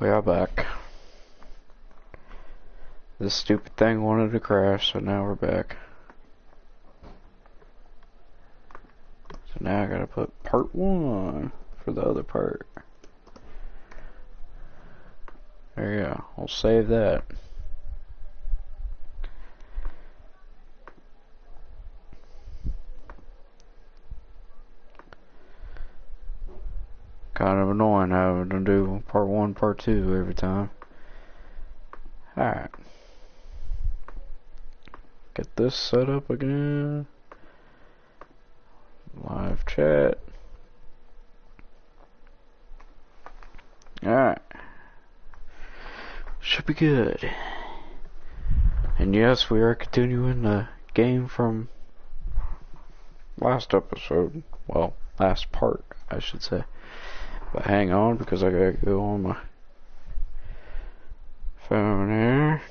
We are back. This stupid thing wanted to crash, so now we're back. So now I gotta put part 1 for the other part. There you go. We'll save that. Kind of annoying having to do part 1, part 2 every time. Alright. Get this set up again. Live chat. Alright. Should be good. And yes, we are continuing the game from last episode. Well, last part, I should say. But hang on, because I gotta go on my phone here.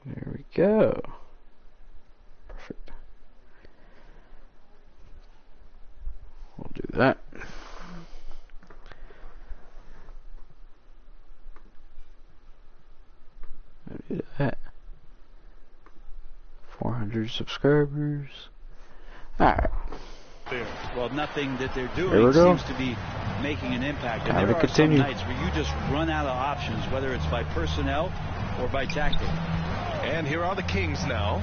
There we go. Perfect. We'll do that. I'll do that. 400 subscribers. Alright. Well, nothing that they're doing seems to be making an impact. And there are some nights where you just run out of options, whether it's by personnel or by tactic. And here are the Kings now,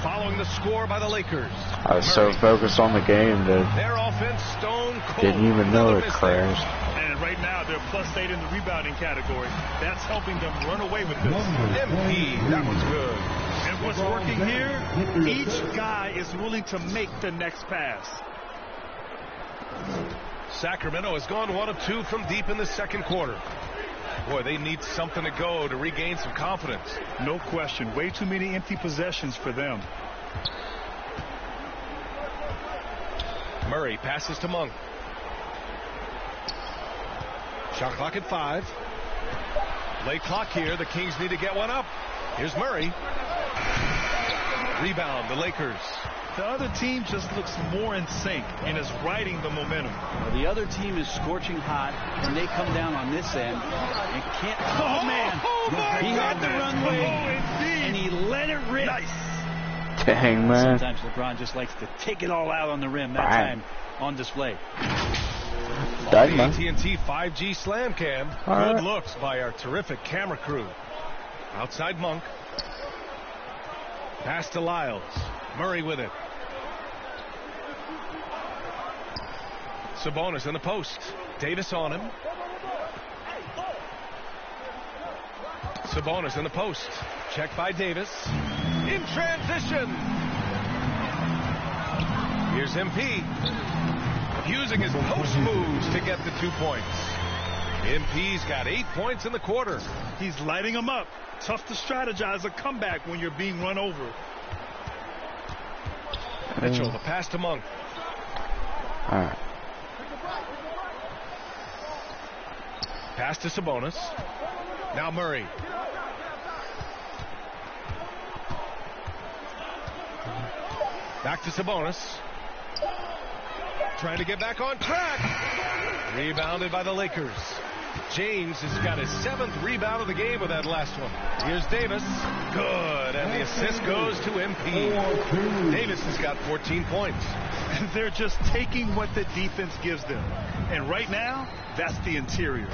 following the score by the Lakers. I was so focused on the game that their offense stone cold. Didn't even know it crashed. And right now they're +8 in the rebounding category. That's helping them run away with this. MP, that was good. And what's working here, each guy is willing to make the next pass. Sacramento has gone 1 of 2 from deep in the second quarter. Boy, they need something to go to regain some confidence. No question. Way too many empty possessions for them. Murray passes to Monk. Shot clock at 5. Late clock here. The Kings need to get one up. Here's Murray. Rebound, the Lakers. The other team just looks more in sync and is riding the momentum. Well, the other team is scorching hot, and they come down on this end and can't. Oh, man. He had the runway, and he let it rip. Nice. Dang, man. Sometimes LeBron just likes to take it all out on the rim. That time on display. Dang, man. AT&T 5G Slam Cam. Good looks by our terrific camera crew. Outside Monk. Pass to Lyles. Murray with it. Sabonis in the post. Davis on him. Sabonis in the post. Checked by Davis. In transition. Here's MP. Using his post moves to get the 2 points. MP's got 8 points in the quarter. He's lighting them up. Tough to strategize a comeback when you're being run over. Mitchell, the pass to Monk. All right. Pass to Sabonis. Now Murray. Back to Sabonis. Trying to get back on track. Rebounded by the Lakers. James has got his 7th rebound of the game with that last one. Here's Davis. Good. And the assist goes to MP. Davis has got 14 points. And they're just taking what the defense gives them. And right now, that's the interior.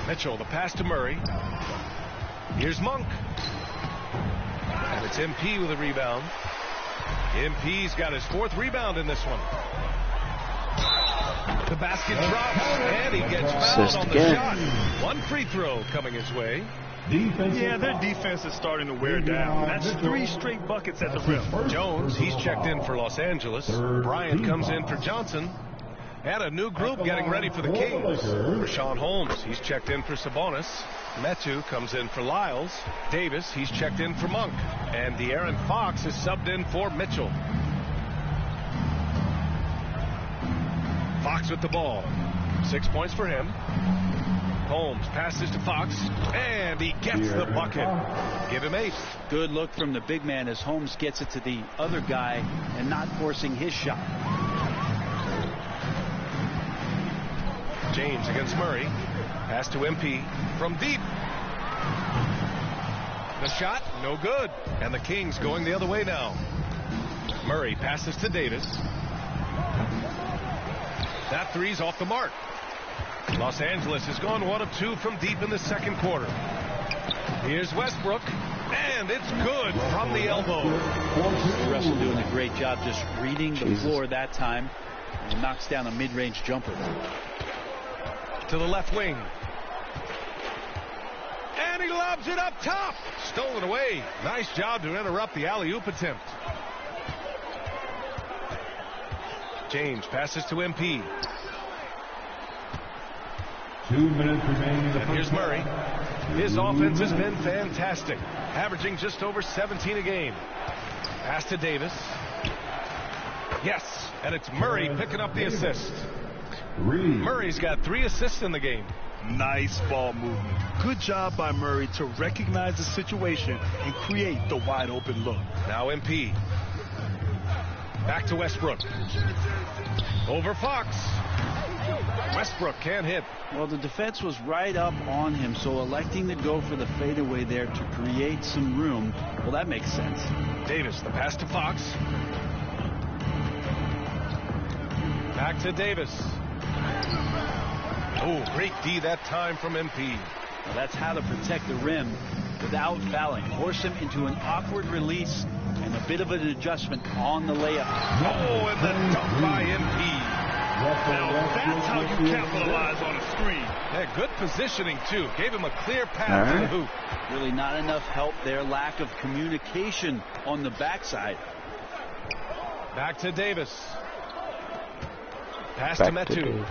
Mitchell, the pass to Murray. Here's Monk. And it's MP with a rebound. MP's got his 4th rebound in this one. The basket drops, and he gets fouled on the shot. 1 free throw coming his way. Yeah, their defense is starting to wear down. That's 3 straight buckets at the rim. Jones, he's checked in for Los Angeles. Bryant comes in for Johnson. And a new group getting ready for the Kings. Rashawn Holmes, he's checked in for Sabonis. Metu comes in for Lyles. Davis, he's checked in for Monk. And De'Aaron Fox is subbed in for Mitchell. Fox with the ball. 6 points for him. Holmes passes to Fox, and he gets the bucket. Give him 8. Good look from the big man as Holmes gets it to the other guy and not forcing his shot. James against Murray. Pass to MP from deep. The shot, no good. And the Kings going the other way now. Murray passes to Davis. That three's off the mark. Los Angeles has gone 1 of 2 from deep in the second quarter. Here's Westbrook, and it's good from the elbow. Russell doing a great job just reading the floor that time. And knocks down a mid-range jumper. To the left wing. And he lobs it up top. Stolen away. Nice job to interrupt the alley-oop attempt. James passes to MP. 2 minutes remaining. And here's Murray. His offense has been fantastic, averaging just over 17 a game. Pass to Davis. Yes, and it's Murray picking up the assist. Murray's got 3 assists in the game. Nice ball movement. Good job by Murray to recognize the situation and create the wide open look. Now MP. Back to Westbrook. Over Fox. Westbrook can't hit. Well, the defense was right up on him, so electing to go for the fadeaway there to create some room, well, that makes sense. Davis, the pass to Fox. Back to Davis. Oh, great D that time from MP. Now that's how to protect the rim without fouling. Force him into an awkward release and a bit of an adjustment on the layup. Oh, and the dunk by MP. Now that's how you capitalize on a screen. Yeah, good positioning, too. Gave him a clear path to the hoop. Really not enough help there. Lack of communication on the backside. Back to Davis. Pass to Metu.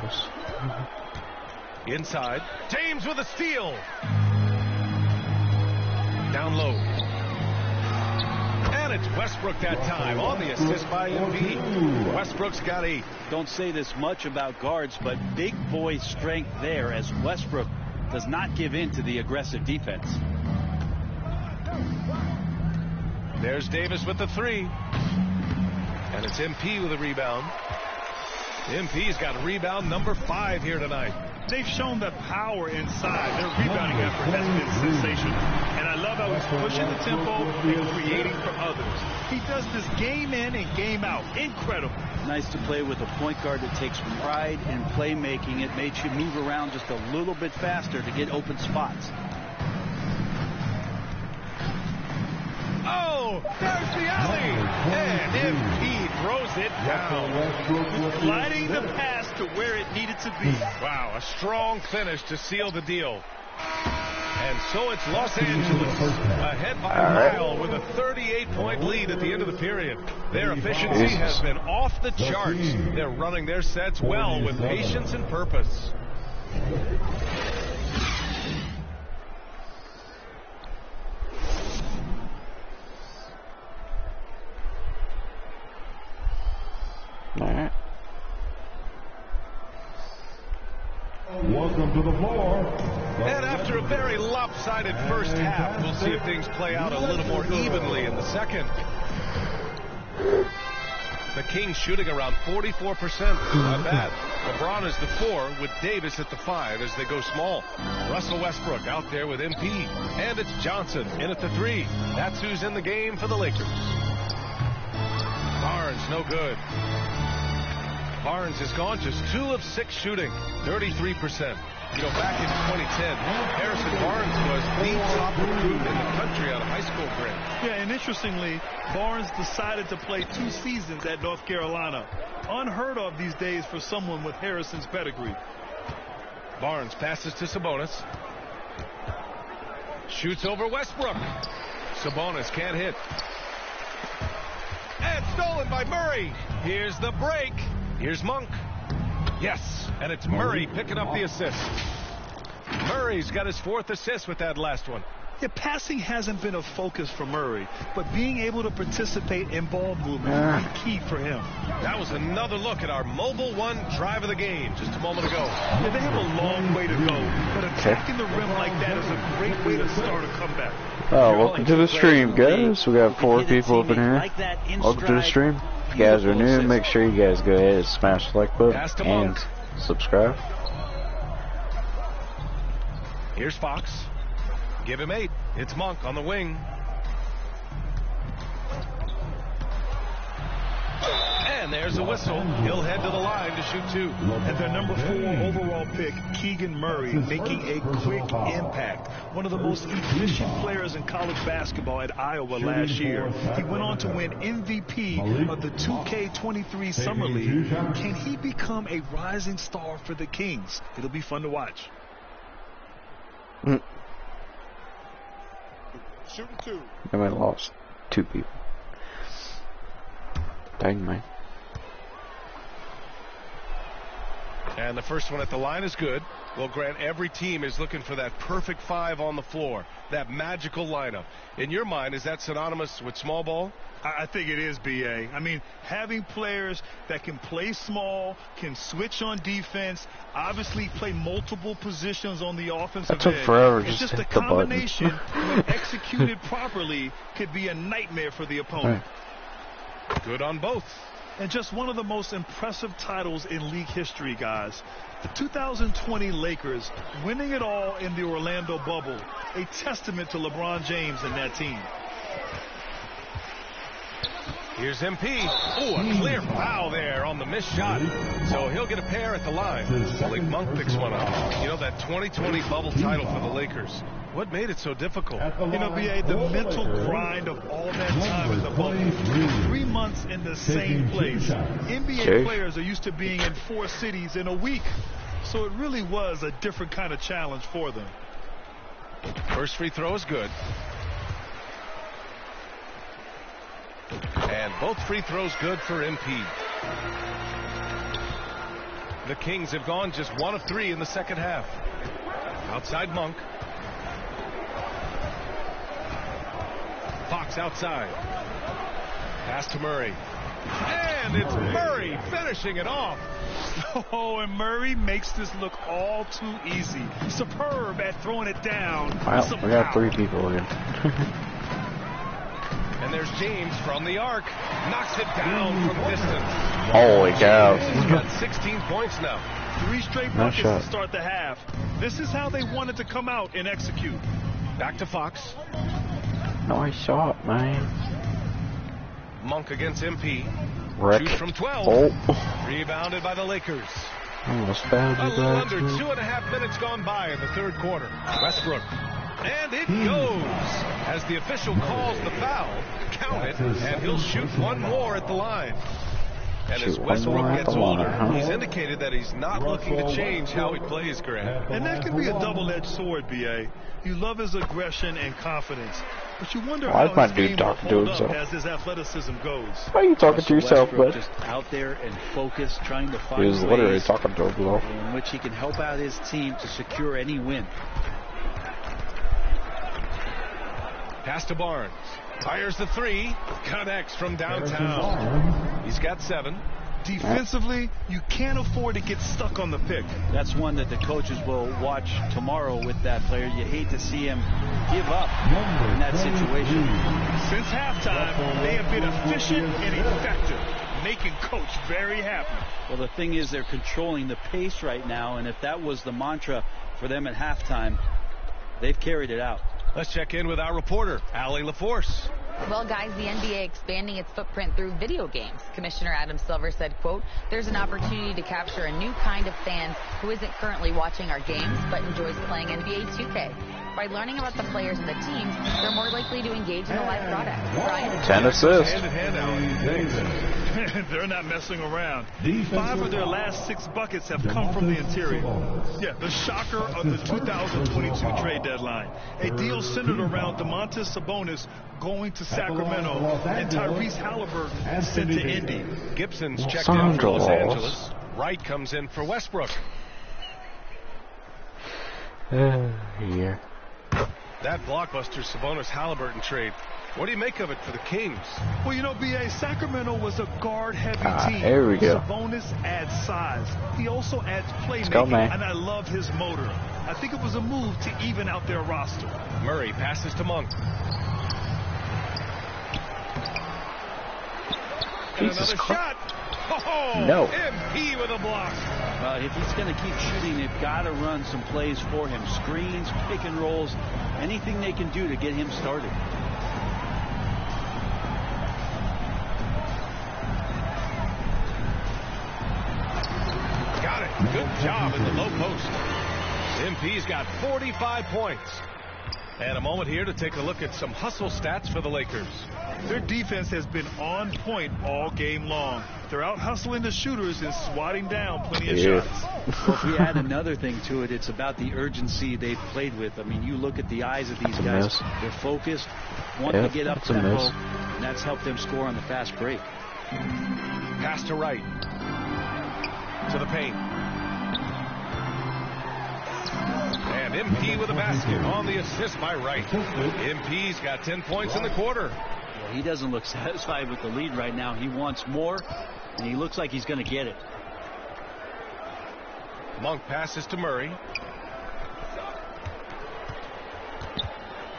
Inside. James with a steal. Down low. And it's Westbrook that time on the assist by MP. Westbrook's got 8. Don't say this much about guards, but big boy strength there as Westbrook does not give in to the aggressive defense. There's Davis with the 3. And it's MP with a rebound. MP's got rebound number 5 here tonight. They've shown that power inside. Their rebounding effort has been sensational. And I love how he's pushing the tempo and creating for others. He does this game in and game out. Incredible. Nice to play with a point guard that takes pride in playmaking. It made you move around just a little bit faster to get open spots. Oh, there's the alley. And MP throws it down. Sliding the pass to where it needed to be. Wow, a strong finish to seal the deal. And so it's Los Angeles ahead by a mile with a 38-point lead at the end of the period. Their efficiency has been off the charts. They're running their sets well with patience and purpose. Alright. Welcome to the floor. And after a very lopsided first half, we'll see if things play out a little more evenly in the second. The Kings shooting around 44%. Not bad. LeBron is the 4 with Davis at the 5 as they go small. Russell Westbrook out there with MP. And it's Johnson in at the 3. That's who's in the game for the Lakers. Barnes, no good. Barnes has gone just 2 of 6 shooting, 33%. You know, back in 2010, Harrison Barnes was the top recruit in the country out of high school grade. Yeah, and interestingly, Barnes decided to play 2 seasons at North Carolina. Unheard of these days for someone with Harrison's pedigree. Barnes passes to Sabonis. Shoots over Westbrook. Sabonis can't hit. And stolen by Murray. Here's the break. Here's Monk. Yes, and it's Murray picking up the assist. Murray's got his 4th assist with that last one. Yeah, passing hasn't been a focus for Murray, but being able to participate in ball movement is key for him. That was another look at our Mobile One drive of the game just a moment ago. Yeah, they have a long way to go, but attacking the rim like that is a great way to start a comeback. Oh, welcome to the stream, guys. We got 4 people up in here. Welcome to the stream. If you guys are new, make sure you guys go ahead and smash the like button and subscribe. Here's Fox. Give him 8. It's Monk on the wing. And there's a whistle. He'll head to the line to shoot 2. And their number 4 overall pick, Keegan Murray, making a quick impact. One of the most efficient players in college basketball at Iowa last year. He went on to win MVP of the 2K23 Summer League. Can he become a rising star for the Kings? It'll be fun to watch. Shooting 2. I might have lost 2 people. Dang, man. And the first one at the line is good. Well, Grant, every team is looking for that perfect 5 on the floor, that magical lineup. In your mind, is that synonymous with small ball? I think it is, B.A. I mean, having players that can play small, can switch on defense, obviously play multiple positions on the offensive That took end. forever. It's just hit a the button. combination when executed properly could be a nightmare for the opponent. Right. Good on both. And just one of the most impressive titles in league history, guys. The 2020 Lakers winning it all in the Orlando bubble. A testament to LeBron James and that team. Here's MP. Oh, a clear foul there on the missed shot. So he'll get a pair at the line. Malik Monk picks one up. You know, that 2020 bubble title for the Lakers. What made it so difficult? You know, B.A., the mental grind of all that time in the bubble. 3 months in the same place. NBA players are used to being in 4 cities in a week. So it really was a different kind of challenge for them. First free throw is good. And both free throws good for MP. The Kings have gone just 1 of 3 in the second half. Outside Monk. Fox outside. Pass to Murray. And it's Murray finishing it off. Oh, and Murray makes this look all too easy. Superb at throwing it down. Wow, we got 3 people again. And there's James from the arc. Knocks it down from distance. Holy cow. He's got 16 points now. 3 straight buckets to start the half. This is how they wanted to come out and execute. Back to Fox. Nice shot, man. Monk against MP. Wreck. Shoots from 12. Oh. Rebounded by the Lakers. Almost bad. A little under 2.5 minutes gone by in the third quarter. Westbrook. And it goes. As the official calls the foul, count it, and he'll shoot 1 more at the line. And as Westbrook gets older, he's indicated that he's not looking to change how he plays, Grant. And that can be a double-edged sword, B.A. You love his aggression and confidence, but you wonder how his game will hold up as his athleticism goes. Why are you talking to yourself, bud? Just out there and focused, trying to find He was literally ways talking to him, in which he can help out his team to secure any win. Pass to Barnes. Fires the 3. Connects from downtown. He's got 7. Defensively, you can't afford to get stuck on the pick. That's one that the coaches will watch tomorrow with that player. You hate to see him give up in that situation. Since halftime, they have been efficient and effective, making Coach very happy. Well, the thing is, they're controlling the pace right now, and if that was the mantra for them at halftime, they've carried it out. Let's check in with our reporter, Allie LaForce. Well, guys, the NBA expanding its footprint through video games. Commissioner Adam Silver said, quote, there's an opportunity to capture a new kind of fan who isn't currently watching our games but enjoys playing NBA 2K. By learning about the players and the teams, they're more likely to engage in the live product. Brian? 10 assists. Hand in hand, Allie. They're not messing around. 5 of their last 6 buckets have come from the interior. Yeah, the shocker of the 2022 trade deadline. A deal centered around Domantas Sabonis going to Sacramento and Tyrese Halliburton sent to Indy. Gibson's checked in for Los Angeles. Wright comes in for Westbrook. Yeah. That blockbuster Sabonis Halliburton trade. What do you make of it for the Kings? Well, you know, B.A., Sacramento was a guard-heavy team. There we go. Sabonis adds size. He also adds playmaking, and I love his motor. I think it was a move to even out their roster. Murray passes to Monk. And another shot. Oh, no. MP with a block. If he's going to keep shooting, they've got to run some plays for him. Screens, pick and rolls, anything they can do to get him started. Got it. Good job in the low post. MP's got 45 points. And a moment here to take a look at some hustle stats for the Lakers. Their defense has been on point all game long. They're out hustling the shooters and swatting down plenty of shots. Well, if we add another thing to it, it's about the urgency they've played with. I mean, you look at the eyes of these guys. They're focused, want to get up tempo, and that's helped them score on the fast break. Pass to right. To the paint. And MP with a basket on the assist by Wright. MP's got 10 points in the quarter. Well, he doesn't look satisfied with the lead right now. He wants more, and he looks like he's going to get it. Monk passes to Murray.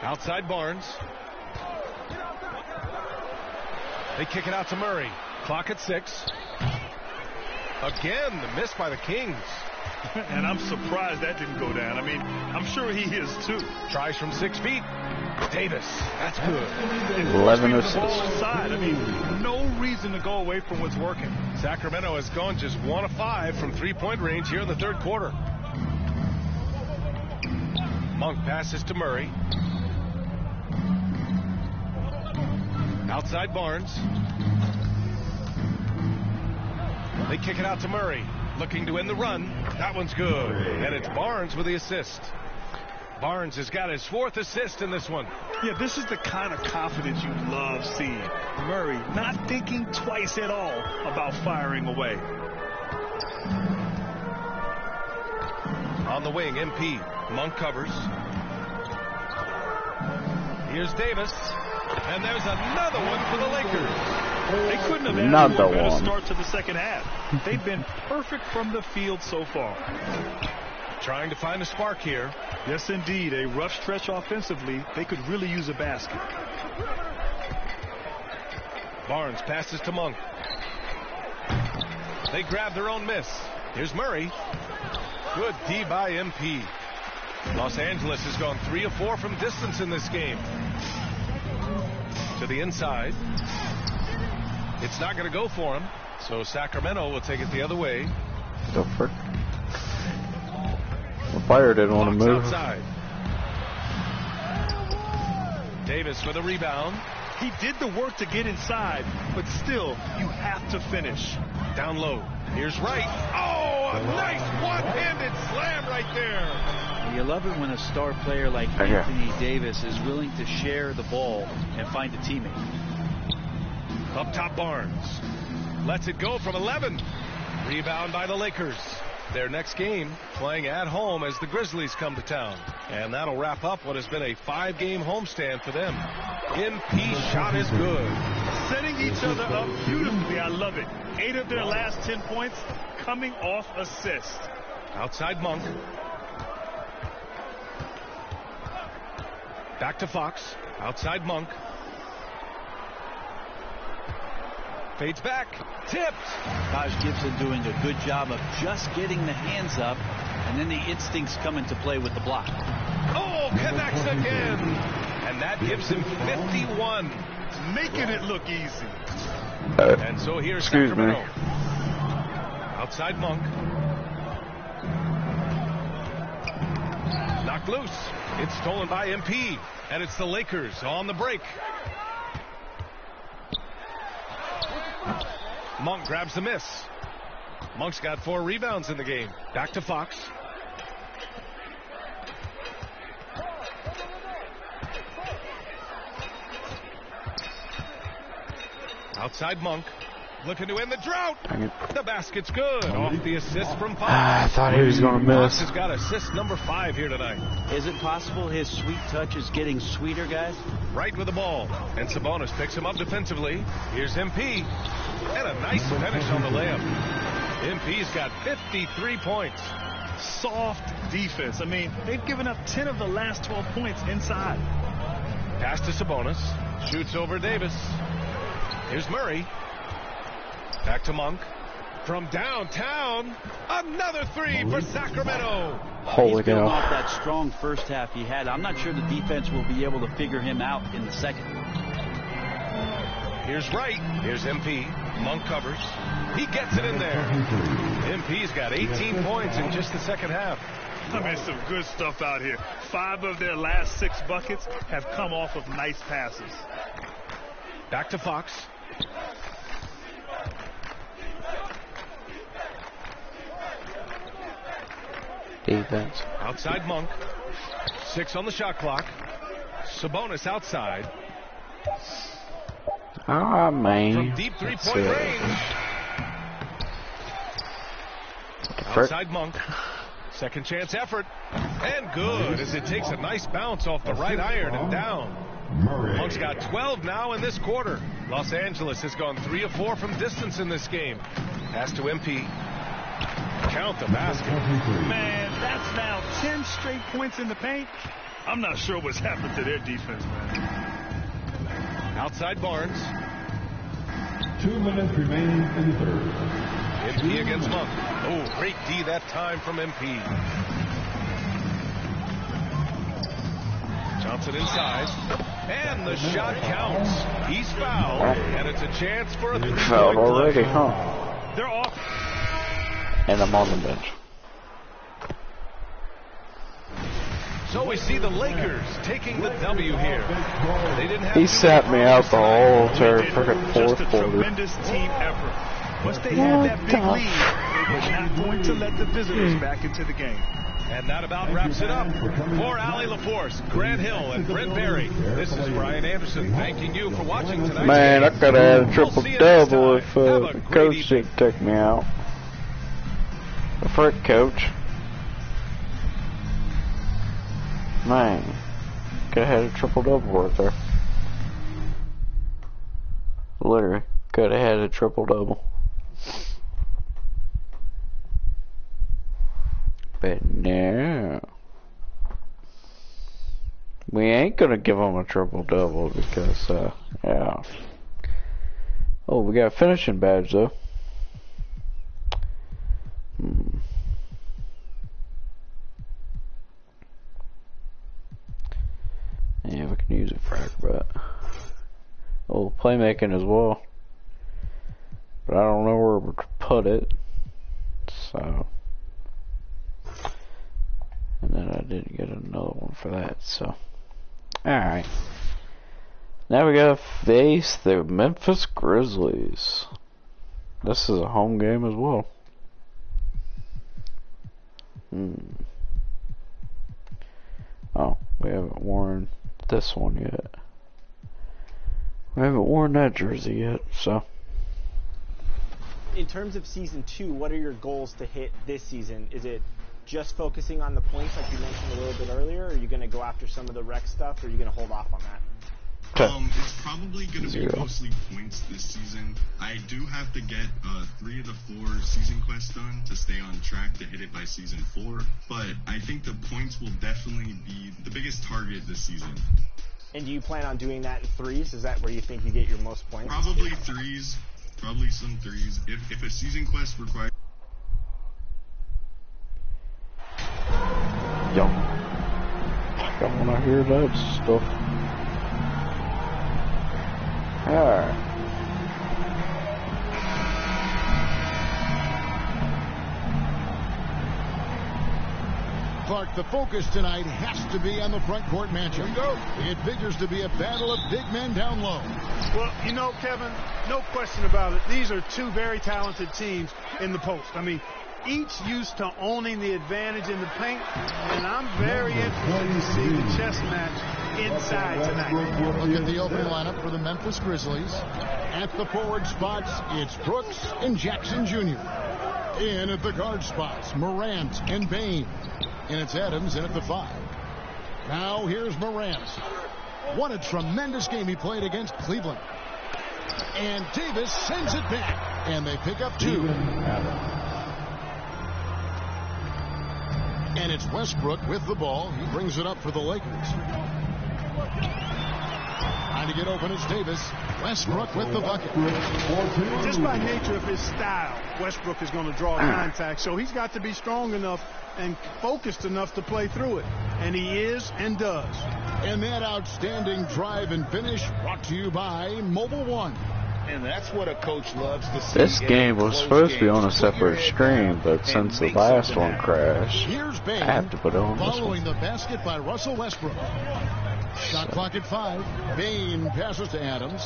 Outside Barnes. They kick it out to Murray. Clock at 6. Again, the miss by the Kings. And I'm surprised that didn't go down. I mean, I'm sure he is too. Tries from 6 feet. Davis, that's good. 11 assists. Inside. I mean, no reason to go away from what's working. Sacramento has gone just 1 of 5 from 3-point range here in the third quarter. Monk passes to Murray. Outside Barnes. They kick it out to Murray. Looking to end the run. That one's good. And it's Barnes with the assist. Barnes has got his 4th assist in this one. Yeah, this is the kind of confidence you love seeing. Murray not thinking twice at all about firing away. On the wing, MP. Monk covers. Here's Davis. And there's another one for the Lakers. They couldn't have asked for a better start to the second half. They've been perfect from the field so far. Trying to find a spark here. Yes, indeed. A rough stretch offensively. They could really use a basket. Barnes passes to Monk. They grab their own miss. Here's Murray. Good D by MP. Los Angeles has gone 3 of 4 from distance in this game. To the inside. It's not going to go for him, so Sacramento will take it the other way. Go for it. The Fire didn't want to move. Outside. Davis with a rebound. He did the work to get inside, but still, you have to finish. Down low. Here's Wright. Oh, a nice one-handed slam right there. You love it when a star player like Anthony Davis is willing to share the ball and find a teammate. Up top, Barnes lets it go from 11. Rebound by the Lakers. Their next game playing at home as the Grizzlies come to town. And that'll wrap up what has been a 5-game homestand for them. MP's shot is good. Setting each other up beautifully. I love it. 8 of their last 10 points coming off assist. Outside Monk. Back to Fox. Outside Monk. Fades back. Tipped. Taj Gibson doing a good job of just getting the hands up, and then the instincts come into play with the block. Oh, connects again. And that gives him 51. Making it look easy. And so here's Sacramento. Outside Monk. Knocked loose. It's stolen by MP. And it's the Lakers on the break. Monk grabs the miss. Monk's got 4 rebounds in the game. Back to Fox. Outside Monk. Looking to end the drought. The basket's good. Off the assist from Fox. I thought he was going to miss. Fox has got assist number 5 here tonight. Is it possible his sweet touch is getting sweeter, guys? Right with the ball. And Sabonis picks him up defensively. Here's MP. And a nice finish on the layup. MP's got 53 points. Soft defense. I mean, they've given up 10 of the last 12 points inside. Pass to Sabonis. Shoots over Davis. Here's Murray. Back to Monk. From downtown, another three for Sacramento. Holy He's building cow. off that strong first half he had. I'm not sure the defense will be able to figure him out in the second. Here's Wright. Here's MP. Monk covers. He gets it in there. MP's got 18 points in just the second half. I mean, some good stuff out here. 5 of their last 6 buckets have come off of nice passes. Back to Fox. Defense. Outside Monk. 6 on the shot clock. Sabonis outside. Ah, man. From deep three-point range. Outside Monk. Second chance effort. And good as it takes a nice bounce off the right iron and down. Monk's got 12 now in this quarter. Los Angeles has gone 3 of 4 from distance in this game. Pass to MP. Count the basket. Man, that's now 10 straight points in the paint. I'm not sure what's happened to their defense, man. Outside Barnes. 2 minutes remaining in the third. MP against Monk. Oh, great D that time from MP. Johnson inside. And the shot counts. He's fouled. And it's a chance for a three-point Fouled already, play. huh? They're off. And I'm on the bench. So we see the Lakers taking the W here. They didn't have He sat me out the whole entire They did freaking just fourth a quarter. tremendous team effort. Once they had that big lead, they were not going to let the visitors back into the game. And that about wraps it up. For Allie LaForce, Grant Hill, and Brent Berry, this is Brian Anderson thanking you for watching tonight. Man, I could have had a triple see you next double time. if Have a the great coach evening. didn't take me out. The frick coach. Man, could have had a triple double right there. Literally, could have had a triple double. But no, we ain't gonna give him a triple double because, yeah. Oh, we got a finishing badge though. Yeah, we can use it for acrobat. Oh, playmaking as well. But I don't know where to put it. So. And then I didn't get another one for that, so. Alright. Now we gotta face the Memphis Grizzlies. This is a home game as well. Oh, we haven't worn this one yet. We haven't worn that jersey yet, so. In terms of season 2, what are your goals to hit this season? Is it just focusing on the points like you mentioned a little bit earlier, or are you going to go after some of the rec stuff, or are you going to hold off on that? It's probably going to be mostly points this season. I do have to get 3 of the 4 season quests done to stay on track to hit it by season 4. But I think the points will definitely be the biggest target this season. And do you plan on doing that in 3s? Is that where you think you get your most points? Probably 3s. Probably some 3s. If a season quest requires... Yo. I don't want to hear that stuff. Alright. Clark, the focus tonight has to be on the front court matchup. It figures to be a battle of big men down low. Well, you know, Kevin, no question about it. These are 2 very talented teams in the post. I mean, each used to owning the advantage in the paint, and I'm very interested to see the chess match inside tonight. Look at the opening lineup for the Memphis Grizzlies. At the forward spots, it's Brooks and Jackson Jr. In at the guard spots, Morant and Bain. And it's Adams in at the 5. Now here's Morant. What a tremendous game he played against Cleveland. And Davis sends it back. And they pick up 2. And it's Westbrook with the ball. He brings it up for the Lakers. Trying to get open is Davis. Westbrook with the bucket. Just by nature of his style, Westbrook is going to draw contact, so he's got to be strong enough and focused enough to play through it. And he is and does. And that outstanding drive and finish brought to you by Mobile One. And that's what a coach loves to see. This game was supposed to be on a separate stream, but since the last one crashed, I have to put it on this one. Following the basket by Russell Westbrook. Shot clock at 5. Bain passes to Adams.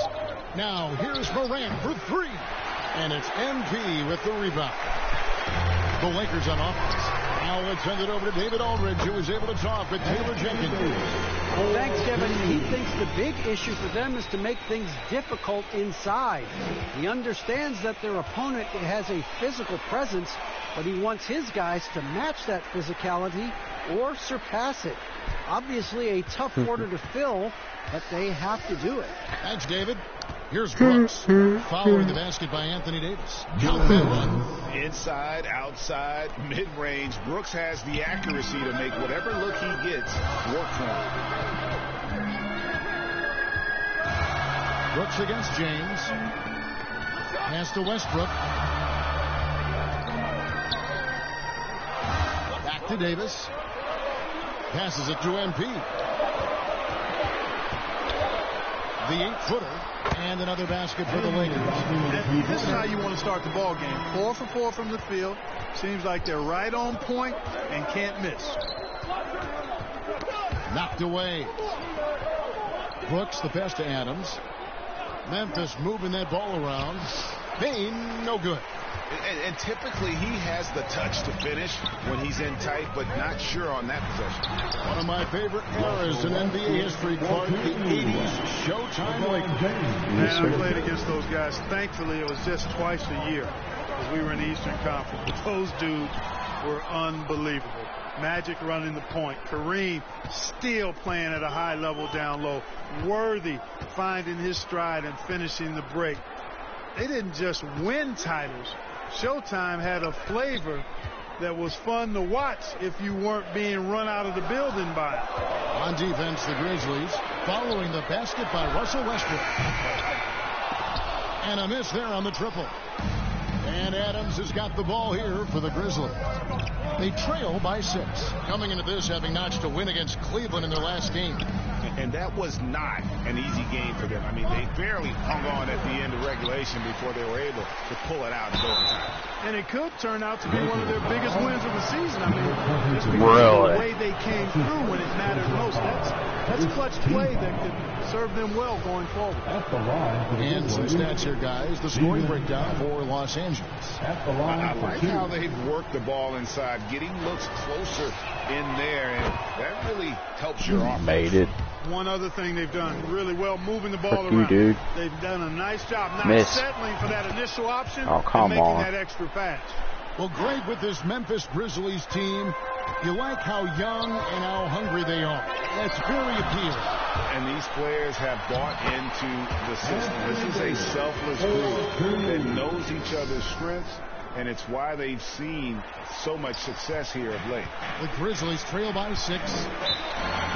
Now here's Morant for 3. And it's MP with the rebound. The Lakers on offense. Now let's send it over to David Aldridge, who was able to talk with Taylor Jenkins. Thanks, Kevin. He thinks the big issue for them is to make things difficult inside. He understands that their opponent has a physical presence, but he wants his guys to match that physicality or surpass it. Obviously a tough order to fill, but they have to do it. Thanks, David. Here's Brooks, following the basket by Anthony Davis. Count that one. Inside, outside, mid-range, Brooks has the accuracy to make whatever look he gets work for him. Brooks against James. Pass to Westbrook. Back to Davis. Passes it to MP. The 8-footer. And another basket for the Lakers. This is how you want to start the ball game. 4 for 4 from the field. Seems like they're right on point and can't miss. Knocked away. Brooks, the pass to Adams. Memphis moving that ball around. Bain, no good. And typically he has the touch to finish when he's in tight, but not sure on that possession. One of my favorite eras in NBA history, Clark, the 80s Showtime Lakers. Man, I played against those guys. Thankfully, it was just twice a year because we were in the Eastern Conference. But those dudes were unbelievable. Magic running the point. Kareem still playing at a high level down low. Worthy finding his stride and finishing the break. They didn't just win titles. Showtime had a flavor that was fun to watch if you weren't being run out of the building by it. On defense, the Grizzlies following the basket by Russell Westbrook. And a miss there on the triple. And Adams has got the ball here for the Grizzlies. They trail by 6. Coming into this having notched a win against Cleveland in their last game. And that was not an easy game for them. I mean, they barely hung on at the end of regulation before they were able to pull it out in overtime. And it could turn out to be one of their biggest wins of the season. I mean, just because of the way they came through when it mattered most. That's clutch play that could serve them well going forward. And some stats here, guys. The scoring breakdown for Los Angeles. I like how they've worked the ball inside, getting looks closer in there, and that really helps your offense. Made it. One other thing they've done really well, moving the ball Fuck around. you, dude. They've done a nice job not settling for that initial option and making that extra pass. Well, great with this Memphis Grizzlies team. You like how young and how hungry they are. That's very appealing. And these players have bought into the system. This is a selfless group that knows each other's strengths, and it's why they've seen so much success here of late. The Grizzlies trail by 6.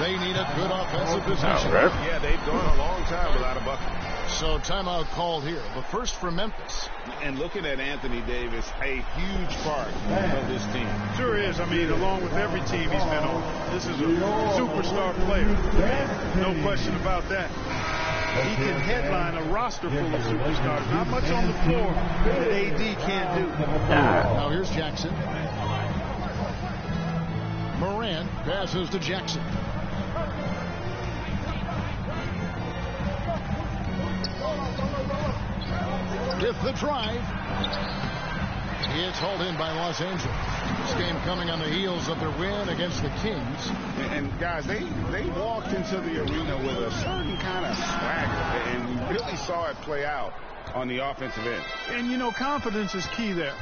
They need a good offensive possession. Yeah, they've gone a long time without a bucket. So timeout called here. The first for Memphis. And looking at Anthony Davis, a huge part of this team. Sure is. I mean, along with every team he's been on, this is a superstar player. No question about that. He can headline a roster full of superstars. Not much on the floor that AD can't do. Now here's Jackson. Morant passes to Jackson. With the drive. It's hauled in by Los Angeles. This game coming on the heels of their win against the Kings. And guys, they walked into the arena with a certain kind of swagger, and we really saw it play out on the offensive end. And, you know, confidence is key there.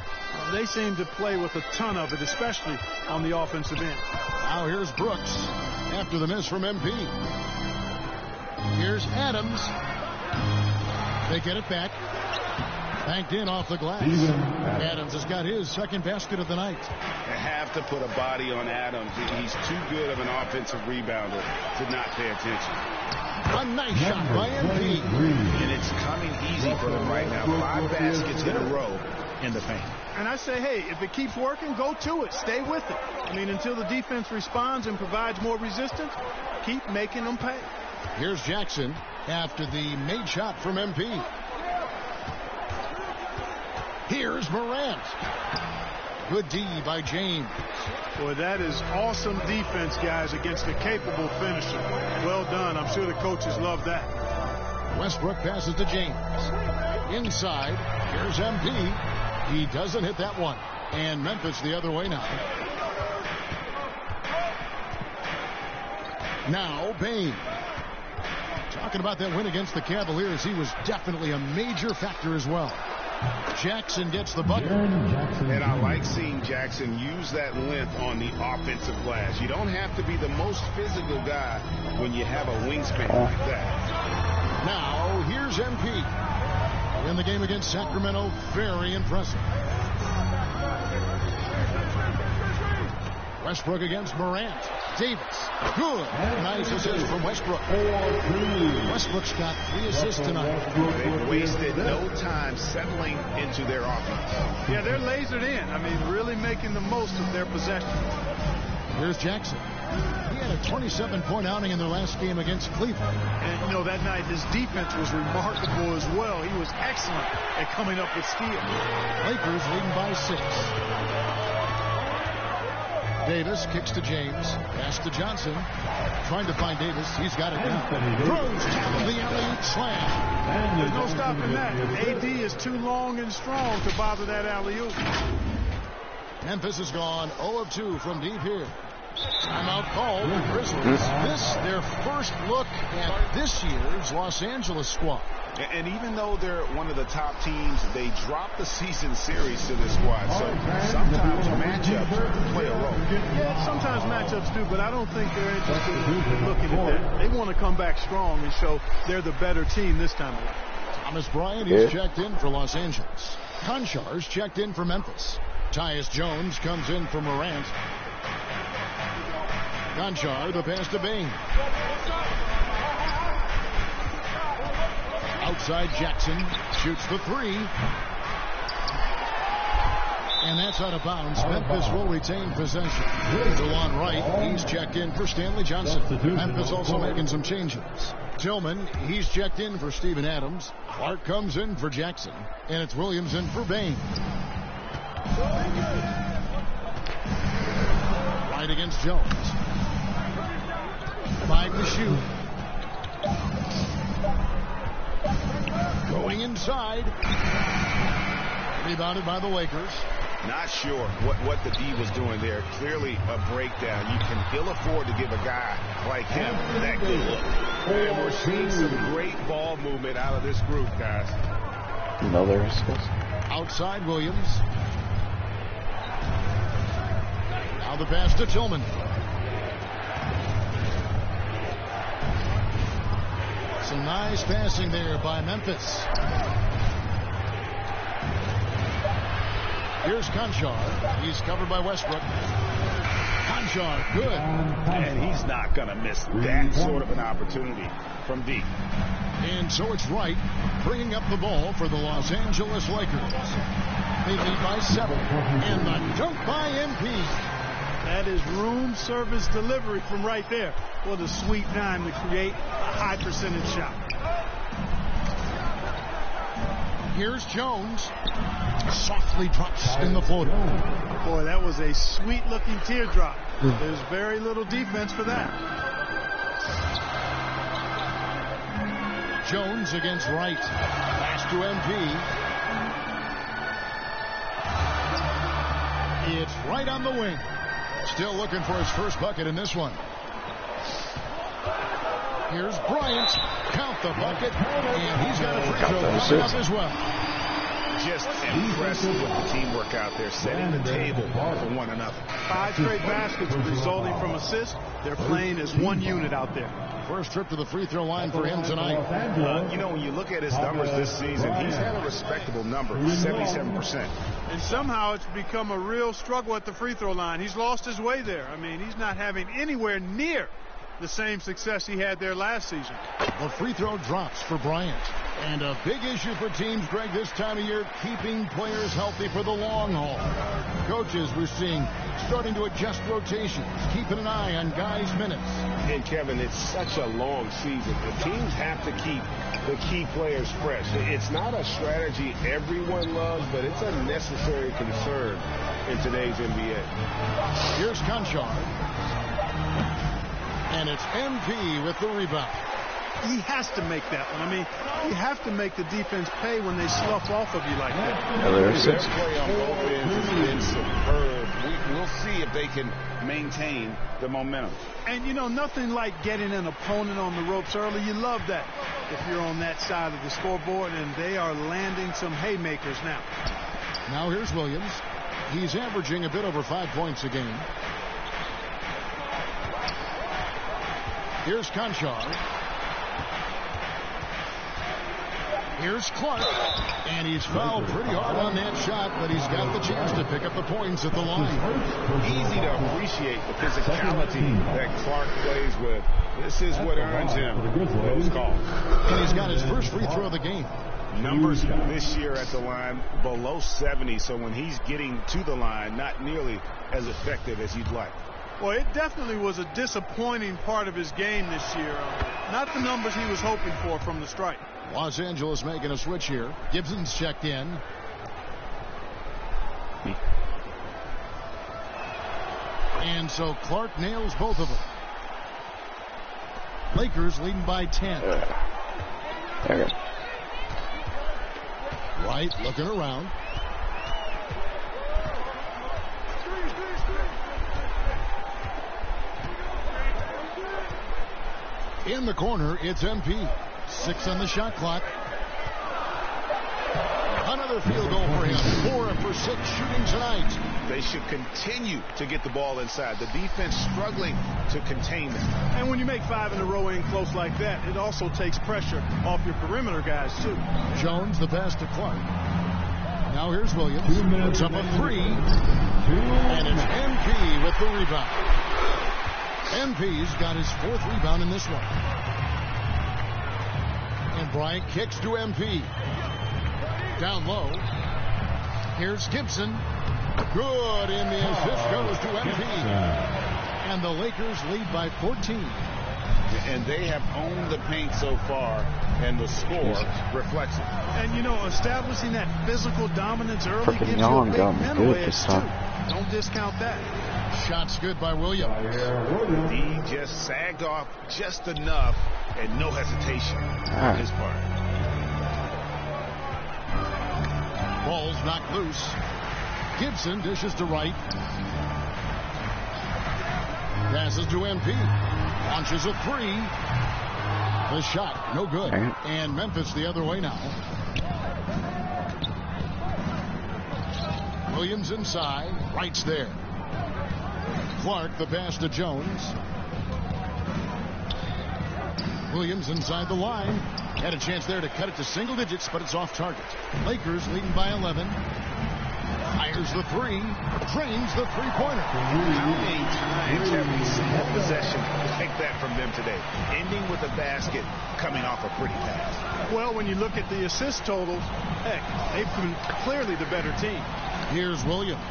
They seem to play with a ton of it, especially on the offensive end. Now here's Brooks after the miss from MP. Here's Adams. They get it back. Banked in off the glass. Adams has got his second basket of the night. They have to put a body on Adams. He's too good of an offensive rebounder to not pay attention. A nice shot by MP. And it's coming easy for them right now. 5 baskets in a row in the paint. And I say, hey, if it keeps working, go to it. Stay with it. I mean, until the defense responds and provides more resistance, keep making them pay. Here's Jackson after the made shot from MP. Here's Morant. Good D by James. Boy, that is awesome defense, guys, against a capable finisher. Well done. I'm sure the coaches love that. Westbrook passes to James. Inside, here's MP. He doesn't hit that one. And Memphis the other way now. Now, Bain. Talking about that win against the Cavaliers, he was definitely a major factor as well. Jackson gets the bucket. And I like seeing Jackson use that length on the offensive glass. You don't have to be the most physical guy when you have a wingspan like that. Now, here's MP. In the game against Sacramento, very impressive. Westbrook against Morant. Davis. Good. Nice assist from Westbrook. Westbrook's got 3 assists tonight. They've wasted no time settling into their offense. Yeah, they're lasered in. I mean, really making the most of their possession. Here's Jackson. He had a 27-point outing in their last game against Cleveland. And, you know, that night his defense was remarkable as well. He was excellent at coming up with steals. Lakers leading by 6. Davis kicks to James. Pass to Johnson. Trying to find Davis. He's got it now. Throws top of the alley-oop slam. There's no stopping that. AD is too long and strong to bother that alley-oop. Memphis has gone 0 of 2 from deep here. Timeout called the Grizzlies. This their first look at this year's Los Angeles squad. And even though they're one of the top teams, they dropped the season series to this squad. So sometimes matchups play a role. Yeah, sometimes matchups do, but I don't think they're interested in looking at that. They want to come back strong and show they're the better team this time around. Thomas Bryant is checked in for Los Angeles. Konchar's checked in for Memphis. Tyus Jones comes in for Morant. Konchar, the pass to Bain. Outside Jackson shoots the 3. And that's out of bounds. Memphis will retain possession. DeLon Wright, he's checked in for Stanley Johnson. Memphis also making some changes. Tillman, he's checked in for Steven Adams. Clark comes in for Jackson. And it's Williams in for Bain. Wright against Jones. 5 to shoot. Going inside. Rebounded by the Lakers. Not sure what the D was doing there. Clearly a breakdown. You can ill afford to give a guy like him that good look. And we're seeing some great ball movement out of this group, guys. Another assist. Outside Williams. Now the pass to Tillman. Some nice passing there by Memphis. Here's Konchar. He's covered by Westbrook. Konchar, good. And he's not going to miss that sort of an opportunity from deep. And so it's Wright bringing up the ball for the Los Angeles Lakers. They lead by 7. And the dunk by MP. That is room service delivery from right there. What a sweet time to create a high percentage shot. Here's Jones. Softly drops in the floater. Boy, that was a sweet looking teardrop. There's very little defense for that. Jones against Wright. Pass to MP. It's Wright on the wing. Still looking for his first bucket in this one. Here's Bryant. Count the bucket. And he's got a free throw coming up as well. Just impressive with the teamwork out there, setting the table for one another. 5 straight baskets resulting from assists. They're playing as one unit out there. First trip to the free throw line for him tonight. You know, when you look at his numbers this season, he's had a respectable number, 77%. And somehow it's become a real struggle at the free throw line. He's lost his way there. I mean, he's not having anywhere near the same success he had there last season. The free throw drops for Bryant. And a big issue for teams, Greg, this time of year, keeping players healthy for the long haul. Coaches, we're seeing, starting to adjust rotations, keeping an eye on guys' minutes. And, Kevin, it's such a long season. The teams have to keep the key players fresh. It's not a strategy everyone loves, but it's a necessary concern in today's NBA. Here's Conchar. And it's MP with the rebound. He has to make that one. I mean, you have to make the defense pay when they slough off of you like that. Their play on both ends has been superb. We'll see if they can maintain the momentum. And, you know, nothing like getting an opponent on the ropes early. You love that if you're on that side of the scoreboard, and they are landing some haymakers now. Now here's Williams. He's averaging a bit over 5 points a game. Here's Conchar. Here's Clark, and he's fouled pretty hard on that shot, but he's got the chance to pick up the points at the line. Easy to appreciate the physicality that Clark plays with. This is what earns him those calls. And he's got his first free throw of the game. Numbers this year at the line below 70, so when he's getting to the line, not nearly as effective as you'd like. Well, it definitely was a disappointing part of his game this year. Not the numbers he was hoping for from the stripe. Los Angeles making a switch here. Gibson's checked in. And so Clark nails both of them. Lakers leading by 10. Wright looking around. In the corner, it's MP. 6 on the shot clock. Another field goal for him. 4 for 6 shooting tonight. They should continue to get the ball inside. The defense struggling to contain them. And when you make 5 in a row in close like that, it also takes pressure off your perimeter guys, too. Jones, the pass to Clark. Now here's Williams. Puts up a 3. And it's MP with the rebound. MP's got his 4th rebound in this one. And Bryant kicks to MP. Down low. Here's Gibson. Good, and the assist goes to MP. And the Lakers lead by 14. And they have owned the paint so far, and the score reflects it. And, you know, establishing that physical dominance early gives you a big mental edge, too. Don't discount that. Shots good by Williams. He just sagged off just enough, and no hesitation on his part. Ball's knocked loose. Gibson dishes to Wright. Passes to MP. Launches a 3. The shot, no good. And Memphis the other way now. Williams inside. Wright's there. Clark, the pass to Jones. Williams inside the line. Had a chance there to cut it to single digits, but it's off target. Lakers leading by 11. Fires the 3. Drains the three-pointer. How many times have we seen a possession like that from them today? Ending with a basket, coming off a pretty pass. Well, when you look at the assist totals, heck, they've been clearly the better team. Here's Williams.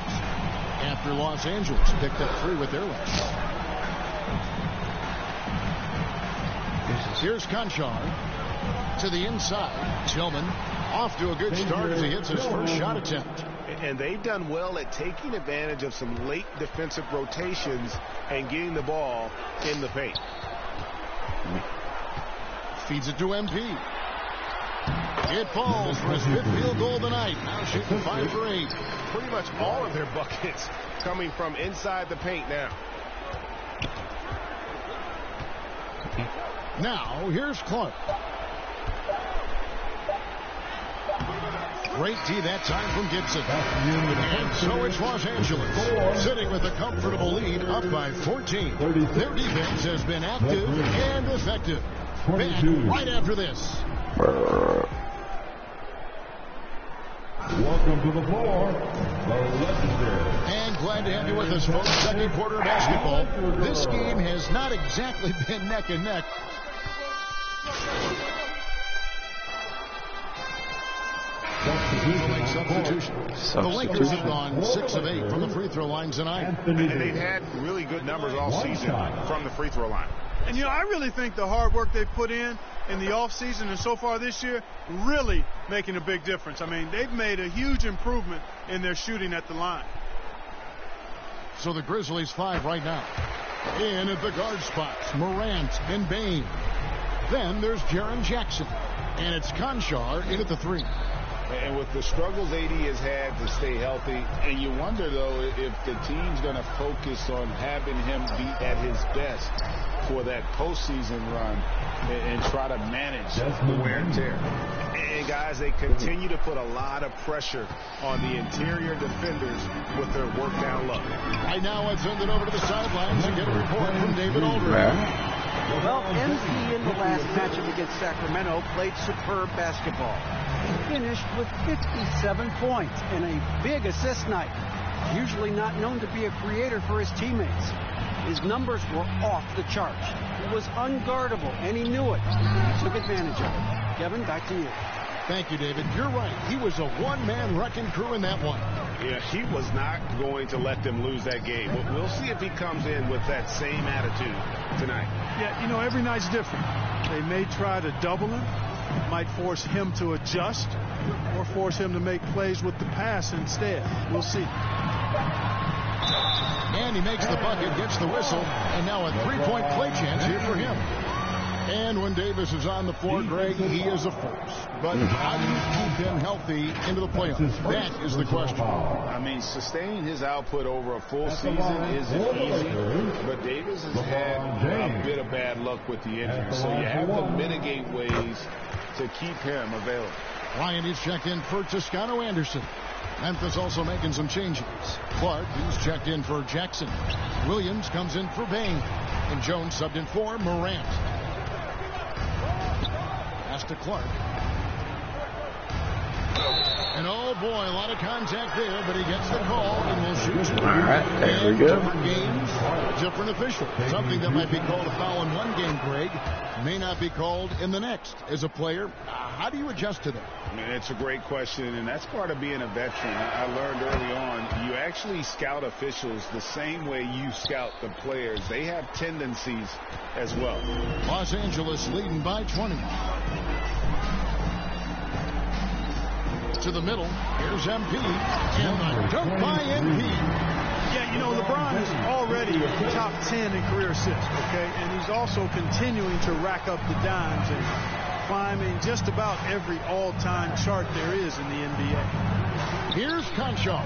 After Los Angeles picked up 3 with their left. Here's Conchar to the inside. Tillman off to a good start as he hits his first shot attempt. And they've done well at taking advantage of some late defensive rotations and getting the ball in the paint. Feeds it to MP. It falls for his 5th field goal tonight. Now shooting 5 for 8. Pretty much all of their buckets coming from inside the paint now. Now here's Clark. Great D that time from Gibson. And so it's Los Angeles sitting with a comfortable lead up by 14. Their defense has been active and effective. Back right after this. Welcome to the floor, the legendary. And glad to have you with us, folks. Second quarter of basketball. This game has not exactly been neck and neck. Substitution. The Lakers have gone 6 of 8 from the free throw line tonight. And they've had really good numbers all season from the free throw line. And, you know, I really think the hard work they've put in the offseason and so far this year really making a big difference. I mean, they've made a huge improvement in their shooting at the line. So the Grizzlies 5 right now. In at the guard spots, Morant and Bain. Then there's Jaren Jackson. And it's Conchar in at the 3. And with the struggles AD has had to stay healthy, and you wonder, though, if the team's going to focus on having him be at his best for that postseason run and try to manage the wear and tear. And, guys, they continue to put a lot of pressure on the interior defenders with their work down low. Right now, I send it over to the sidelines and get a report from David Aldridge. Well, MP in the last matchup against Sacramento played superb basketball. He finished with 57 points and a big assist night. Usually not known to be a creator for his teammates. His numbers were off the charts. He was unguardable, and he knew it. He took advantage of it. Kevin, back to you. Thank you, David. You're right. He was a one-man wrecking crew in that one. Yeah, he was not going to let them lose that game. We'll see if he comes in with that same attitude tonight. Yeah, you know, every night's different. They may try to double him, might force him to adjust, or force him to make plays with the pass instead. We'll see. And he makes the bucket, gets the whistle, and now a three-point play chance here for him. And when Davis is on the floor, Greg, he is a force. But how do you keep him healthy into the playoffs? That is the question. I mean, sustaining his output over a full season isn't easy, but Davis has had a bit of bad luck with the injury, so you have to mitigate ways to keep him available. Ryan is checked in for Toscano Anderson. Memphis also making some changes. Clark, he's checked in for Jackson. Williams comes in for Bain. And Jones subbed in for Morant. Pass to Clark. And oh boy, a lot of contact there, but he gets the call and will shoot. All right, there we go. Different games, different official. Something that might be called a foul in one game, Greg, may not be called in the next. As a player, how do you adjust to that? I mean, it's a great question, and that's part of being a veteran. I learned early on, you actually scout officials the same way you scout the players. They have tendencies as well. Los Angeles leading by 20. To the middle. Here's MP. And a dunk by MP. Yeah, you know, LeBron is already top 10 in career assists, okay? And he's also continuing to rack up the dimes and climbing just about every all-time chart there is in the NBA. Here's Conchar.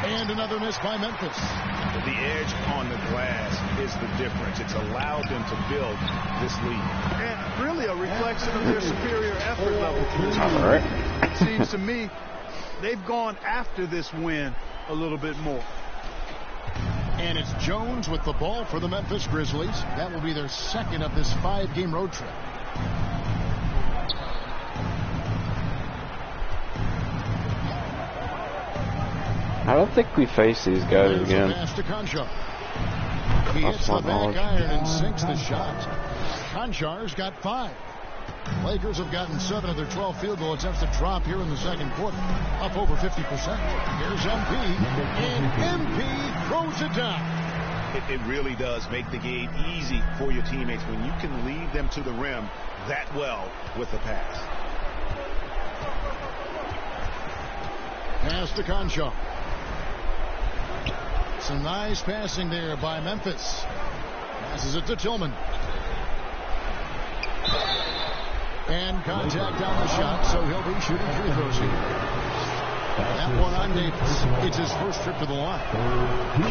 And another miss by Memphis. The edge on the glass is the difference. It's allowed them to build this lead. And really a reflection of their superior effort level. All right. It seems to me they've gone after this win a little bit more. And it's Jones with the ball for the Memphis Grizzlies. That will be their second of this 5-game road trip. I don't think we face these guys again. He hits the back iron and sinks the shot. Conchar's got 5. Lakers have gotten 7 of their 12 field goal attempts to drop here in the second quarter, up over 50%. Here's MP, and MP throws it down. It really does make the game easy for your teammates when you can lead them to the rim that well with the pass. Pass to Conchar. Some nice passing there by Memphis. Passes it to Tillman. And contact on the shot, so he'll be shooting free throws here. That one on Davis. It's his first trip to the line.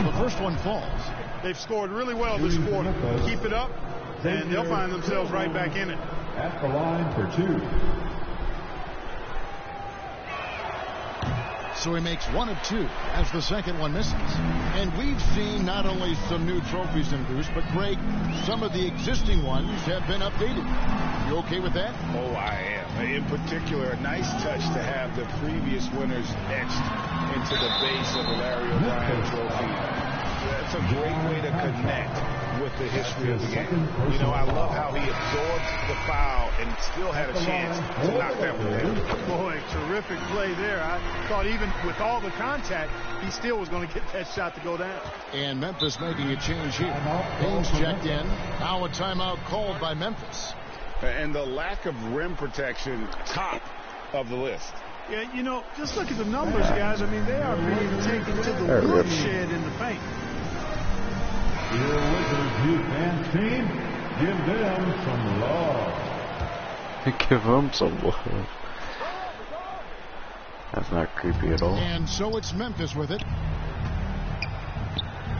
The first one falls. They've scored really well this quarter. Keep it up, and they'll find themselves right back in it. At the line for 2. So he makes 1 of 2 as the second one misses. And we've seen not only some new trophies introduced, but Greg, some of the existing ones have been updated. You okay with that? Oh, I am. In particular, a nice touch to have the previous winners etched into the base of the Larry O'Brien trophy. That's a great way to connect with the history of the game. You know, I love how he absorbed the foul and still had a chance to knock that one down. Boy, terrific play there. I thought even with all the contact, he still was going to get that shot to go down. And Memphis making a change here. Baines checked in. Now a timeout called by Memphis. And the lack of rim protection, top of the list. Yeah, you know, just look at the numbers, guys. I mean, they are being taken to the woodshed in the paint. Your Wizards youth and team, give them some love. Give them some love. That's not creepy at all. And so it's Memphis with it.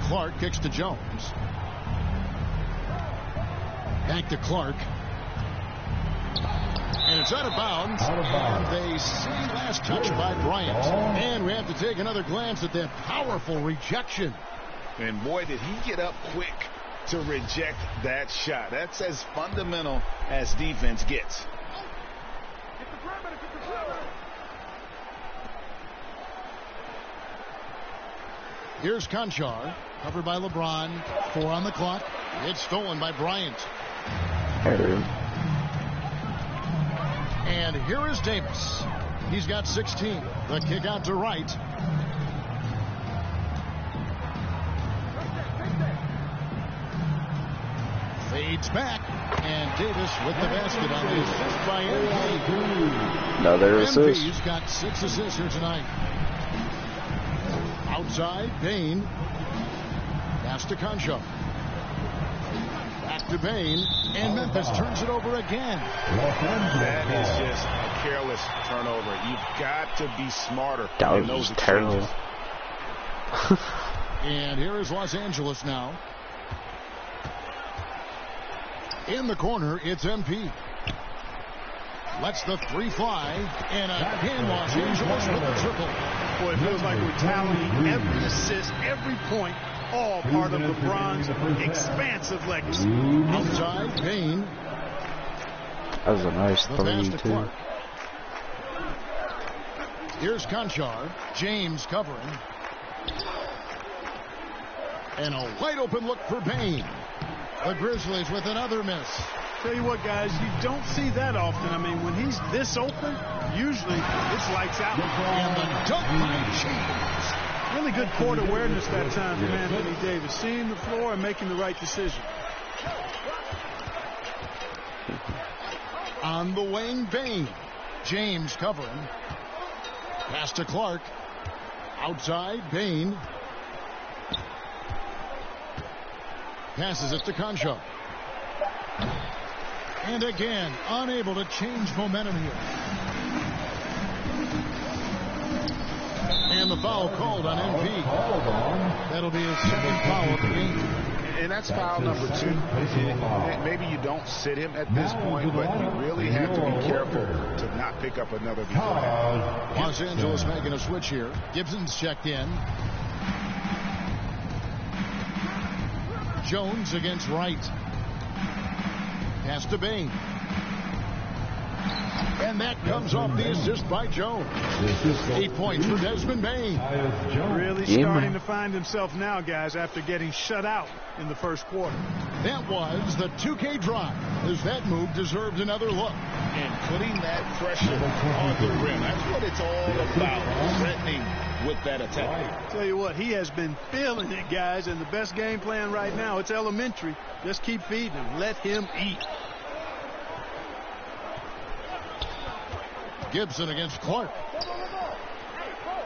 Clark kicks to Jones. Back to Clark. And it's out of bounds. And they see last touch by Bryant. And we have to take another glance at that powerful rejection. And boy, did he get up quick to reject that shot. That's as fundamental as defense gets. Here's Conchar, covered by LeBron. 4 on the clock. It's stolen by Bryant. And here is Davis. He's got 16. The kick out to Wright. Fades back, and Davis with the basket on the assist by MP. Another assist. MP's got 6 assists here tonight. Outside, Payne. Pass to Concho. Back to Payne, and Memphis turns it over again. That is just a careless turnover. You've got to be smarter. That was terrible. And here is Los Angeles now. In the corner, it's MP. Lets the 3 fly, and again Los Angeles with the triple. Boy, it feels like we're tallying every assist, every point, all part of LeBron's expansive legacy. Outside, Payne. That was a nice 3, too. Here's Conchar. James covering. And a wide open look for Payne. The Grizzlies with another miss. Tell you what, guys, you don't see that often. I mean, when he's this open, usually it's lights out. And the dunk by James. Really good court awareness that time from Anthony Davis. Seeing the floor and making the right decision. On the wing, Bain. James covering. Pass to Clark. Outside, Bain. Passes it to Concho. And again, unable to change momentum here. And the foul called on MP. That'll be his second foul of the game. And that's foul number 2. Maybe you don't sit him at this point, but you really have to be careful to not pick up another before. Los Angeles making a switch here. Gibson's checked in. Jones against Wright. Pass to Bain. And that comes off the assist by Jones. 8 points for Desmond Bain. Really starting to find himself now, guys, after getting shut out in the first quarter. That was the 2K drive, as that move deserved another look. And putting that pressure on the rim. That's what it's all about, threatening with that attack. Tell you what, he has been feeling it, guys, and the best game plan right now, it's elementary. Just keep feeding him. Let him eat. Gibson against Clark.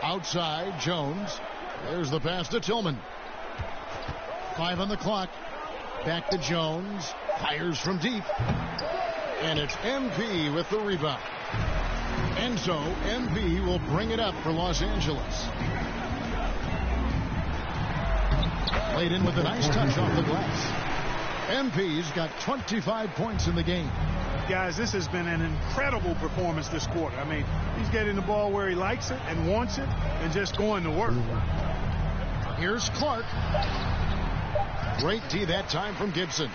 Outside, Jones. There's the pass to Tillman. 5 on the clock. Back to Jones. Fires from deep. And it's MP with the rebound. And so MP will bring it up for Los Angeles. Laid in with a nice touch off the glass. MP's got 25 points in the game. Guys, this has been an incredible performance this quarter. I mean, he's getting the ball where he likes it and wants it and just going to work. Here's Clark. Great D that time from Gibson.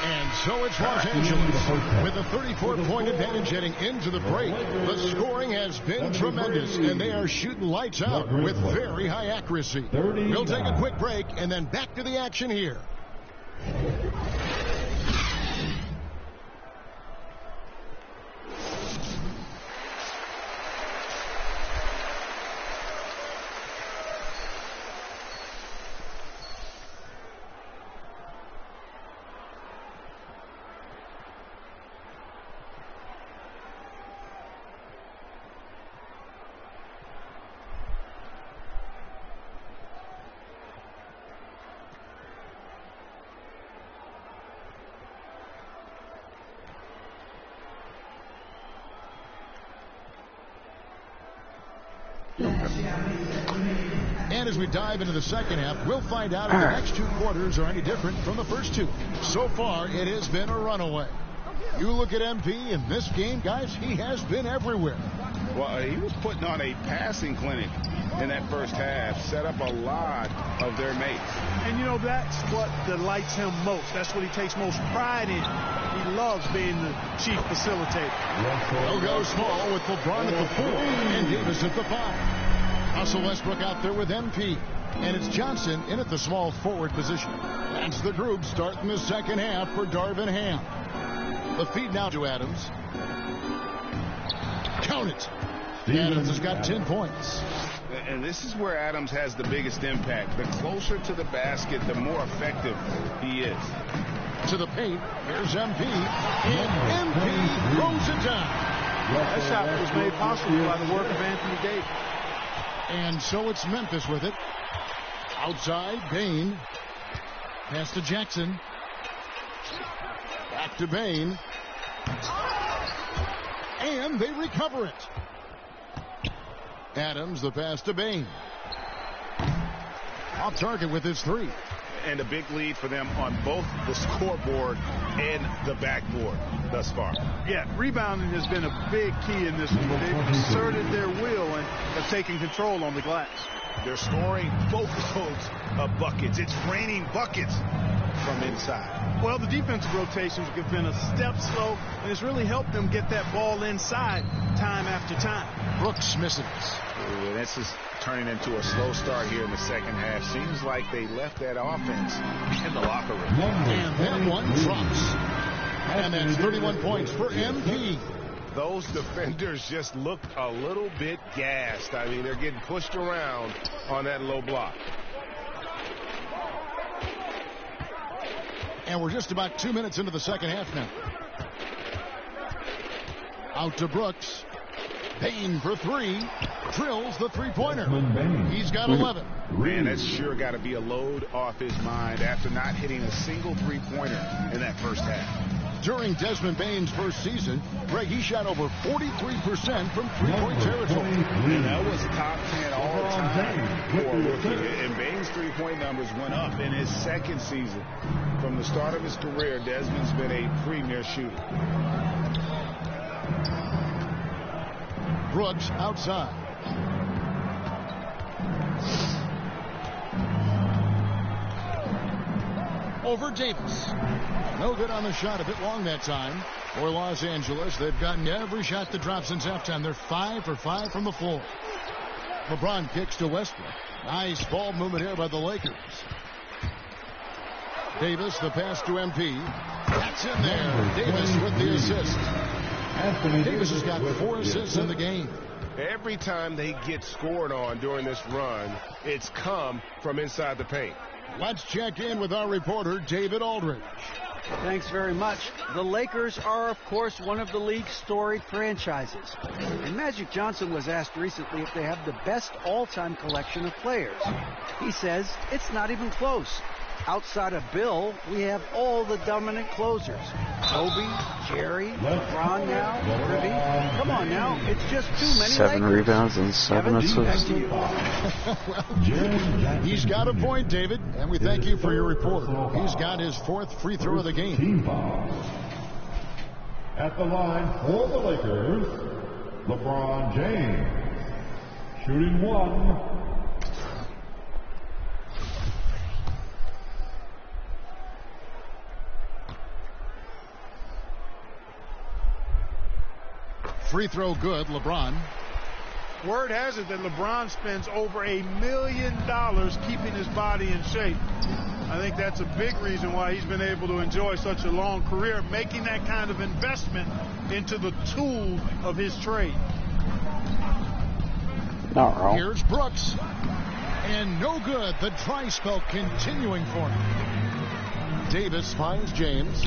And so it's Los Angeles with a 34-point advantage heading into the break. The scoring has been tremendous, and they are shooting lights out with very high accuracy. We'll take a quick break and then back to the action here. And as we dive into the second half, we'll find out if the next two quarters are any different from the first two. So far, it has been a runaway. You look at MP in this game, guys, he has been everywhere. Well, he was putting on a passing clinic in that first half, set up a lot of their mates. And, you know, that's what delights him most. That's what he takes most pride in. He loves being the chief facilitator. They'll go small with LeBron at the 4 and Davis at the 5. Russell Westbrook out there with MP. And it's Johnson in at the small forward position. That's the group starting the second half for Darvin Ham. The feed now to Adams. Count it. Adams has got 10 points. And this is where Adams has the biggest impact. The closer to the basket, the more effective he is. To the paint, here's MP. And MP throws it down. That shot was made possible by the work of Anthony Davis. And so it's Memphis with it. Outside, Bain. Pass to Jackson. Back to Bain. And they recover it. Adams, the pass to Bain. Off target with his 3. And a big lead for them on both the scoreboard and the backboard thus far. Yeah, rebounding has been a big key in this one. They've asserted their will and have taken control on the glass. They're scoring boatloads of buckets. It's raining buckets from inside. Well, the defensive rotations have been a step slow, and it's really helped them get that ball inside time after time. Brooks misses. Ooh, this is turning into a slow start here in the second half. Seems like they left that offense in the locker room. And that one drops. And that's 31 points for MP. Those defenders just looked a little bit gassed. I mean, they're getting pushed around on that low block. And we're just about 2 minutes into the second half now. Out to Brooks. Payne for 3. Drills the three-pointer. He's got 11. Man, that's sure got to be a load off his mind after not hitting a single three-pointer in that first half. During Desmond Bane's first season, Greg, he shot over 43% from three-point territory. And that was top 10 all-time for a rookie. And Bane's three-point numbers went up in his second season. From the start of his career, Desmond's been a premier shooter. Brooks outside. Over Davis. No good on the shot, a bit long that time. For Los Angeles, they've gotten every shot to drop since halftime. They're 5 for 5 from the floor. LeBron kicks to Westbrook. Nice ball movement here by the Lakers. Davis, the pass to MP. That's in there. Davis with the assist. Davis has got 4 assists in the game. Every time they get scored on during this run, it's come from inside the paint. Let's check in with our reporter, David Aldridge. Thanks very much. The Lakers are, of course, one of the league's storied franchises. And Magic Johnson was asked recently if they have the best all-time collection of players. He says it's not even close. Outside of Bill, we have all the dominant closers. Kobe, Jerry, LeBron now, Irving. Come on now, it's just too many 7 Lakers. rebounds and 7 assists. He's got a point, David, and we thank you for your report. He's got his 4th free throw of the game. At the line for the Lakers, LeBron James. Shooting 1. Free throw good, LeBron. Word has it that LeBron spends over $1 million keeping his body in shape. I think that's a big reason why he's been able to enjoy such a long career, making that kind of investment into the tool of his trade. Not wrong. Here's Brooks. And no good. The dry spell continuing for him. Davis finds James.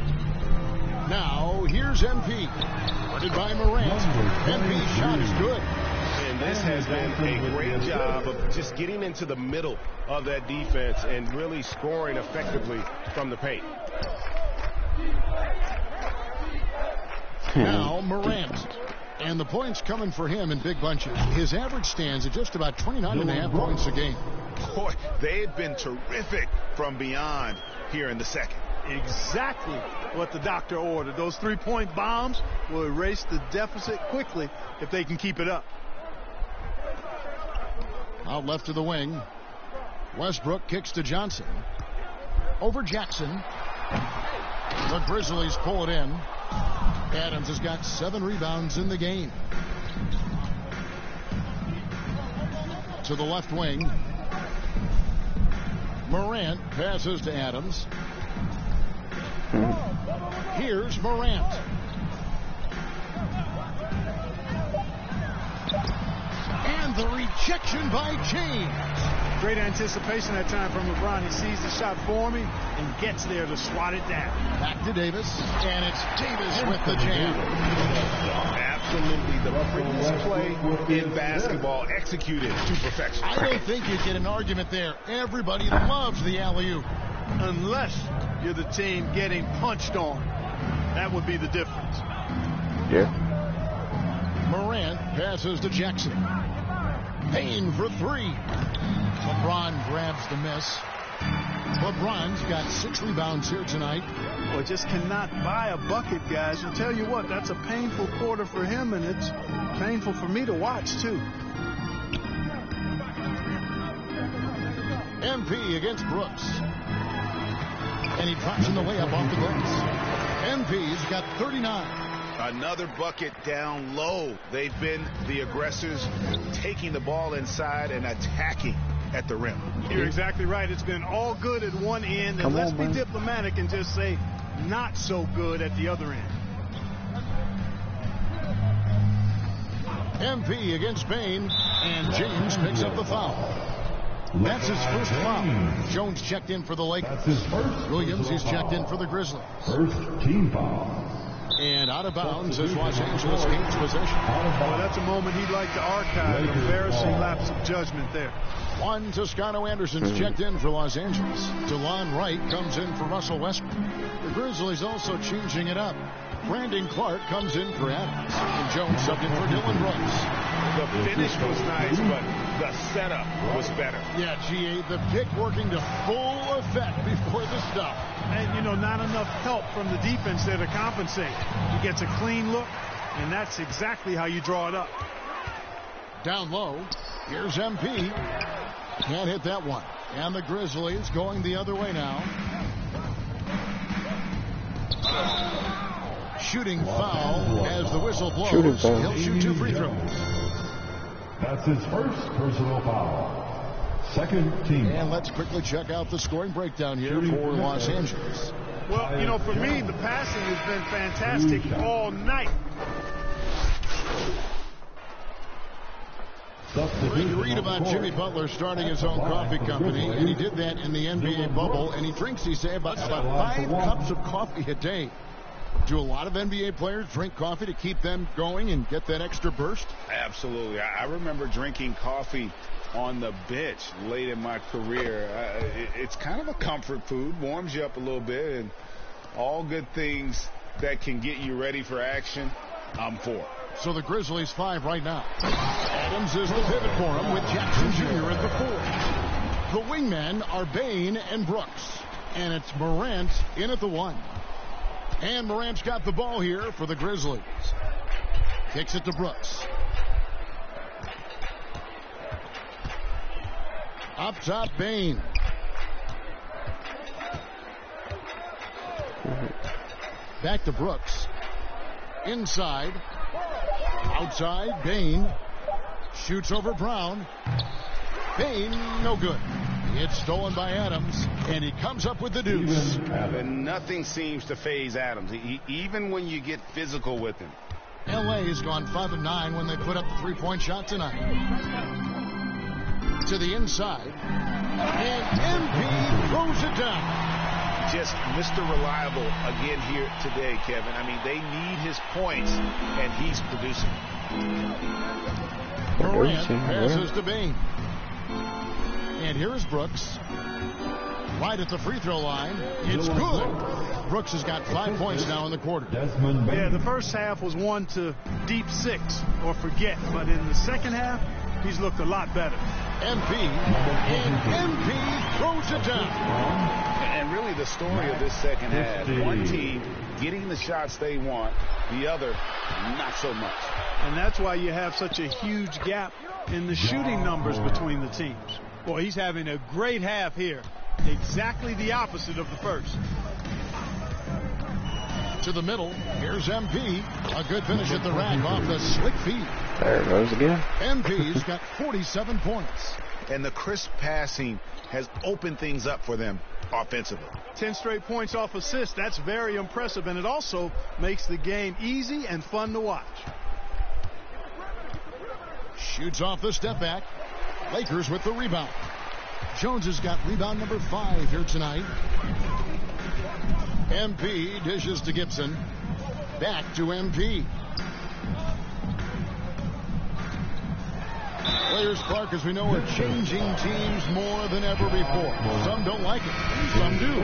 Now, here's MP. Guarded by Morant. MP's shot is good. And this has been a great job of just getting into the middle of that defense and really scoring effectively from the paint. Now, Morant. And the points coming for him in big bunches. His average stands at just about 29.5 points a game. Boy, they have been terrific from beyond here in the second. Exactly what the doctor ordered. Those three-point bombs will erase the deficit quickly if they can keep it up. Out left to the wing. Westbrook kicks to Johnson. Over Jackson. The Grizzlies pull it in. Adams has got 7 rebounds in the game. To the left wing. Morant passes to Adams. Here's Morant. And the rejection by James. Great anticipation that time from LeBron. He sees the shot forming and gets there to swat it down. Back to Davis. And it's Davis with the jam. Absolutely the prettiest play in basketball, executed to perfection. I don't think you get an argument there. Everybody loves the alley-oop. Unless you're the team getting punched on. That would be the difference. Yeah. Morant passes to Jackson. Payne for 3. LeBron grabs the miss. LeBron's got 6 rebounds here tonight. Well, just cannot buy a bucket, guys. I'll tell you what, that's a painful quarter for him, and it's painful for me to watch, too. MP against Brooks. And he drops in the layup off the glass. MP's got 39. Another bucket down low. They've been the aggressors, taking the ball inside and attacking at the rim. You're exactly right. It's been all good at one end, and let's be diplomatic and just say not so good at the other end. MP against Payne, and James picks up the foul. That's his first foul. Jones checked in for the Lakers. That's his first. Williams, he's checked in for the Grizzlies. First team foul. And out of bounds is Los Angeles Kings possession. Well, that's a moment he'd like to archive. An embarrassing lapse of judgment there. One Toscano Anderson's checked in for Los Angeles. DeLon Wright comes in for Russell Westbrook. The Grizzlies also changing it up. Brandon Clark comes in for Adams. And Jones subbed in for Dylan Brooks. The finish was nice, but the setup was better. Yeah, GA, the pick working to full effect before the stop. And, you know, not enough help from the defense there to compensate. He gets a clean look, and that's exactly how you draw it up. Down low, here's MP. Can't hit that one. And the Grizzlies going the other way now. Shooting foul as the whistle blows. He'll shoot 2 free throws. That's his first personal foul. Second team. And let's quickly check out the scoring breakdown here for Los Angeles. Well, you know, for me, the passing has been fantastic all night. You read about Jimmy Butler starting his own coffee company, and he did that in the NBA bubble, and he drinks, he say, about 5 cups of coffee a day. Do a lot of NBA players drink coffee to keep them going and get that extra burst? Absolutely. I remember drinking coffee on the bench late in my career. It's kind of a comfort food, warms you up a little bit, and all good things that can get you ready for action, I'm for. So the Grizzlies 5 right now. Adams is the pivot for him with Jackson Jr. at the 4. The wingmen are Payne and Brooks. And it's Morant in at the 1. And Morant's got the ball here for the Grizzlies. Kicks it to Brooks. Up top, Bain. Back to Brooks. Inside. Outside, Bain. Shoots over Brown. Bain, no good. It's stolen by Adams, and he comes up with the deuce. And nothing seems to faze Adams, even when you get physical with him. L.A. has gone 5 of 9 when they put up the three-point shot tonight. To the inside. And MP throws it down. Just Mr. Reliable again here today, Kevin. I mean, they need his points, and he's producing. Morant passes to Bain. And here is Brooks. Right at the free throw line. It's good. Brooks has got 5 points now in the quarter. Yeah, the first half was one to deep 6 or forget. But in the second half, he's looked a lot better. MP. And MP throws it down. And really the story of this second half, one team getting the shots they want, the other not so much. And that's why you have such a huge gap in the shooting numbers between the teams. Boy, he's having a great half here. Exactly the opposite of the first. To the middle. Here's MP. A good finish at the rack off the slick feet. There it goes again. MP's got 47 points. And the crisp passing has opened things up for them offensively. 10 straight points off assists. That's very impressive. And it also makes the game easy and fun to watch. Shoots off the step back. Lakers with the rebound. Jones has got rebound number 5 here tonight. MP dishes to Gibson. Back to MP. Players, Clark, as we know, are changing teams more than ever before. Some don't like it. Some do.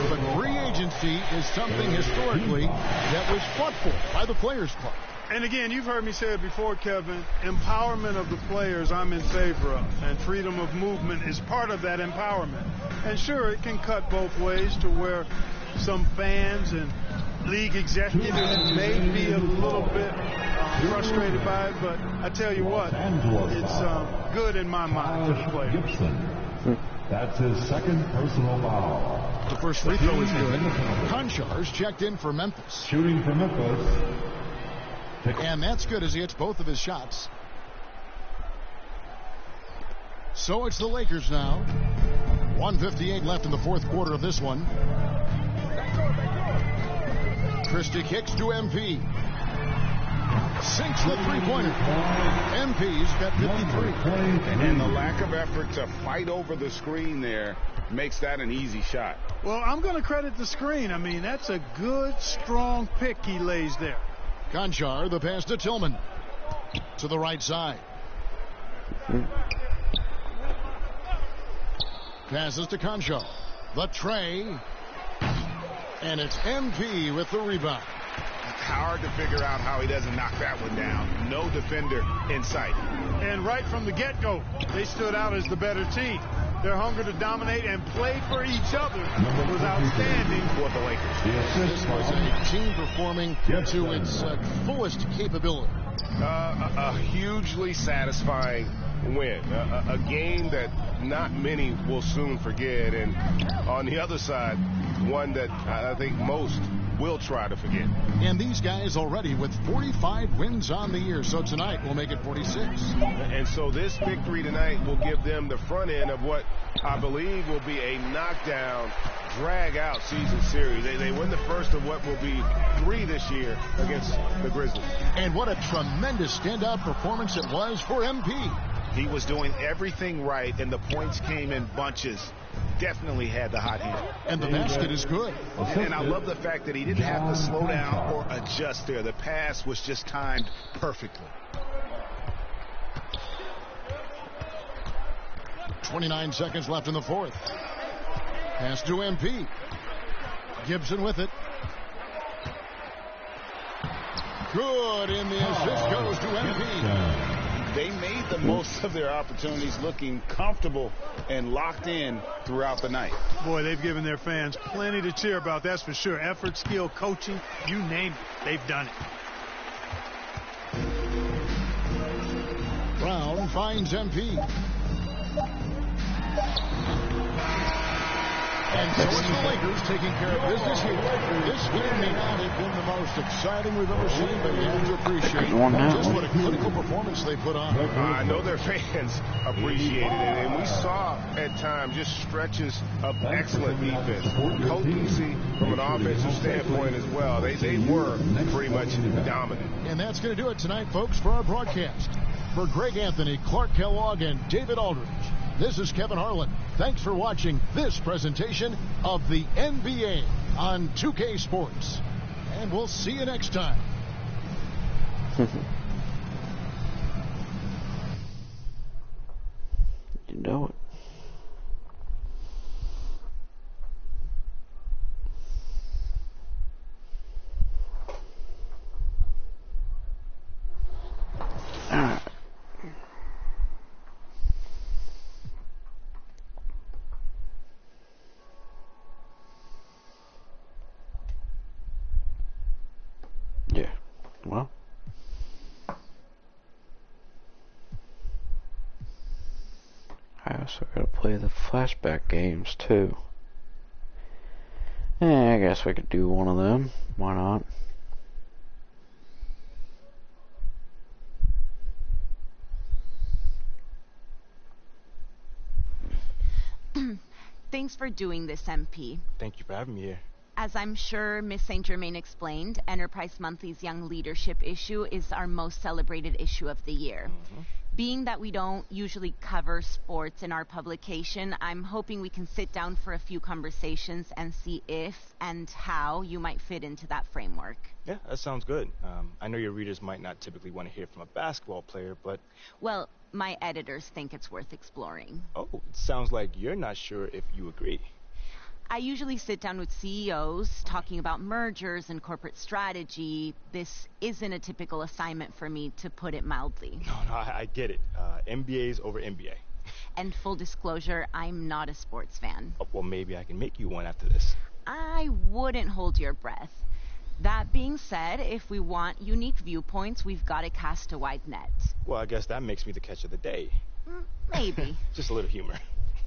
But free agency is something historically that was fought for by the Players Club. And again, you've heard me say it before, Kevin, empowerment of the players I'm in favor of. And freedom of movement is part of that empowerment. And sure, it can cut both ways to where some fans and league executives may be a little bit frustrated by it, but I tell you what, it's good in my mind for the players. That's his second personal foul. The first free throw is good. Konchar's checked in for Memphis. Shooting for Memphis. And that's good as he hits both of his shots. So it's the Lakers now. 1:58 left in the fourth quarter of this one. Christie kicks to MP. Sinks the three-pointer. MP's got 53. And the lack of effort to fight over the screen there makes that an easy shot. Well, I'm going to credit the screen. I mean, that's a good, strong pick he lays there. Konchar, the pass to Tillman. To the right side. Passes to Konchar. The tray. And it's MP with the rebound. Hard to figure out how he doesn't knock that one down. No defender in sight. And right from the get-go, they stood out as the better team. Their hunger to dominate and play for each other was outstanding for the Lakers. This was a team performing to its fullest capability. A hugely satisfying win. A game that not many will soon forget. And on the other side, one that I think most will try to forget. And these guys already with 45 wins on the year. So tonight will make it 46. And so this victory tonight will give them the front end of what I believe will be a knockdown, drag-out season series. They win the first of what will be 3 this year against the Grizzlies. And what a tremendous standout performance it was for MP. He was doing everything right, and the points came in bunches. Definitely had the hot hand. And the basket is good. And I love the fact that he didn't have to slow down or adjust there. The pass was just timed perfectly. 29 seconds left in the fourth. Pass to MP. Gibson with it. Good, and the assist goes to MP. They made the most of their opportunities, looking comfortable and locked in throughout the night. Boy, they've given their fans plenty to cheer about, that's for sure. Effort, skill, coaching, you name it, they've done it. Brown finds MP. And so it's the Lakers taking care of business here. This game may not have been the most exciting we've ever seen, but you have to appreciate just what a critical performance they put on. I know their fans appreciated it, and we saw at times just stretches of excellent defense. Cohesy from an offensive standpoint as well. They were pretty much dominant. And that's going to do it tonight, folks, for our broadcast. For Greg Anthony, Clark Kellogg, and David Aldridge, this is Kevin Harlan. Thanks for watching this presentation of the NBA on 2K Sports. And we'll see you next time. You know it. Alright. Yeah, well, I also gotta play the flashback games too. Yeah, I guess we could do one of them. Why not? Thanks for doing this, MP. Thank you for having me here. As I'm sure Miss St. Germain explained, Enterprise Monthly's Young Leadership issue is our most celebrated issue of the year. Being that we don't usually cover sports in our publication, I'm hoping we can sit down for a few conversations and see if and how you might fit into that framework. Yeah, that sounds good. I know your readers might not typically want to hear from a basketball player, but... Well, my editors think it's worth exploring. Oh, it sounds like you're not sure if you agree. I usually sit down with CEOs talking about mergers and corporate strategy. This isn't a typical assignment for me, to put it mildly. No, I get it. MBA's over MBA. And full disclosure, I'm not a sports fan. Oh, well, maybe I can make you one after this. I wouldn't hold your breath. That being said, if we want unique viewpoints, we've got to cast a wide net. Well, I guess that makes me the catch of the day. Maybe. Just a little humor.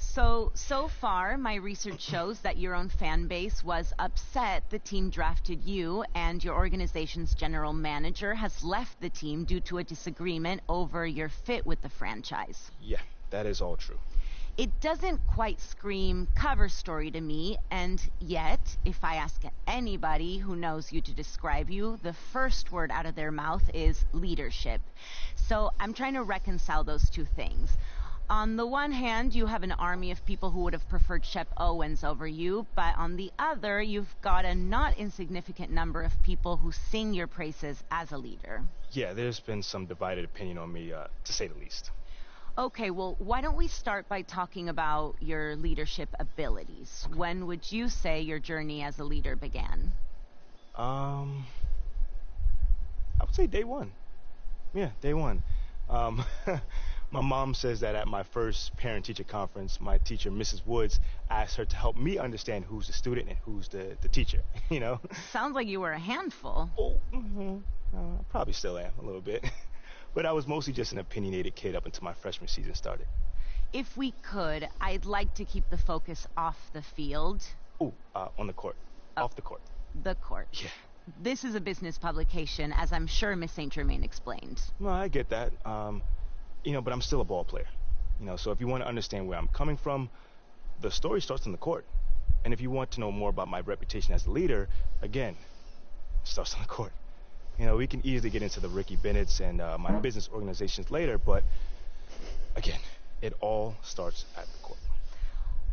So far, my research shows that your own fan base was upset the team drafted you, and your organization's general manager has left the team due to a disagreement over your fit with the franchise. Yeah, that is all true. It doesn't quite scream cover story to me, and yet, if I ask anybody who knows you to describe you, the first word out of their mouth is leadership. So I'm trying to reconcile those two things. On the one hand, you have an army of people who would have preferred Shep Owens over you, but on the other, you've got a not insignificant number of people who sing your praises as a leader. Yeah, there's been some divided opinion on me, to say the least. Okay, well, why don't we start by talking about your leadership abilities? Okay. When would you say your journey as a leader began? I would say day one. Yeah, day one. My mom says that at my first parent-teacher conference, my teacher, Mrs. Woods, asked her to help me understand who's the student and who's the teacher, you know? Sounds like you were a handful. Oh, probably still am, a little bit. But I was mostly just an opinionated kid up until my freshman season started. If we could, I'd like to keep the focus off the field. Oh, on the court. Off the court. The court. Yeah. This is a business publication, as I'm sure Miss St. Germain explained. No, I get that. You know, but I'm still a ball player. You know, so if you want to understand where I'm coming from, the story starts on the court. And if you want to know more about my reputation as a leader, again, it starts on the court. You know, we can easily get into the Ricky Bennett's and my business organizations later, but again, it all starts at the court.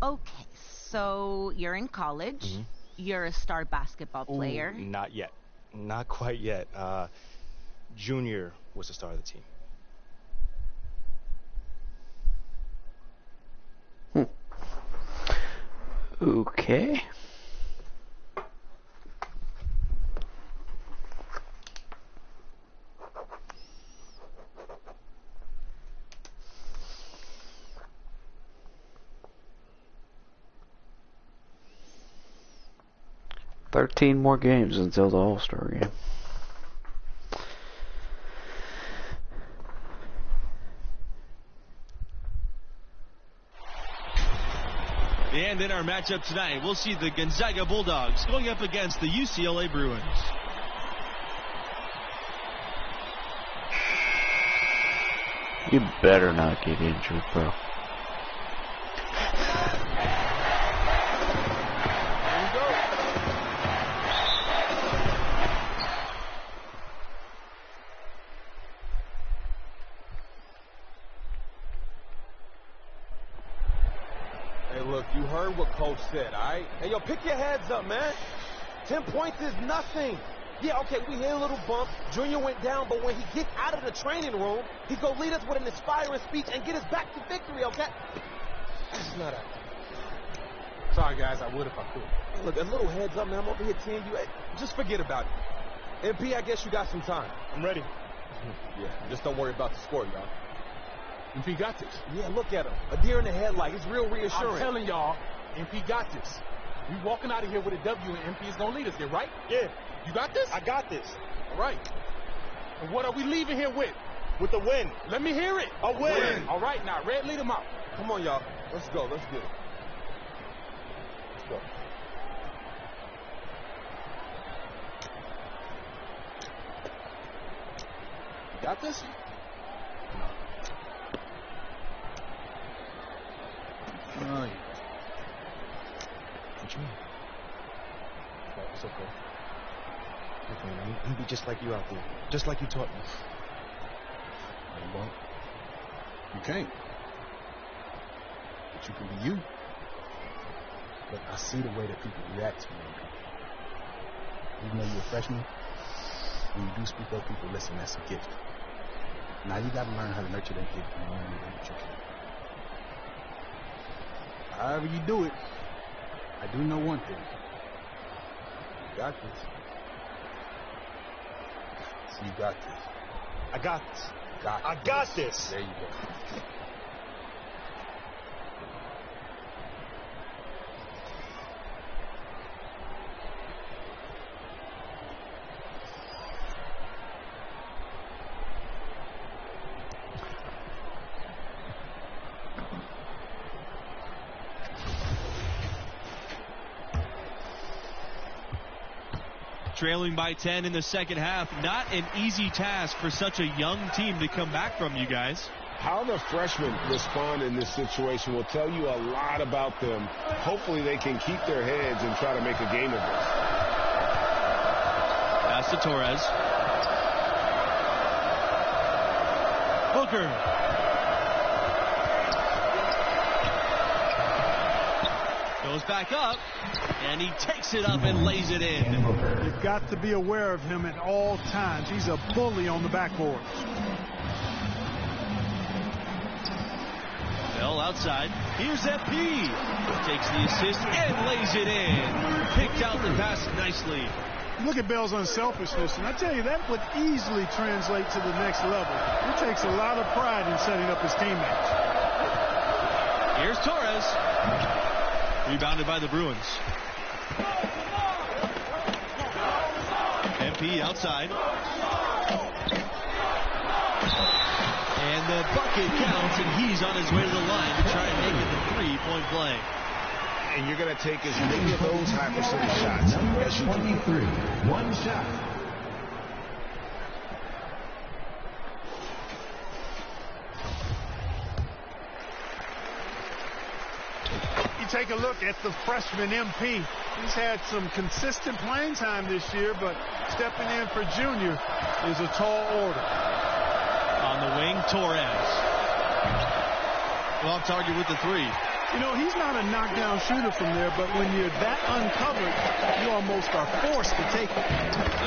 Okay, so you're in college. Mm-hmm. You're a star basketball player. Ooh, not yet. Not quite yet. Junior was the star of the team. Okay. 13 more games until the All-Star game. And in our matchup tonight, we'll see the Gonzaga Bulldogs going up against the UCLA Bruins. You better not get injured, bro. Look, you heard what Coach said, all right? Hey, yo, pick your heads up, man. 10 points is nothing. Yeah, okay, we hit a little bump. Junior went down, but when he gets out of the training room, he's going to lead us with an inspiring speech and get us back to victory, okay? That's not a... Sorry, guys, I would if I could. Hey, look, a little heads up, man. I'm over here teeing you. Hey, just forget about it. MP, I guess you got some time. I'm ready. Yeah, just don't worry about the score, y'all. MP got this. Yeah, look at him. A deer in the headlight. It's real reassuring. I'm telling y'all, MP got this. We walking out of here with a W, and MP is going to lead us there, right? Yeah. You got this? I got this. All right. And what are we leaving here with? With a win. Let me hear it. A win. All right, now, Red, lead them out. Come on, y'all. Let's go. Let's get it. Let's go. You got this? Oh, yeah. What you mean? Oh, it's okay. Okay, man. I'm be just like you out there. Just like you taught me. Well, you can't. But you can be you. Look, I see the way that people react to you. Even though you're a freshman, when you do speak up, people listen. That's a gift. Now you got to learn how to nurture that gift and learn what you can. However you do it, I do know one thing. You got this. So you got this. I got this. I got this. There you go. Trailing by 10 in the second half. Not an easy task for such a young team to come back from, you guys. How the freshmen respond in this situation will tell you a lot about them. Hopefully they can keep their heads and try to make a game of this. Pass to Torres. Booker. Goes back up, and he takes it up and lays it in. You've got to be aware of him at all times. He's a bully on the backboard. Bell outside. Here's MP. Takes the assist and lays it in. Picked out the pass nicely. Look at Bell's unselfishness, and I tell you, that would easily translate to the next level. He takes a lot of pride in setting up his teammates. Here's Torres. Rebounded by the Bruins. MP outside. And the bucket counts, and he's on his way to the line to try and make it the three-point play. And you're going to take as many of those high percentage shots as you can. 23. One shot. Take a look at the freshman MP. He's had some consistent playing time this year, but stepping in for Junior is a tall order. On the wing, Torres. Off target with the three. You know, he's not a knockdown shooter from there, but when you're that uncovered, you almost are forced to take it.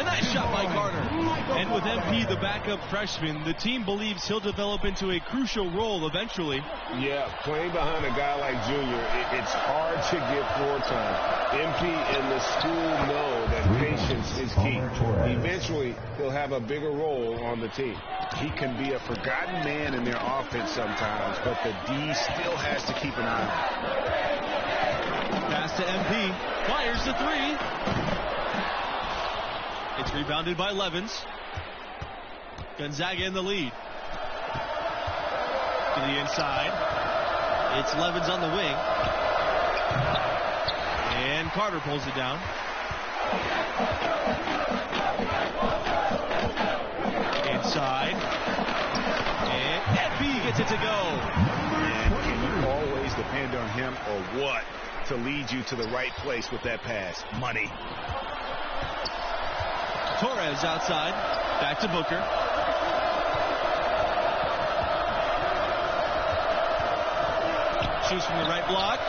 A nice shot by Carter. And with MP, the backup freshman, the team believes he'll develop into a crucial role eventually. Yeah, playing behind a guy like Junior, it's hard to get floor time. MP and the school know that patience is key. Eventually, he'll have a bigger role on the team. He can be a forgotten man in their offense sometimes, but the D still has to keep an eye on him. Pass to MP. Fires the three. It's rebounded by Levens. Gonzaga in the lead. To the inside. It's Levens on the wing. And Carter pulls it down. Inside. And FB gets it to go. And can you always depend on him or what to lead you to the right place with that pass? Money. Torres outside. Back to Booker. Shoots from the right block.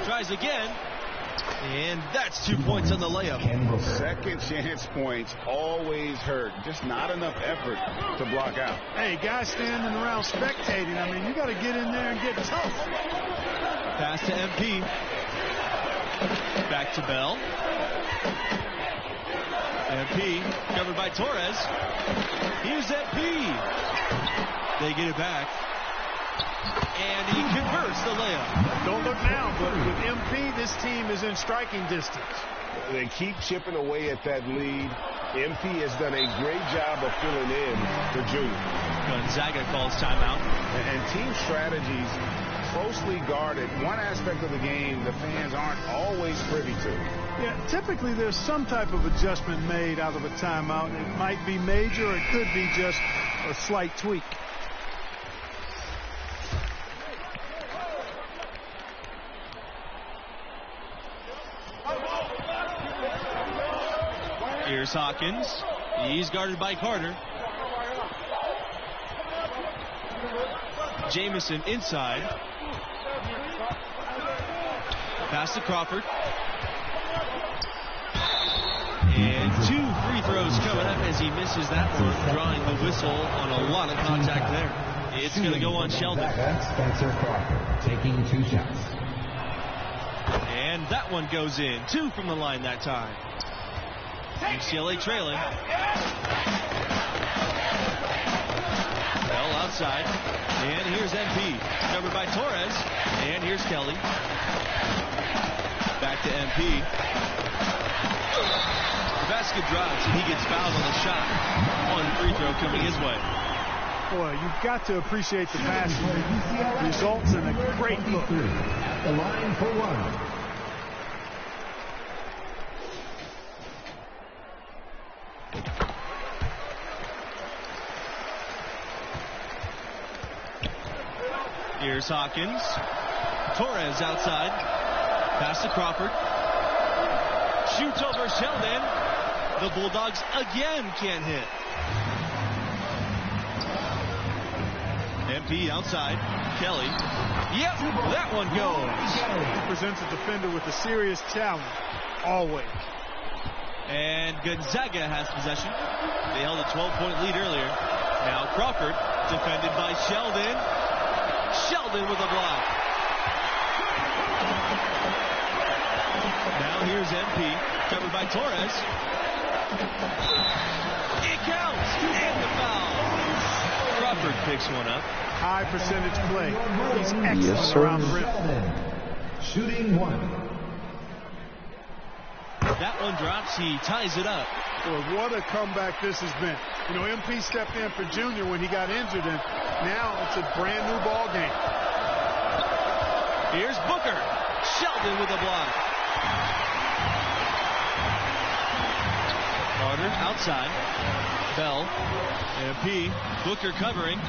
Tries again. And that's 2 points on the layup. Second chance points always hurt. Just not enough effort to block out. Hey, guys standing around spectating. I mean, you got to get in there and get tough. Pass to MP. Back to Bell. MP covered by Torres. Here's MP. They get it back. And he converts the layup. Don't look now, but with MP, this team is in striking distance. They keep chipping away at that lead. MP has done a great job of filling in for Junior. Gonzaga calls timeout. And team strategies closely guarded. One aspect of the game the fans aren't always privy to. Yeah, typically there's some type of adjustment made out of a timeout. It might be major, or it could be just a slight tweak. Here's Hawkins. He's guarded by Carter. Jamison inside. Pass to Crawford. And 2 free throws coming up as he misses that one, drawing the whistle on a lot of contact there. It's going to go on Sheldon. Spencer Crawford taking 2 shots. And that one goes in. 2 from the line that time. UCLA trailing. Bell outside. And here's MP. Covered by Torres. And here's Kelly. Back to MP. The basket drops and he gets fouled on the shot. 1 free throw coming his way. Boy, you've got to appreciate the pass. Results in a great look. At the line for 1. Here's Hawkins. Torres outside. Pass to Crawford. Shoots over Sheldon. The Bulldogs again can't hit. MP outside. Kelly. Yep, that one goes. Presents a defender with a serious challenge. Always. And Gonzaga has possession. They held a 12-point lead earlier. Now Crawford, defended by Sheldon. Sheldon with a block. Now here's MP, covered by Torres. It counts, and the foul. Crawford picks one up. High percentage play. He's excellent around the rim. Shooting 1. That one drops. He ties it up. Boy, what a comeback this has been. You know, MP stepped in for Junior when he got injured, and now it's a brand new ball game. Here's Booker. Sheldon with a block. Carter outside. Bell. MP. Booker covering.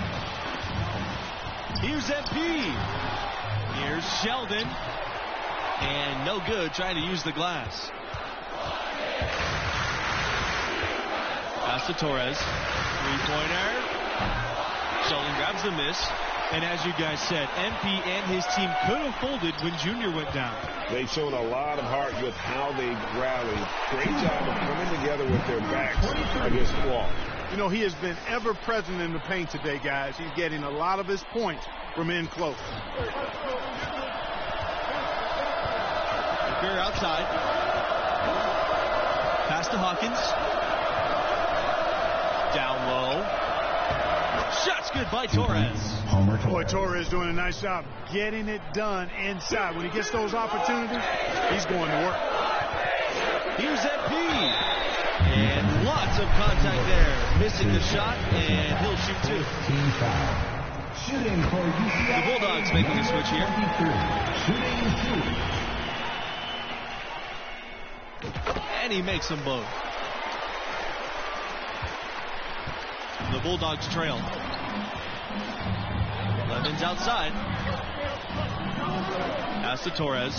Here's MP. Here's Sheldon. And no good, trying to use the glass. Pass to Torres. 3-pointer. Sheldon grabs the miss. And as you guys said, MP and his team could have folded when Junior went down. They've shown a lot of heart with how they rallied. Great job of coming together with their backs against the wall. You know, he has been ever present in the paint today, guys. He's getting a lot of his points from in close. Booker outside. Pass to Hawkins. Down low. Shot's good by Torres. Boy, Torres doing a nice job getting it done inside. When he gets those opportunities, he's going to work. Here's MP. some contact there. Missing the shot, and he'll shoot two. Team foul. Shooting for UCLA. The Bulldogs making a switch here. Shooting two. And he makes them both. The Bulldogs trail. Levens outside. Pass to Torres.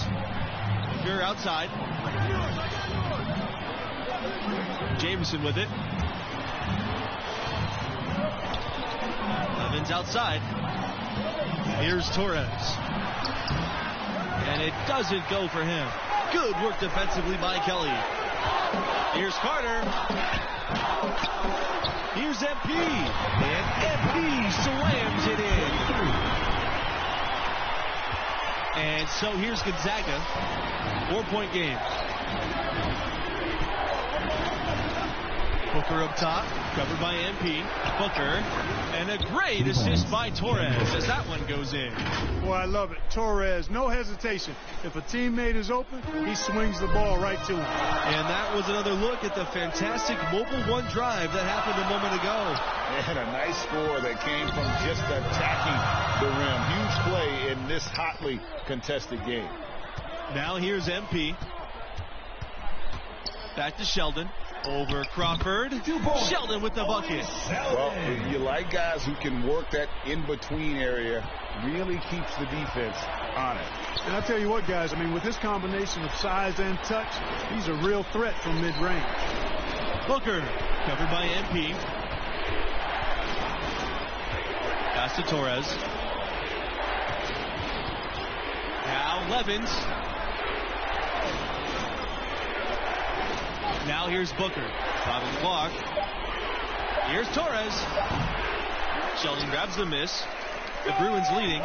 Booker outside. Jameson with it. Levens outside. Here's Torres. And it doesn't go for him. Good work defensively by Kelly. Here's Carter. Here's MP. And MP slams it in. And so here's Gonzaga. 4-point game. Booker up top, covered by MP. Booker, and a great assist by Torres as that one goes in. Boy, I love it. Torres, no hesitation. If a teammate is open, he swings the ball right to him. And that was another look at the fantastic mobile one drive that happened a moment ago. And a nice score that came from just attacking the rim. Huge play in this hotly contested game. Now here's MP. Back to Sheldon. Over Crawford. Sheldon with the bucket. Well, you like guys who can work that in-between area. Really keeps the defense on it. And I'll tell you what, guys, I mean, with this combination of size and touch, he's a real threat from mid-range. Booker, covered by MP. Pass to Torres. Now Levens. Now here's Booker. 5 on the clock. Here's Torres. Sheldon grabs the miss. The Bruins leading.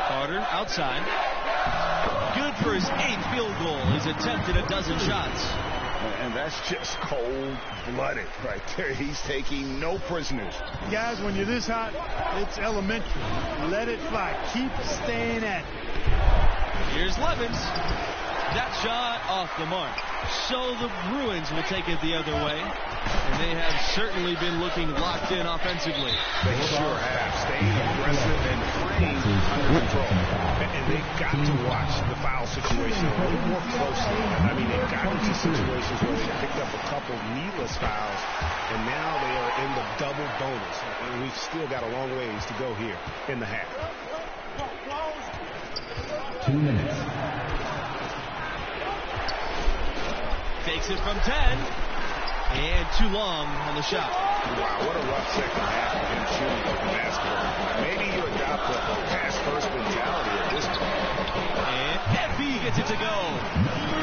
Carter outside. Good for his 8th field goal. He's attempted a dozen shots. And that's just cold-blooded right there. He's taking no prisoners. Guys, when you're this hot, it's elementary. Let it fly. Keep staying at it. Here's Levens. That shot off the mark. So the Bruins will take it the other way. And they have certainly been looking locked in offensively. They sure have. Staying aggressive and playing under control. And they've got to watch the foul situation a little more closely. I mean, they've got into situations where they picked up a couple needless fouls, and now they are in the double bonus. And we've still got a long ways to go here in the half. 2 minutes. Takes it from 10. And too long on the shot. Wow, what a rough second half for him shooting the basketball. Maybe you adopt the pass-first mentality at this point. And FB gets it to go.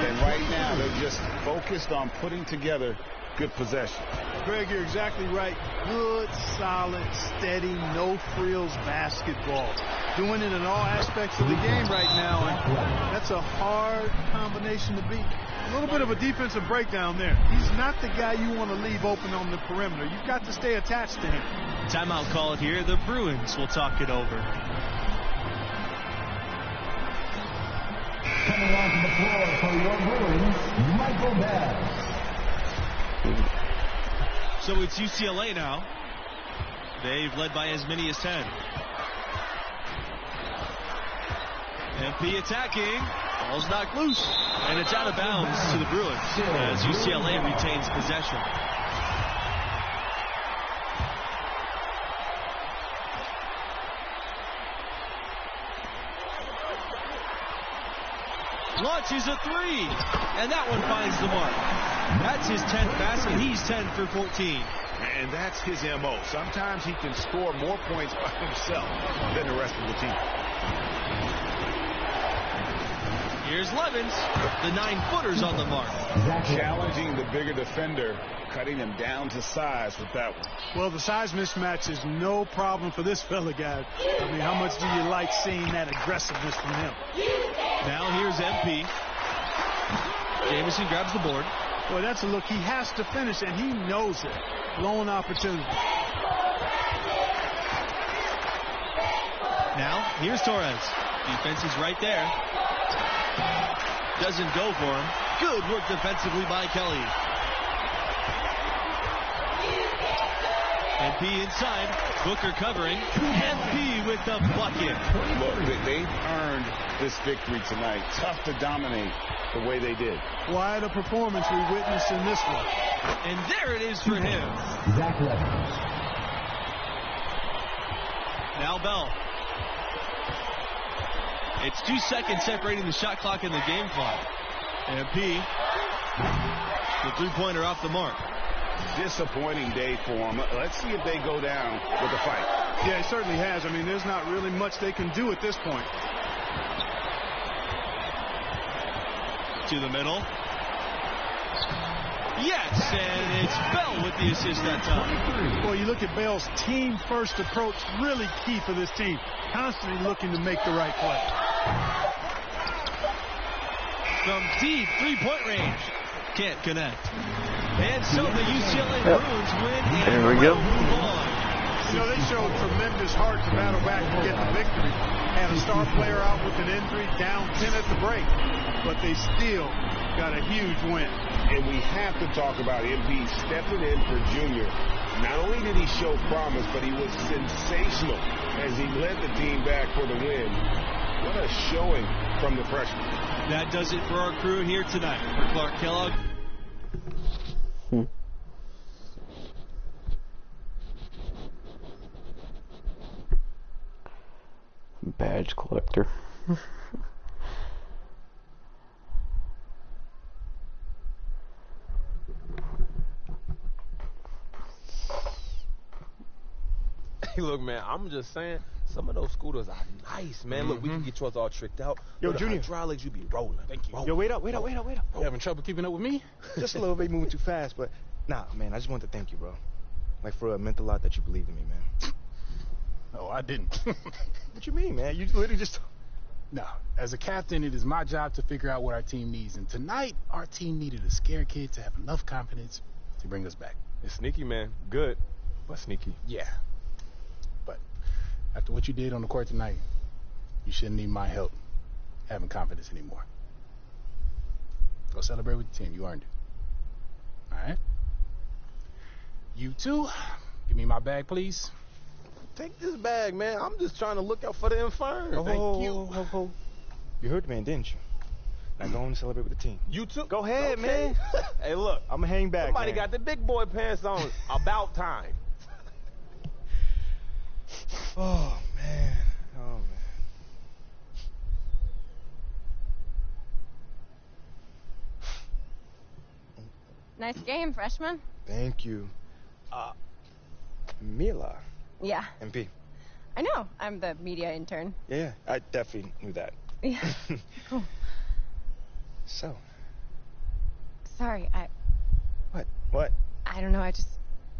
And right now, they're just focused on putting together good possession. Greg, you're exactly right. Good, solid, steady, no-frills basketball. Doing it in all aspects of the game right now, and that's a hard combination to beat. A little bit of a defensive breakdown there. He's not the guy you want to leave open on the perimeter. You've got to stay attached to him. Timeout called here. The Bruins will talk it over. Coming onto the floor for your Bruins, Michael Bass. So it's UCLA now. They've led by as many as 10. MP attacking. Ball's knocked loose. And it's out of bounds to the Bruins as UCLA retains possession. Launches a three. And that one finds the mark. That's his 10th basket. He's 10 for 14. And that's his M.O. Sometimes he can score more points by himself than the rest of the team. Here's Levens. The 9-footer's on the mark. Challenging the bigger defender, cutting him down to size with that one. Well, the size mismatch is no problem for this fella, guys. I mean, how much do you like seeing that aggressiveness from him? Now here's MP. Jameson grabs the board. Boy, that's a look he has to finish, and he knows it. Blown opportunity. Now, here's Torres. Defense is right there. Doesn't go for him. Good work defensively by Kelly. MP inside. Booker covering. MP with the bucket. Look, they've earned this victory tonight. Tough to dominate the way they did. Quite a performance we witnessed in this one. And there it is for him. Now Bell. It's 2 seconds separating the shot clock and the game clock. MP, the three-pointer off the mark. Disappointing day for them. Let's see if they go down with a fight. Yeah, it certainly has. I mean, there's not really much they can do at this point. To the middle. Yes, and it's Bell with the assist that time. Well, you look at Bell's team-first approach, really key for this team. Constantly looking to make the right play. From deep three-point range. Can't connect. And so the UCLA Bruins win. There we go. You know, they showed tremendous heart to battle back and get the victory. Had a star player out with an injury, down 10 at the break. But they still got a huge win. And we have to talk about MP stepping in for Junior. Not only did he show promise, but he was sensational as he led the team back for the win. What a showing from the freshman. That does it for our crew here tonight. For Clark Kellogg. Badge collector. Hey, look, man, I'm just saying, some of those scooters are nice, man. Look, we can get yours all tricked out. Yo, Junior. Hydraulics, you be rolling. Thank you. Yo, wait up. You having trouble keeping up with me? Just a little bit moving too fast, but nah, man, I just wanted to thank you, bro. Like, for real, it meant a lot that you believed in me, man. No, I didn't. What you mean, man? You literally just... No, as a captain, it is my job to figure out what our team needs. And tonight, our team needed a scared kid to have enough confidence to bring us back. It's sneaky, man. Good, but sneaky. Yeah. But after what you did on the court tonight, you shouldn't need my help having confidence anymore. Go celebrate with the team. You earned it. All right? You too. Give me my bag, please. Take this bag, man. I'm just trying to look out for the infirm. Thank you. You heard the man, didn't you? Now go on and celebrate with the team. You too? Go ahead, okay. man. Hey, look. I'm going to hang back, Somebody man. got the big boy pants on. About time. Oh, man. Nice game, freshman. Thank you. Mila. Yeah. MP. I know. I'm the media intern. Yeah, I definitely knew that. Yeah. Cool. So. Sorry, What? I don't know.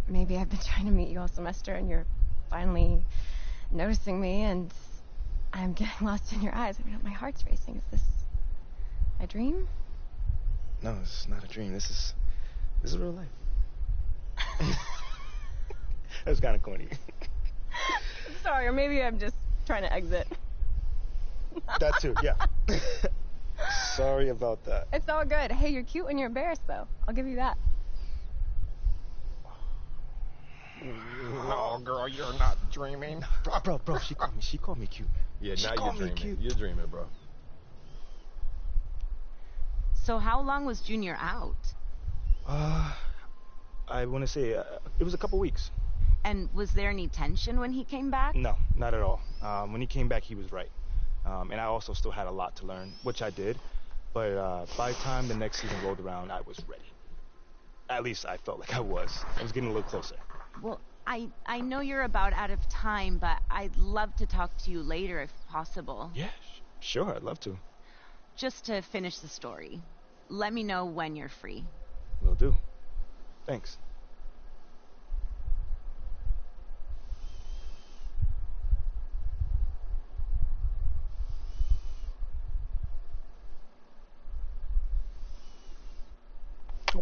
Maybe I've been trying to meet you all semester and you're finally noticing me and I'm getting lost in your eyes. I mean, my heart's racing. Is this a dream? No, this is not a dream. This is real life. That was kind of corny. Sorry, or maybe I'm just trying to exit. That too, yeah. Sorry about that. It's all good. Hey, you're cute when you're embarrassed, though. I'll give you that. Oh, girl, you're not dreaming. Bro, she called me cute. Yeah, she now called you're me dreaming. cute. You're dreaming, bro. So how long was Junior out? I want to say it was a couple weeks. And was there any tension when he came back? No, not at all. When he came back, he was right. And I also still had a lot to learn, which I did. But by the time the next season rolled around, I was ready. At least I felt like I was. I was getting a little closer. Well, I know you're about out of time, but I'd love to talk to you later if possible. Yeah, sure, I'd love to. Just to finish the story. Let me know when you're free. Will do. Thanks.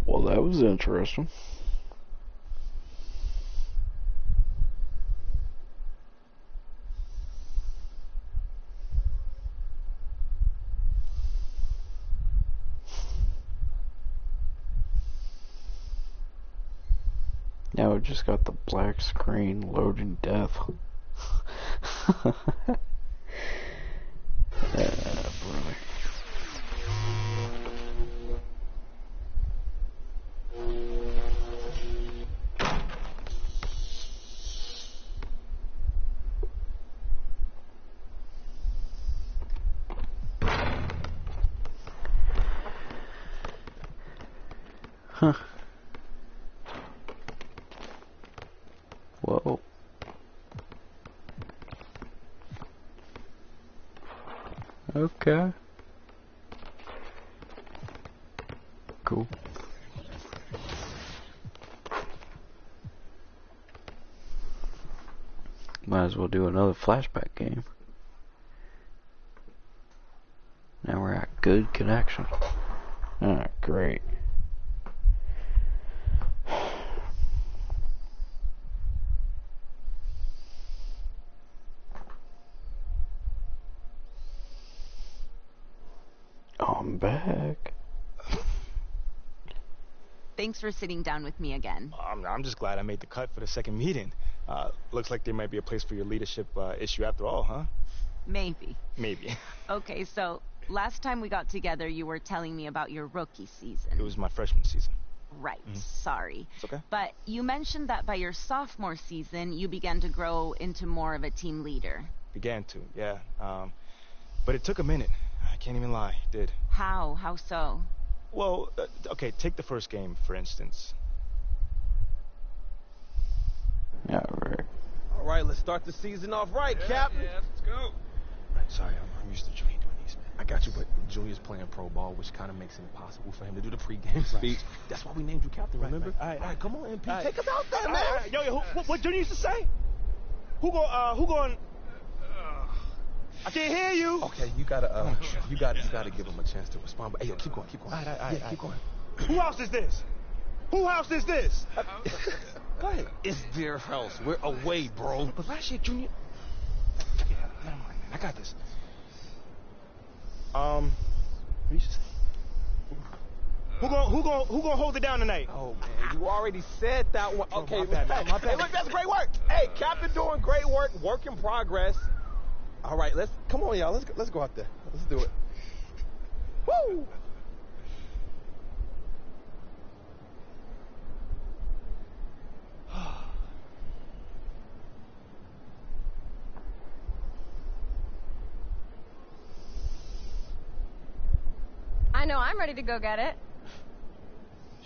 Well, that was interesting. Now we just got the black screen loading death. Brother. Huh. Whoa. Okay. Cool. Might as well do another flashback game. Now we're at good connection. Alright, great. I'm back. Thanks for sitting down with me again. I'm just glad I made the cut for the second meeting. Looks like there might be a place for your leadership issue after all, huh? Maybe. Maybe. Okay, so last time we got together, you were telling me about your rookie season. It was my freshman season. Right, sorry. It's okay. But you mentioned that by your sophomore season, you began to grow into more of a team leader. Began to, yeah. But it took a minute. I can't even lie, it did. How? How so? Well, okay, take the first game, for instance. Yeah, right. All right, let's start the season off right, Captain. Yeah, let's go. Right, sorry, I'm used to Junior doing these, man. I got you, but Junior's playing pro ball, which kind of makes it impossible for him to do the pregame speech. That's why we named you captain, remember? All right, come on, MP. Take us out there, man. Yo, what Junior used to say? Who going? I can't hear you. Okay, you gotta give him a chance to respond. But hey, yo, keep going. All right, keep going. Who house is this? Who house is this? Go ahead. It's their house. We're away, bro. But last year, Junior. Yeah, never mind, man. I got this. What you should say? Who gonna hold it down tonight? Oh man, you already said that one. Okay, my bad. Hey, look, that's great work. Hey, Captain doing great work. Work in progress. All right, come on, y'all. Let's go out there. Let's do it. Woo! I know I'm ready to go get it.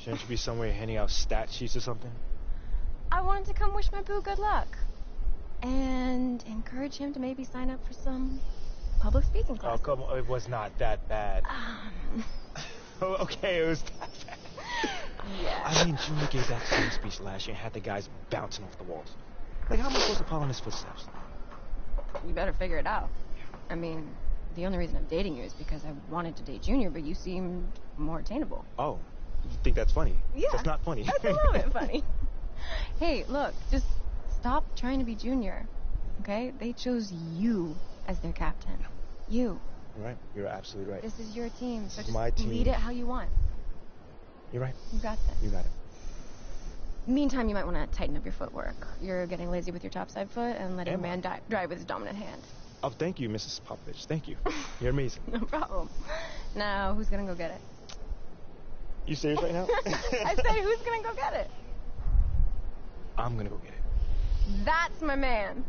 Shouldn't you be somewhere handing out stat sheets or something? I wanted to come wish my boo good luck. And encourage him to maybe sign up for some public speaking classes. Oh, come on. It was not that bad. Okay, it was that bad. Yeah. I mean, Junior gave that same speech last year and had the guys bouncing off the walls. Like, how am I supposed to follow in his footsteps? You better figure it out. I mean, the only reason I'm dating you is because I wanted to date Junior, but you seemed more attainable. Oh, you think that's funny? Yeah. That's not funny. That's a little bit funny. Hey, look, just stop trying to be Junior, okay? They chose you as their captain. You. You're right. You're absolutely right. This is your team, so This is just my team. lead it how you want. You're right. You got this. You got it. Meantime, you might want to tighten up your footwork. You're getting lazy with your topside foot and letting a man drive with his dominant hand. Oh, thank you, Mrs. Popovich. Thank you. You're amazing. No problem. Now, who's going to go get it? You serious right now? I said, who's going to go get it? I'm going to go get it. That's my man.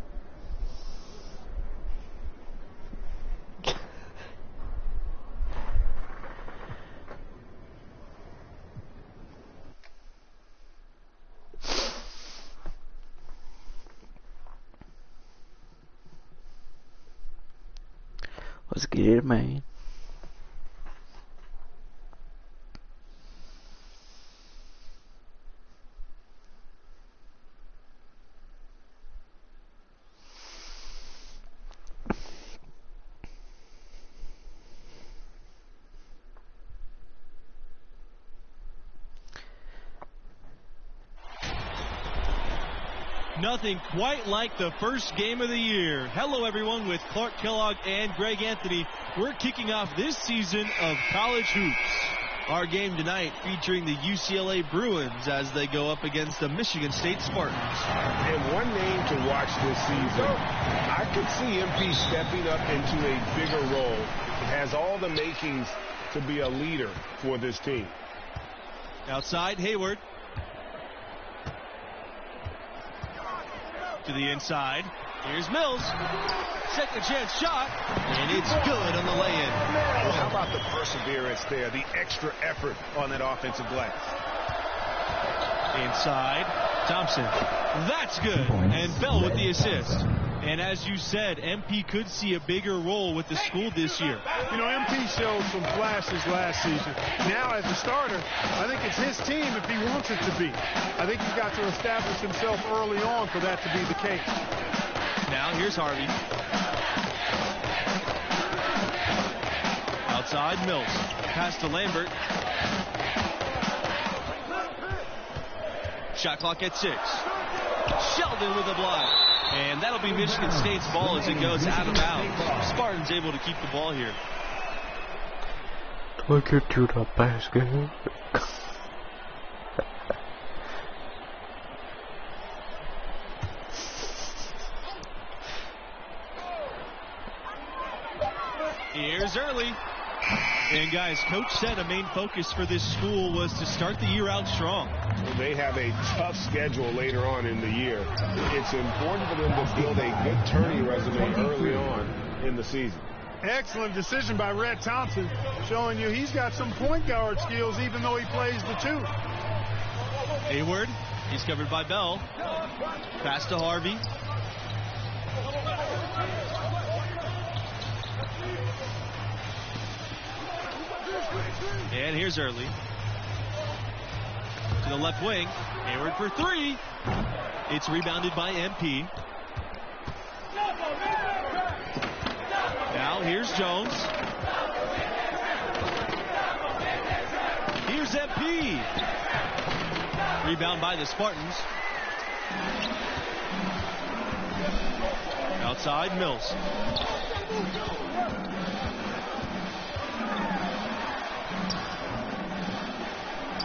Let's get it, man. Nothing quite like the first game of the year. Hello, everyone, with Clark Kellogg and Greg Anthony. We're kicking off this season of college hoops. Our game tonight featuring the UCLA Bruins as they go up against the Michigan State Spartans. And one name to watch this season, I could see MP stepping up into a bigger role. It has all the makings to be a leader for this team. Outside, Hayward. To the inside. Here's Mills. Second chance shot. And it's good on the lay-in. How about the perseverance there, the extra effort on that offensive glass? Inside. Thompson. That's good. And Bell with the assist. And as you said, MP could see a bigger role with the school this year. You know, MP showed some flashes last season. Now, as a starter, I think it's his team if he wants it to be. I think he's got to establish himself early on for that to be the case. Now, here's Harvey. Outside, Mills. Pass to Lambert. Shot clock at 6. Sheldon with a block. And that'll be Michigan State's ball as it goes out of bounds. Spartans able to keep the ball here. Take it to the basket. Here's Early. And guys, Coach said a main focus for this school was to start the year out strong. Well, they have a tough schedule later on in the year. It's important for them to build a good turning resume early on in the season. Excellent decision by Red Thompson, showing you he's got some point guard skills even though he plays the 2. Hayward, he's covered by Bell. Pass to Harvey. And here's Early. To the left wing. Hayward for 3. It's rebounded by MP. Now here's Jones. Here's MP. Rebound by the Spartans. Outside, Mills.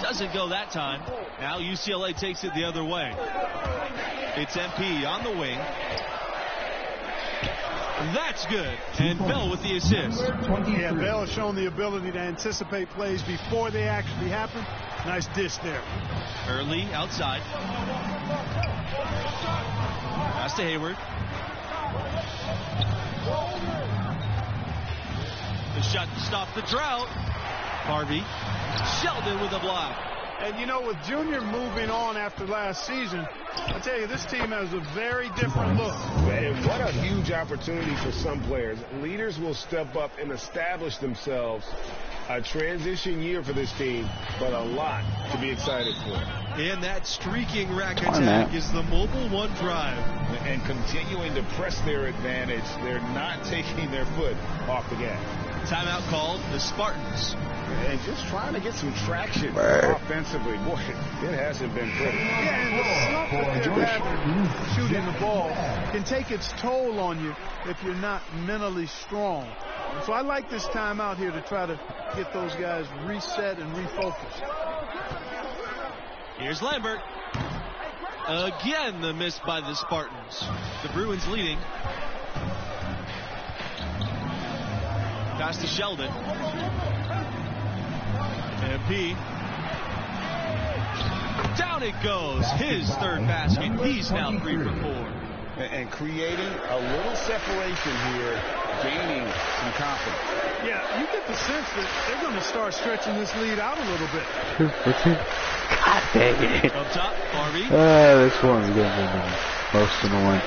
Doesn't go that time. Now UCLA takes it the other way. It's MP on the wing. That's good. And Bell with the assist. Yeah, Bell has shown the ability to anticipate plays before they actually happen. Nice dish there. Early outside. Pass to Hayward. The shot to stop the drought. Harvey. Sheldon with a block. And you know, with Junior moving on after last season, I tell you, this team has a very different look. And what a huge opportunity for some players. Leaders will step up and establish themselves. A transition year for this team, but a lot to be excited for. And that streaking rack attack is the mobile 1 drive. And continuing to press their advantage. They're not taking their foot off the gas. Timeout called the Spartans. And just trying to get some traction offensively. Boy, it hasn't been pretty. Yeah, and the slump that they're having shooting the ball can take its toll on you if you're not mentally strong. And so I like this timeout here to try to get those guys reset and refocused. Here's Lambert. Again, the miss by the Spartans. The Bruins leading. Pass to Sheldon. MP. Down it goes. His 3rd basket. He's now 3 for 4. And creating a little separation here, gaining some confidence. Yeah, you get the sense that they're going to start stretching this lead out a little bit. God dang it. Up top, Harvey. This one's going to be most annoying.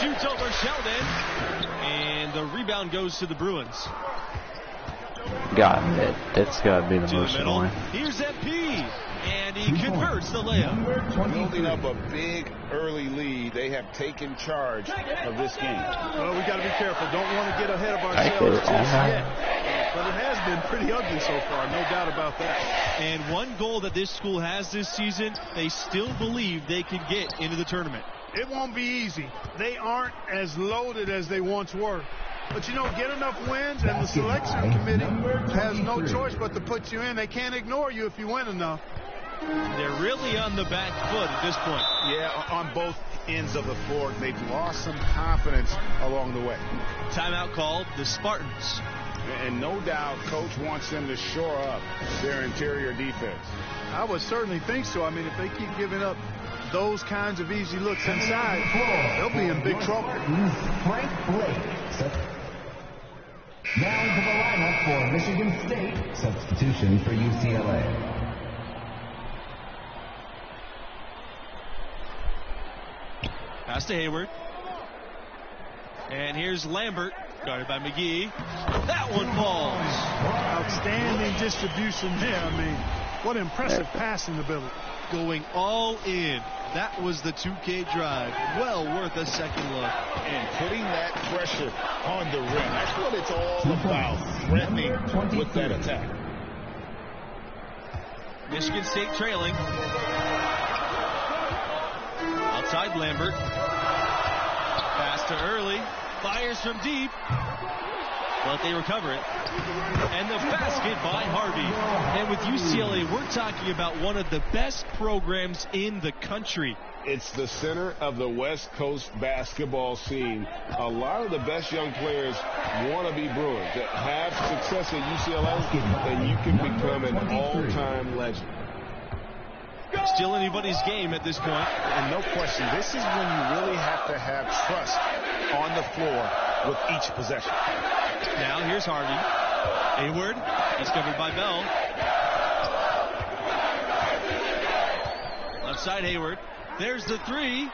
Shoots over Sheldon. And the rebound goes to the Bruins. God, that's got to be the most annoying. Here's MP. And he converts the layup. Building up a big early lead. They have taken charge of this game. Well, we got to be careful. Don't want to get ahead of ourselves just yet. But it has been pretty ugly so far, no doubt about that. And one goal that this school has this season, they still believe they can get into the tournament. It won't be easy. They aren't as loaded as they once were. But, you know, get enough wins, and the selection committee has no choice but to put you in. They can't ignore you if you win enough. They're really on the back foot at this point. Yeah, on both ends of the floor. They've lost some confidence along the way. Timeout called, the Spartans. And no doubt, Coach wants them to shore up their interior defense. I would certainly think so. I mean, if they keep giving up those kinds of easy looks inside, they'll be in big trouble. Frank Blake. Now into the lineup for Michigan State. Substitution for UCLA. Pass to Hayward. And here's Lambert, guarded by McGee. That one falls. Outstanding distribution there. I mean, what impressive passing ability. Going all in. That was the 2K drive. Well worth a second look. And putting that pressure on the rim. That's what it's all about. Threatening with that attack. Michigan State trailing. Outside Lambert. Pass to Early. Fires from deep. But they recover it. And the basket by Harvey. And with UCLA, we're talking about one of the best programs in the country. It's the center of the West Coast basketball scene. A lot of the best young players want to be Bruins. That have success at UCLA, and you can become an all-time legend. Still anybody's game at this point. And no question, this is when you really have to have trust on the floor with each possession. Now here's Harvey. Hayward, he's covered by Bell. Left side Hayward. There's the three.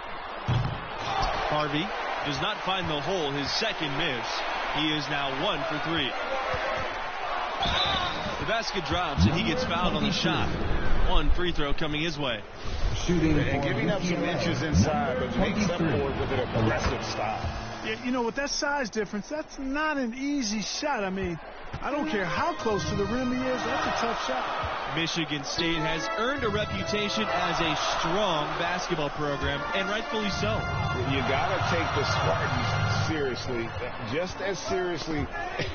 Harvey does not find the hole, his second miss. He is now 1 for 3. The basket drops and he gets fouled on the shot. 1 free throw coming his way. Shooting and giving up some inches inside, but makes up for it with an aggressive style. Yeah, you know, with that size difference, that's not an easy shot. I mean, I don't care how close to the rim he is, that's a tough shot. Michigan State has earned a reputation as a strong basketball program, and rightfully so. You got to take the Spartans seriously, just as seriously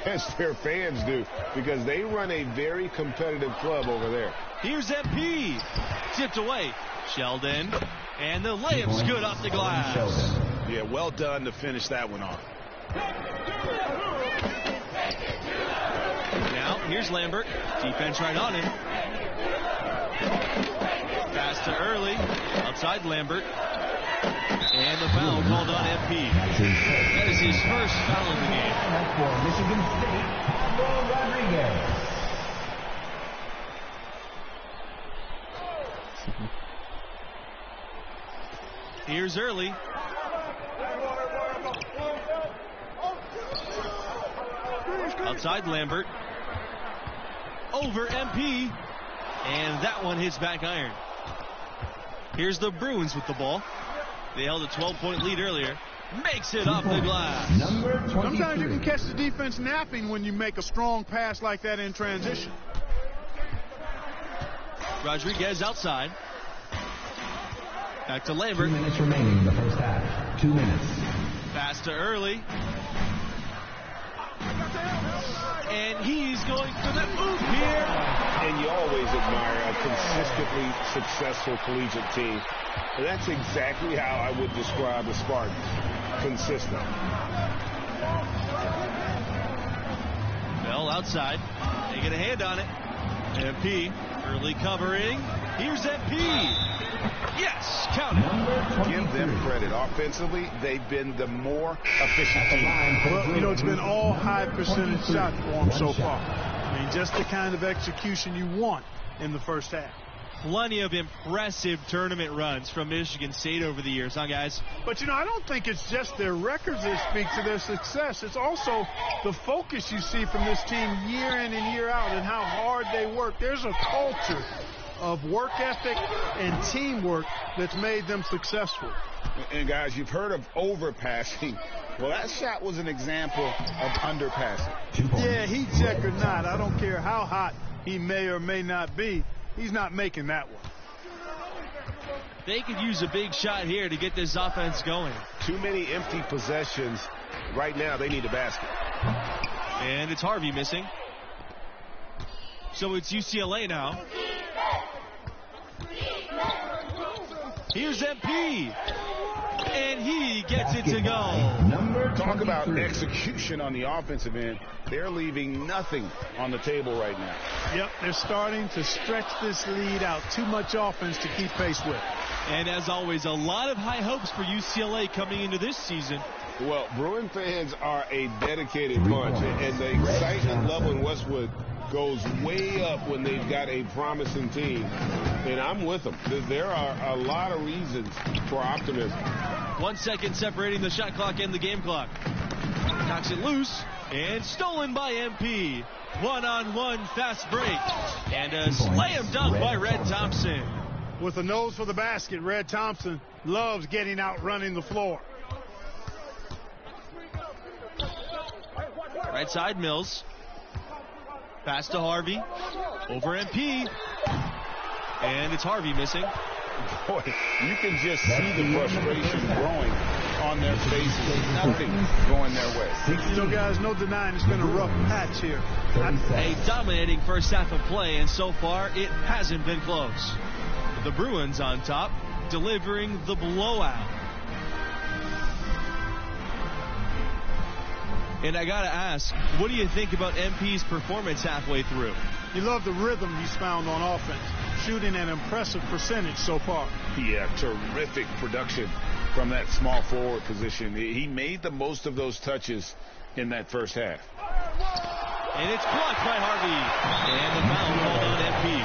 as their fans do, because they run a very competitive club over there. Here's MP. Tipped away. Sheldon. And the layup's good off the glass. Yeah, well done to finish that one off. Now, here's Lambert. Defense right on him. Pass to Early. Outside Lambert. And the foul called on MP. That is his first foul of the game. For Michigan State, Pablo Rodriguez. Here's Early. Outside Lambert. Over MP. And that one hits back iron. Here's the Bruins with the ball. They held a 12-point lead earlier. Makes it off the glass. Sometimes you can catch the defense napping when you make a strong pass like that in transition. Rodriguez outside. Back to Lambert. 2 minutes remaining in the first half. 2 minutes. Pass to Early. And he's going for the oop here. And you always admire a consistently successful collegiate team. And that's exactly how I would describe the Spartans. Consistent. Bell outside. They get a hand on it. MP. Early covering. Here's MP. Yes, count it. Give them credit. Offensively, they've been the more efficient team. Well, you know, it's been all high percentage shots for them so far. I mean, just the kind of execution you want in the first half. Plenty of impressive tournament runs from Michigan State over the years, huh, guys? But, you know, I don't think it's just their records that speak to their success. It's also the focus you see from this team year in and year out and how hard they work. There's a culture of work ethic and teamwork that's made them successful. And, guys, you've heard of overpassing. Well, that shot was an example of underpassing. Yeah, heat check or not, I don't care how hot he may or may not be. He's not making that one. They could use a big shot here to get this offense going. Too many empty possessions. Right now, they need a basket. And it's Harvey missing. So it's UCLA now. Here's MP. And he gets it to go. Talk about execution on the offensive end. They're leaving nothing on the table right now. Yep, they're starting to stretch this lead out. Too much offense to keep pace with. And as always, a lot of high hopes for UCLA coming into this season. Well, Bruin fans are a dedicated bunch, and the excitement level in Westwood goes way up when they've got a promising team. And I'm with them. There are a lot of reasons for optimism. 1 second separating the shot clock and the game clock. Knocks it loose and stolen by MP. One-on-one fast break. And a slam dunk by Red Thompson. With a nose for the basket, Red Thompson loves getting out running the floor. Right side, Mills. Pass to Harvey. Over MP. And it's Harvey missing. Boy, you can just see the frustration growing on their faces. Nothing going their way. You know, guys, no denying it's been a rough patch here. A dominating first half of play, and so far it hasn't been close. The Bruins on top, delivering the blowout. And I gotta ask, what do you think about MP's performance halfway through? You love the rhythm he's found on offense, shooting an impressive percentage so far. Yeah, terrific production from that small forward position. He made the most of those touches in that first half. And it's blocked by Harvey. And the foul called on MP.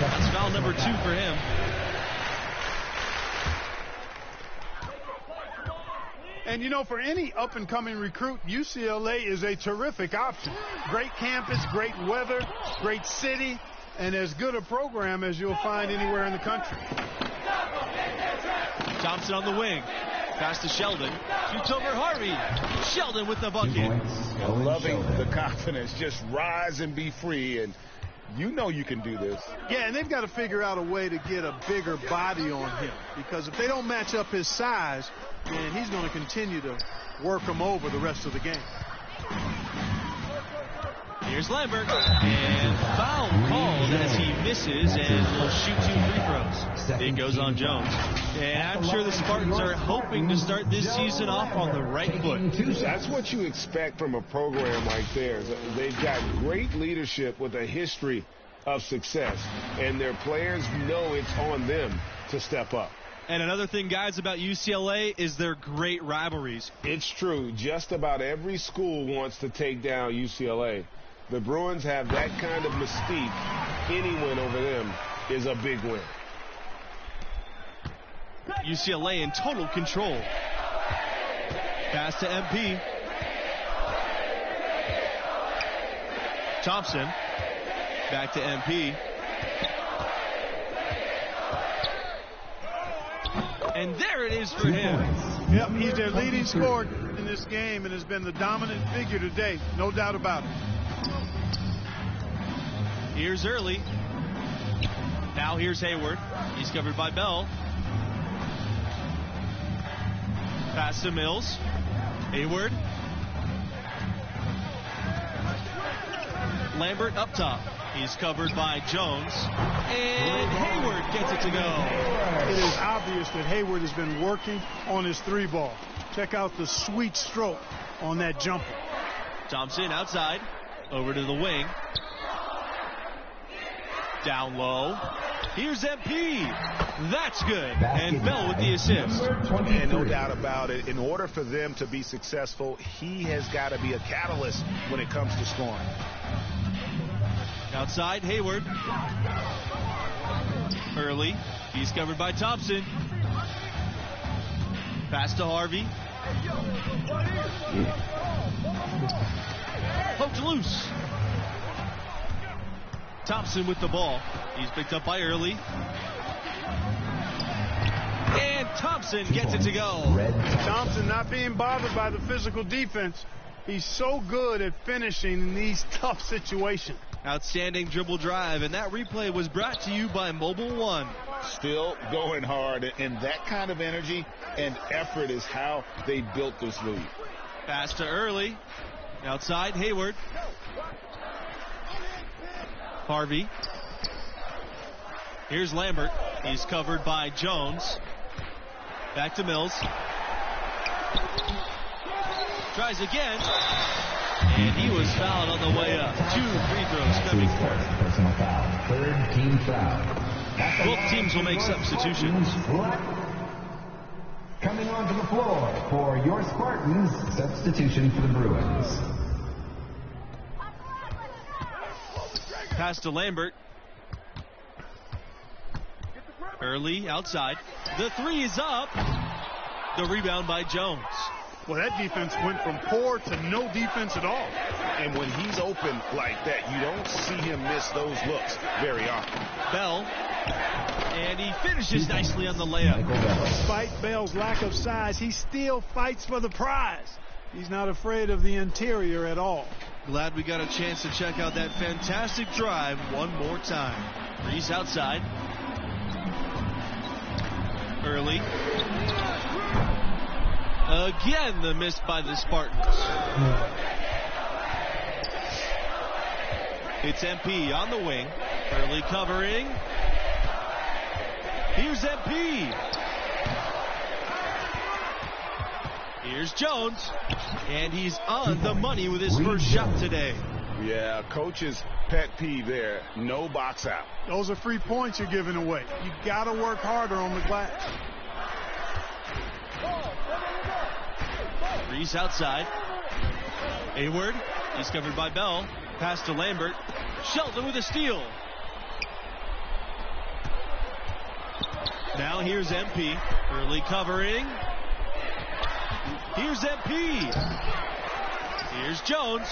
That's foul number 2 for him. And, you know, for any up-and-coming recruit, UCLA is a terrific option. Great campus, great weather, great city, and as good a program as you'll find anywhere in the country. Thompson on the wing. Pass to Sheldon. Shoots over Harvey. Sheldon with the bucket. Loving the confidence. Just rise and be free. And you know you can do this. Yeah, and they've got to figure out a way to get a bigger body on him. Because if they don't match up his size, then he's going to continue to work him over the rest of the game. Here's Lambert. And foul called as he misses and will shoot 2 free throws. It goes on Jones. And I'm sure the Spartans are hoping to start this season off on the right foot. That's what you expect from a program like theirs. They've got great leadership with a history of success. And their players know it's on them to step up. And another thing, guys, about UCLA is their great rivalries. It's true. Just about every school wants to take down UCLA. The Bruins have that kind of mystique. Any win over them is a big win. UCLA in total control. Pass to MP. Thompson. Back to MP. And there it is for him. Yep, he's their leading scorer in this game and has been the dominant figure today. No doubt about it. Here's Early. Now here's Hayward. He's covered by Bell. Pass to Mills. Hayward. Lambert up top. He's covered by Jones. And Hayward gets it to go. It is obvious that Hayward has been working on his 3-ball. Check out the sweet stroke on that jumper. Thompson outside. Over to the wing. Down low. Here's MP. That's good. And Bell with the assist. And no doubt about it, in order for them to be successful, he has got to be a catalyst when it comes to scoring. Outside, Hayward. Early. He's covered by Thompson. Pass to Harvey. Poked loose. Thompson with the ball. He's picked up by Early. And Thompson gets it to go. Thompson not being bothered by the physical defense. He's so good at finishing in these tough situations. Outstanding dribble drive, and that replay was brought to you by Mobile One. Still going hard, and that kind of energy and effort is how they built this league. Pass to Early. Outside, Hayward. Harvey. Here's Lambert. He's covered by Jones. Back to Mills. Tries again. And he was fouled on the way up. 2 free throws coming for him. Personal foul. Third team foul. Both teams will make substitutions. Coming onto the floor for your Spartans, substitution for the Bruins. Pass to Lambert. Early outside. The 3 is up. The rebound by Jones. Well, that defense went from poor to no defense at all. And when he's open like that, you don't see him miss those looks very often. Bell. And he finishes nicely on the layup. Despite Bell's lack of size, he still fights for the prize. He's not afraid of the interior at all. Glad we got a chance to check out that fantastic drive one more time. Reese outside. Early. Again, the miss by the Spartans. It's MP on the wing. Early covering. Here's MP. Here's Jones. And he's on the money with his first shot today. Yeah, coach's pet peeve there. No box out. Those are free points you're giving away. You got to work harder on the glass. Reese outside. Hayward. He's covered by Bell. Pass to Lambert. Shelton with a steal. Now here's MP. Early covering. Here's MP. Here's Jones.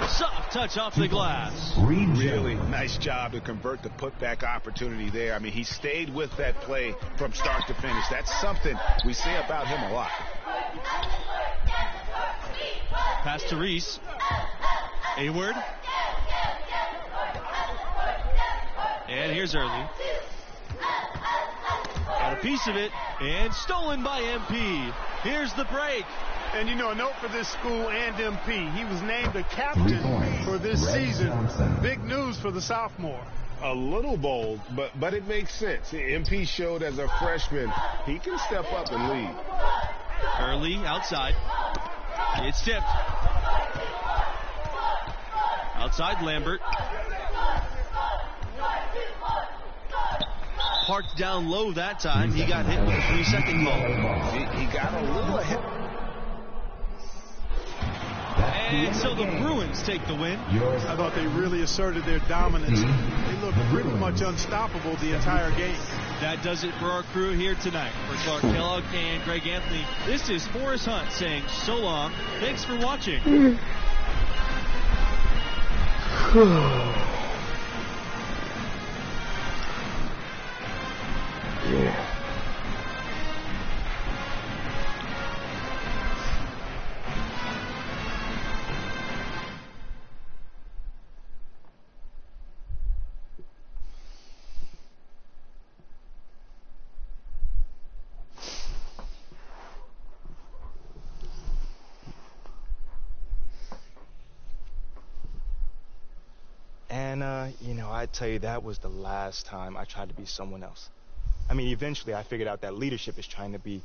Soft touch off the glass. Really nice job to convert the putback opportunity there. I mean, he stayed with that play from start to finish. That's something we say about him a lot. Pass to Reese. Hayward. And here's Early. Got a piece of it. And stolen by MP. Here's the break. And, you know, a note for this school and MP. He was named a captain for this season. Big news for the sophomore. A little bold, but it makes sense. MP showed as a freshman he can step up and lead. Early outside. It's tipped. Outside Lambert. Parked down low that time. He got hit with a 3-second call. He got a little ahead. And so the Bruins take the win. I thought they really asserted their dominance. They looked pretty much unstoppable the entire game. That does it for our crew here tonight. For Clark Kellogg and Greg Anthony, this is Forrest Hunt saying so long. Thanks for watching. Yeah. And, you know, I tell you, that was the last time I tried to be someone else. I mean, eventually I figured out that leadership is trying to be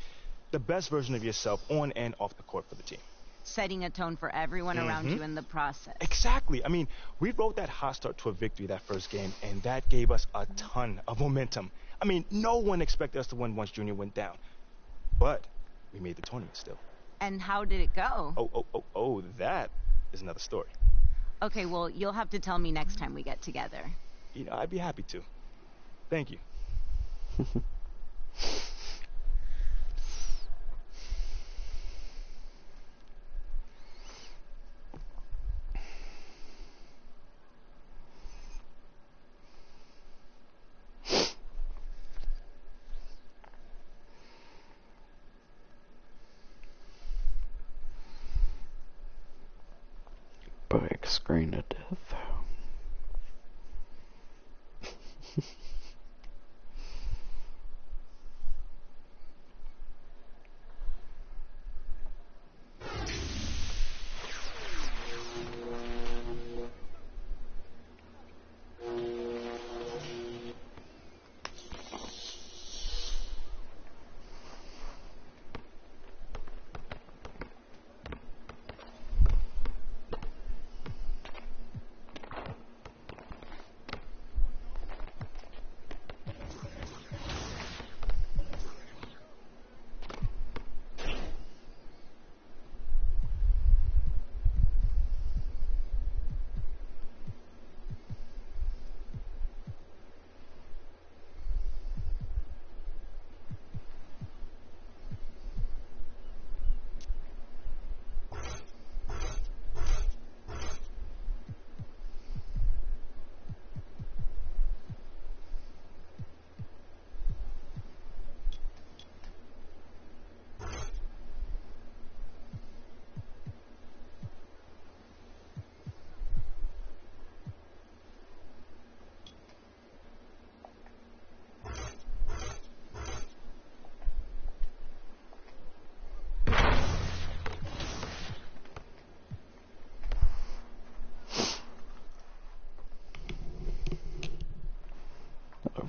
the best version of yourself on and off the court for the team. Setting a tone for everyone around you in the process. Exactly. I mean, we rode that hot start to a victory that first game, and that gave us a ton of momentum. I mean, no one expected us to win once Junior went down. But we made the tournament still. And how did it go? Oh, that is another story. Okay, well, you'll have to tell me next time we get together. You know, I'd be happy to. Thank you. Big screen of death.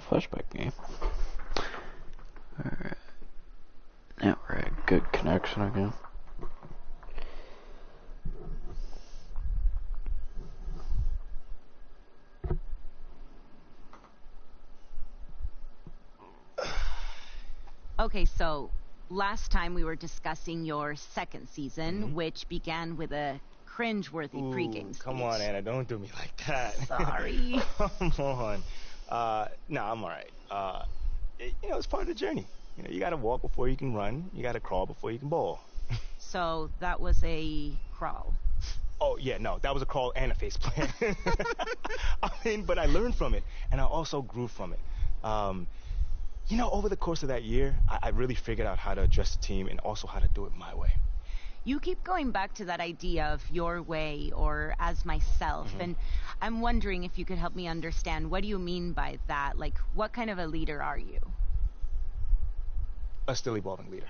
flashback game. Alright. Now we're at good connection again. Okay, so last time we were discussing your second season, which began with a cringe-worthy pregame speech. Come on, Anna, don't do me like that. Sorry. Come on. Nah, I'm all right. It's part of the journey. You got to walk before you can run. You got to crawl before you can bowl. So that was a crawl. Oh, yeah, no, that was a crawl and a face plant. But I learned from it, and I also grew from it. Over the course of that year, I really figured out how to address the team and also how to do it my way. You keep going back to that idea of your way or as myself, and I'm wondering if you could help me understand, what do you mean by that? Like, what kind of a leader are you? A still evolving leader.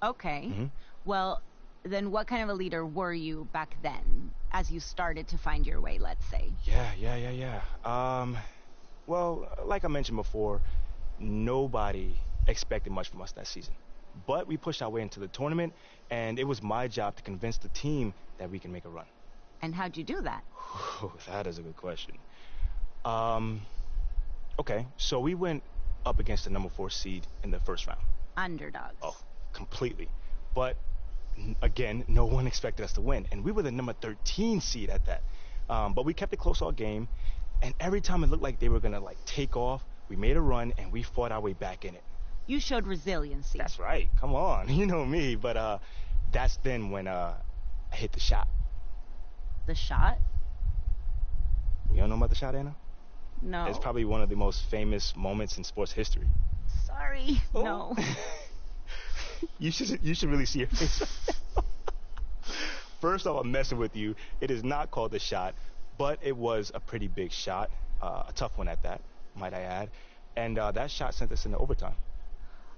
Okay. Well, then what kind of a leader were you back then, as you started to find your way, let's say? Yeah. Well, like I mentioned before, nobody expected much from us that season. But we pushed our way into the tournament, and it was my job to convince the team that we can make a run. And how'd you do that? That is a good question. Okay, so we went up against the number 4 seed in the first round. Underdogs. Oh, completely. But, again, no one expected us to win, and we were the number 13 seed at that. But we kept it close all game, and every time it looked like they were going to, take off, we made a run, and we fought our way back in it. You showed resiliency. That's right. Come on. You know me. But that's then when I hit the shot. The shot? You don't know about the shot, Anna? No. It's probably one of the most famous moments in sports history. Sorry. Oh. No. You should really see your face. First off, I'm messing with you. It is not called the shot, but it was a pretty big shot. A tough one at that, might I add. And that shot sent us into overtime.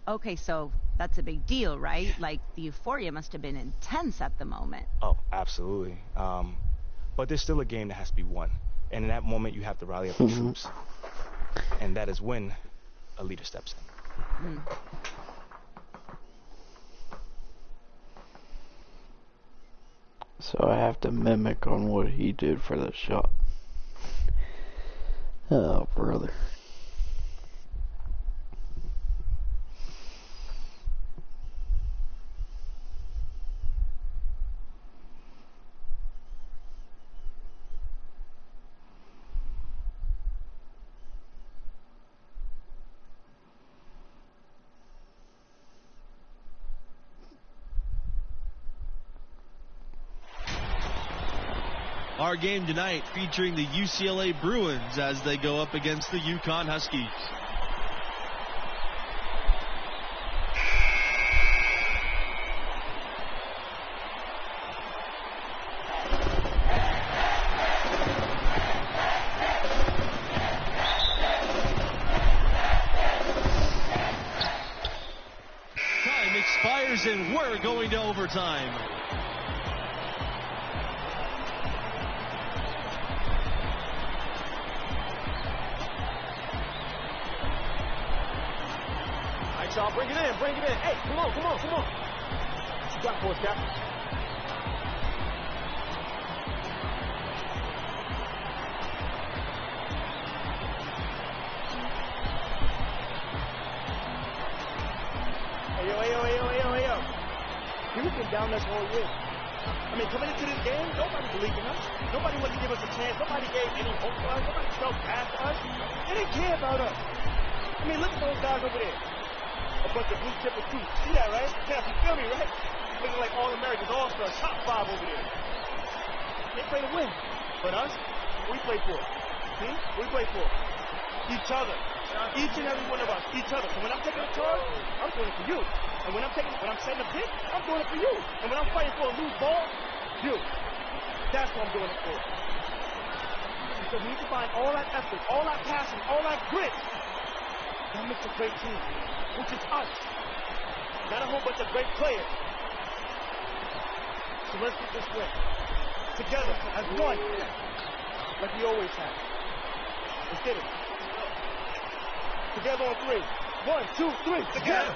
Okay, so that's a big deal, right? Like, the euphoria must have been intense at the moment. Oh, absolutely. But there's still a game that has to be won. And in that moment, you have to rally up the troops. And that is when a leader steps in. So I have to mimic on what he did for the shot. Oh, brother. Our game tonight featuring the UCLA Bruins as they go up against the UConn Huskies. Time expires and we're going to overtime. Y'all, bring it in. Hey, come on. What you got for us, Captain? Hey, yo. We've been down this whole year. I mean, coming into this game, nobody believed in us. Nobody wanted to give us a chance. Nobody gave any hope to us. Nobody felt bad for us. They didn't care about us. I mean, look at those guys over there. A bunch of blue chip recruits. See that, right? Yeah, you feel me, right? Looking like All-Americans, All-Stars, top 5 over there. They play to win. But us, we play for. We play for each other. Each and every one of us, each other. So when I'm taking a charge, I'm doing it for you. And when I'm setting a pick, I'm doing it for you. And when I'm fighting for a loose ball, you. That's what I'm doing it for. So we need to find all that effort, all that passion, all that grit. That makes a great team, which is us. Not a whole bunch of great players. So let's get this win. Together, as one. Like we always have. Let's get it. Together on 3. 1, 2, 3. Together.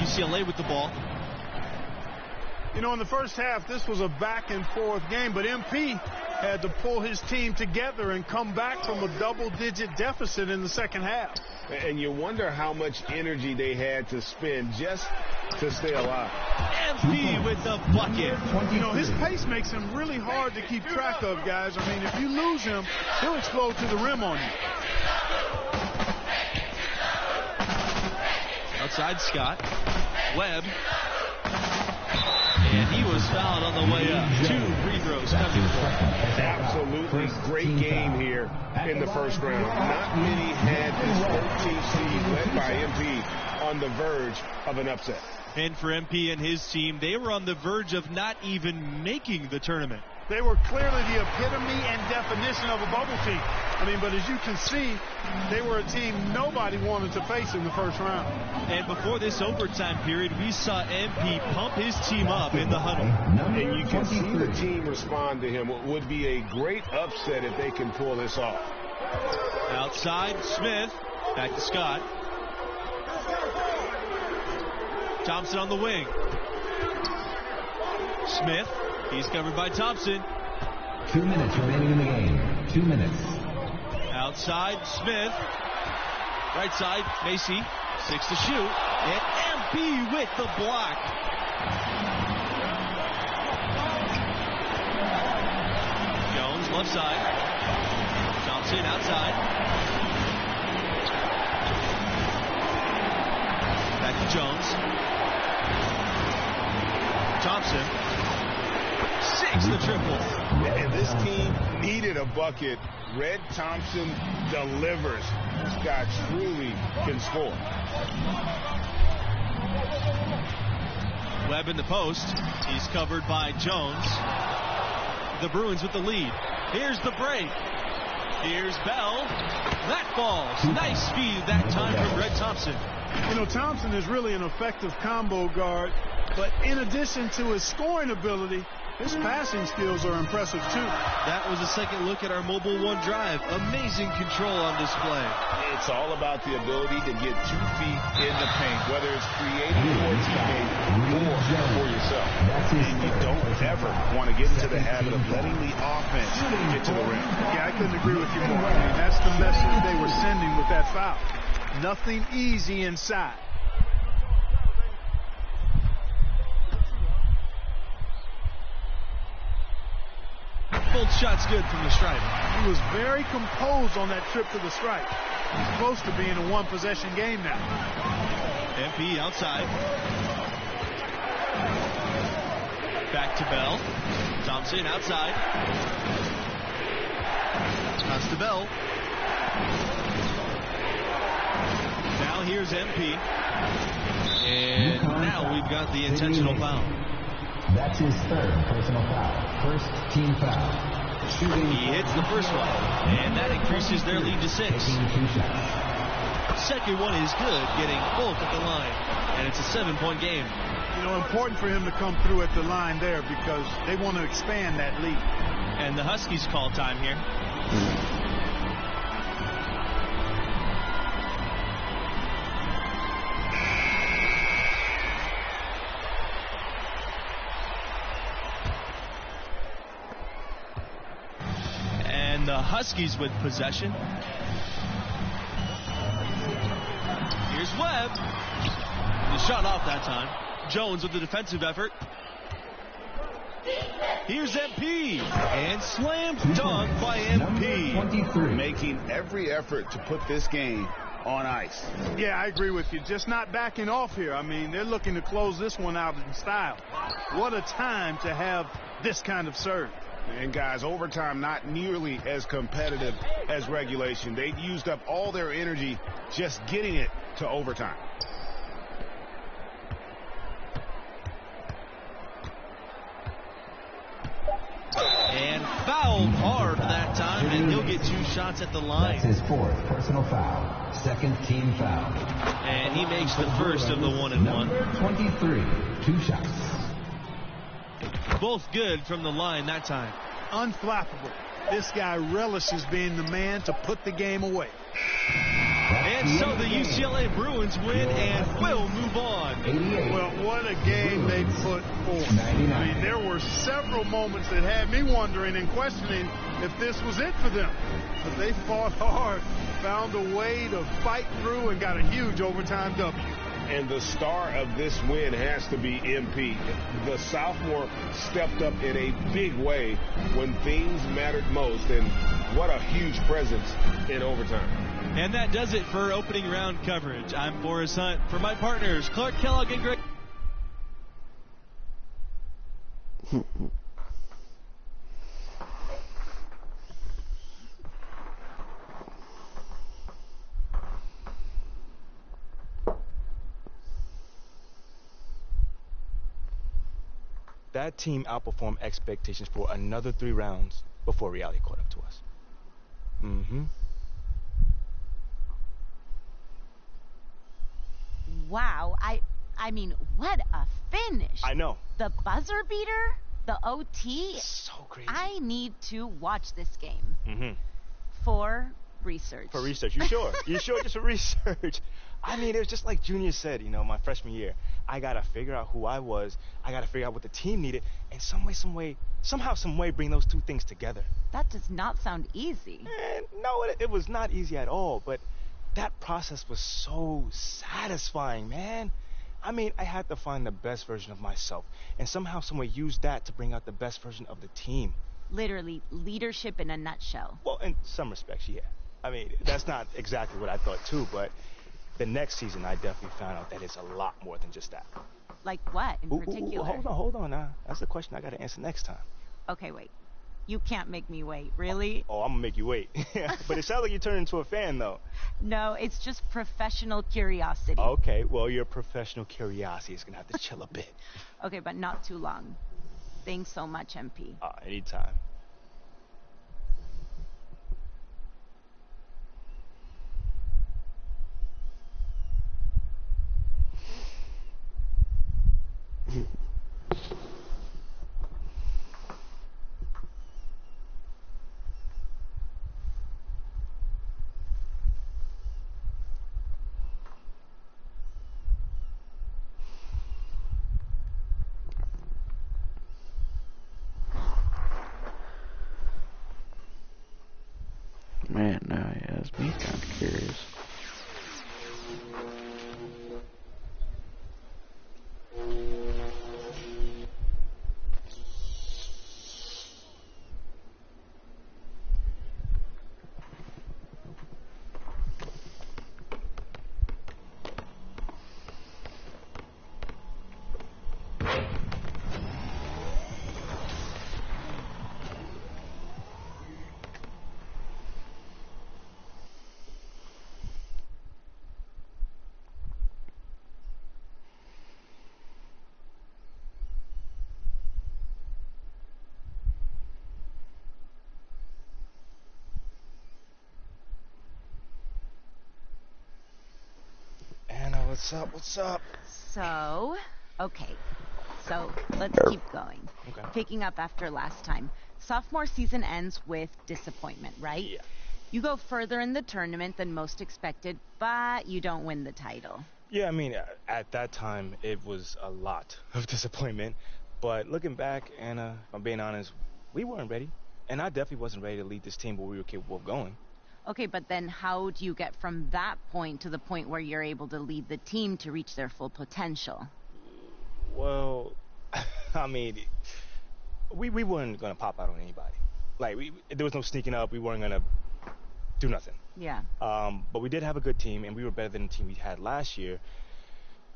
UCLA with the ball. You know, in the first half, this was a back-and-forth game, but MP had to pull his team together and come back from a double-digit deficit in the second half. And you wonder how much energy they had to spend just to stay alive. MP with the bucket. You know, his pace makes him really hard to keep track of, guys. I mean, if you lose him, he'll explode to the rim on you. Outside Scott. Webb. And he was fouled on the way up. 2 free throws coming for him. Absolutely great game here in the first round. Not many had this 14th seed led by MP on the verge of an upset. And for MP and his team, they were on the verge of not even making the tournament. They were clearly the epitome and definition of a bubble team. I mean, but as you can see, they were a team nobody wanted to face in the first round. And before this overtime period, we saw MP pump his team up in the huddle. And you can see the team respond to him. It would be a great upset if they can pull this off. Outside, Smith. Back to Scott. Thompson on the wing. Smith. He's covered by Thompson. 2 minutes remaining in the game. 2 minutes. Outside, Smith. Right side, Macy. 6 to shoot. And MP with the block. Jones, left side. Thompson outside. Back to Jones. Thompson. 6 the triple. And this team needed a bucket. Red Thompson delivers. This guy truly can score. Webb in the post. He's covered by Jones. The Bruins with the lead. Here's the break. Here's Bell. That falls. Nice speed that time from Red Thompson. You know, Thompson is really an effective combo guard, but in addition to his scoring ability, his passing skills are impressive, too. That was a second look at our Mobile One drive. Amazing control on display. It's all about the ability to get 2 feet in the paint, whether it's creating for a teammate or for yourself. And you don't ever want to get into the habit of letting the offense get to the rim. Yeah, I couldn't agree with you more. I mean, that's the message they were sending with that foul. Nothing easy inside. Both shots good from the stripe. He was very composed on that trip to the stripe. He's close to being a one-possession game now. MP outside. Back to Bell. Thompson outside. Pass to Bell. Now here's MP. And now we've got the intentional foul. That's his 3rd personal foul. First team foul. He hits the first one, and that increases their lead to 6. Second one is good, getting both at the line, and it's a 7-point game. You know, important for him to come through at the line there because they want to expand that lead. And the Huskies call time here. The Huskies with possession. Here's Webb. The shot off that time. Jones with the defensive effort. Here's MP. And slam dunk by MP. Making every effort to put this game on ice. Yeah, I agree with you. Just not backing off here. I mean, they're looking to close this one out in style. What a time to have this kind of serve. And guys, overtime not nearly as competitive as regulation. They used up all their energy just getting it to overtime. And fouled hard that time, and he'll get 2 shots at the line. That's his 4th personal foul. 2nd team foul. And he makes the first of the 1-and-1. Number 23, 2 shots. both good from the line that time. Unflappable. This guy relishes being the man to put the game away. And so the UCLA Bruins win and will move on. Well, what a game they put forth. I mean, there were several moments that had me wondering and questioning if this was it for them. But they fought hard, found a way to fight through, and got a huge overtime W. And the star of this win has to be MP. The sophomore stepped up in a big way when things mattered most, and what a huge presence in overtime. And that does it for opening round coverage. I'm Forrest Hunt. For my partners, Clark Kellogg and Greg. That team outperformed expectations for another 3 rounds before reality caught up to us. Wow, I mean, what a finish. I know. The buzzer beater, the OT. So crazy. I need to watch this game. For research. For research, you sure? You sure just for research? I mean, it was just like Junior said, you know, my freshman year. I got to figure out who I was. I got to figure out what the team needed. And somehow, some way, bring those two things together. That does not sound easy. No, it was not easy at all. But that process was so satisfying, man. I mean, I had to find the best version of myself. And somehow, some way, use that to bring out the best version of the team. Literally, leadership in a nutshell. Well, in some respects, yeah. I mean, that's not exactly what I thought, too, but the next season, I definitely found out that it's a lot more than just that. Like what, in particular? Hold on now. That's the question I got to answer next time. Okay, wait. You can't make me wait, really? Oh, I'm going to make you wait. But it sounds like you turned into a fan, though. No, it's just professional curiosity. Okay, well, your professional curiosity is going to have to chill a bit. Okay, but not too long. Thanks so much, MP. Anytime. Man, now he has me kind of curious. What's up? So, okay. So, let's keep going. Okay. Picking up after last time. Sophomore season ends with disappointment, right? Yeah. You go further in the tournament than most expected, but you don't win the title. Yeah, I mean, at that time, it was a lot of disappointment. But looking back, Anna, if I'm being honest, we weren't ready. And I definitely wasn't ready to lead this team where we were capable of going. Okay, but then how do you get from that point to the point where you're able to lead the team to reach their full potential? Well, I mean, we weren't going to pop out on anybody. Like, there was no sneaking up. We weren't going to do nothing. Yeah. But we did have a good team, and we were better than the team we had last year.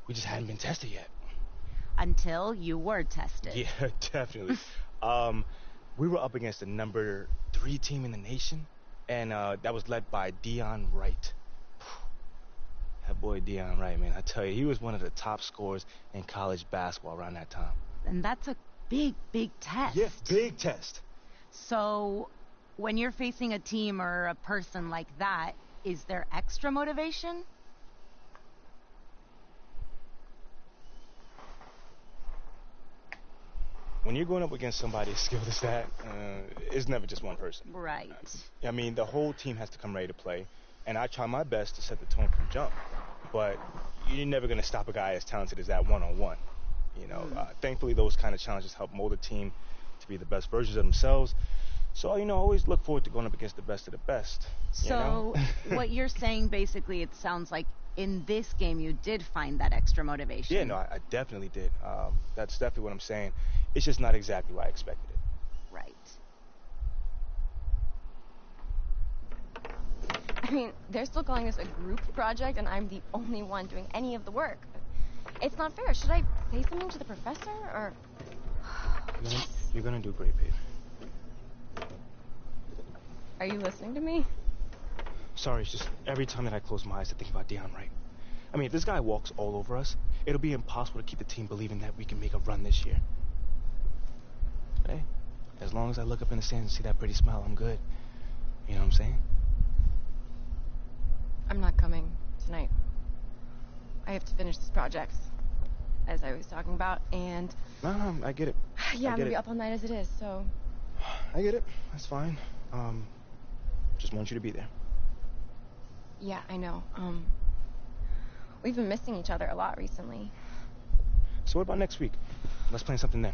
We just hadn't been tested yet. Until you were tested. Yeah, definitely. We were up against the number 3 team in the nation. And that was led by Dion Wright. That boy Dion Wright, man, I tell you, he was one of the top scorers in college basketball around that time. And that's a big, big test. Yeah, big test. So, when you're facing a team or a person like that, is there extra motivation? when you're going up against somebody as skilled as that, it's never just one person. Right. I mean, the whole team has to come ready to play, and I try my best to set the tone from jump. But you're never going to stop a guy as talented as that one-on-one. You know, thankfully, those kind of challenges help mold a team to be the best versions of themselves. So, you know, always look forward to going up against the best of the best. So what you're saying, basically, it sounds like in this game you did find that extra motivation. Yeah, no, I definitely did. That's definitely what I'm saying. It's just not exactly what I expected it. Right. I mean, they're still calling this a group project, and I'm the only one doing any of the work. It's not fair. Should I say something to the professor, or... You're gonna do great, babe. Are you listening to me? Sorry, it's just every time that I close my eyes to think about Deion Wright. I mean, if this guy walks all over us, it'll be impossible to keep the team believing that we can make a run this year. Hey, as long as I look up in the stands and see that pretty smile, I'm good. You know what I'm saying? I'm not coming tonight. I have to finish this project, as I was talking about, and... No, I get it. Yeah, I'm gonna be up all night as it is, so... I get it. That's fine. Just want you to be there. Yeah, I know. We've been missing each other a lot recently. So what about next week? Let's plan something then.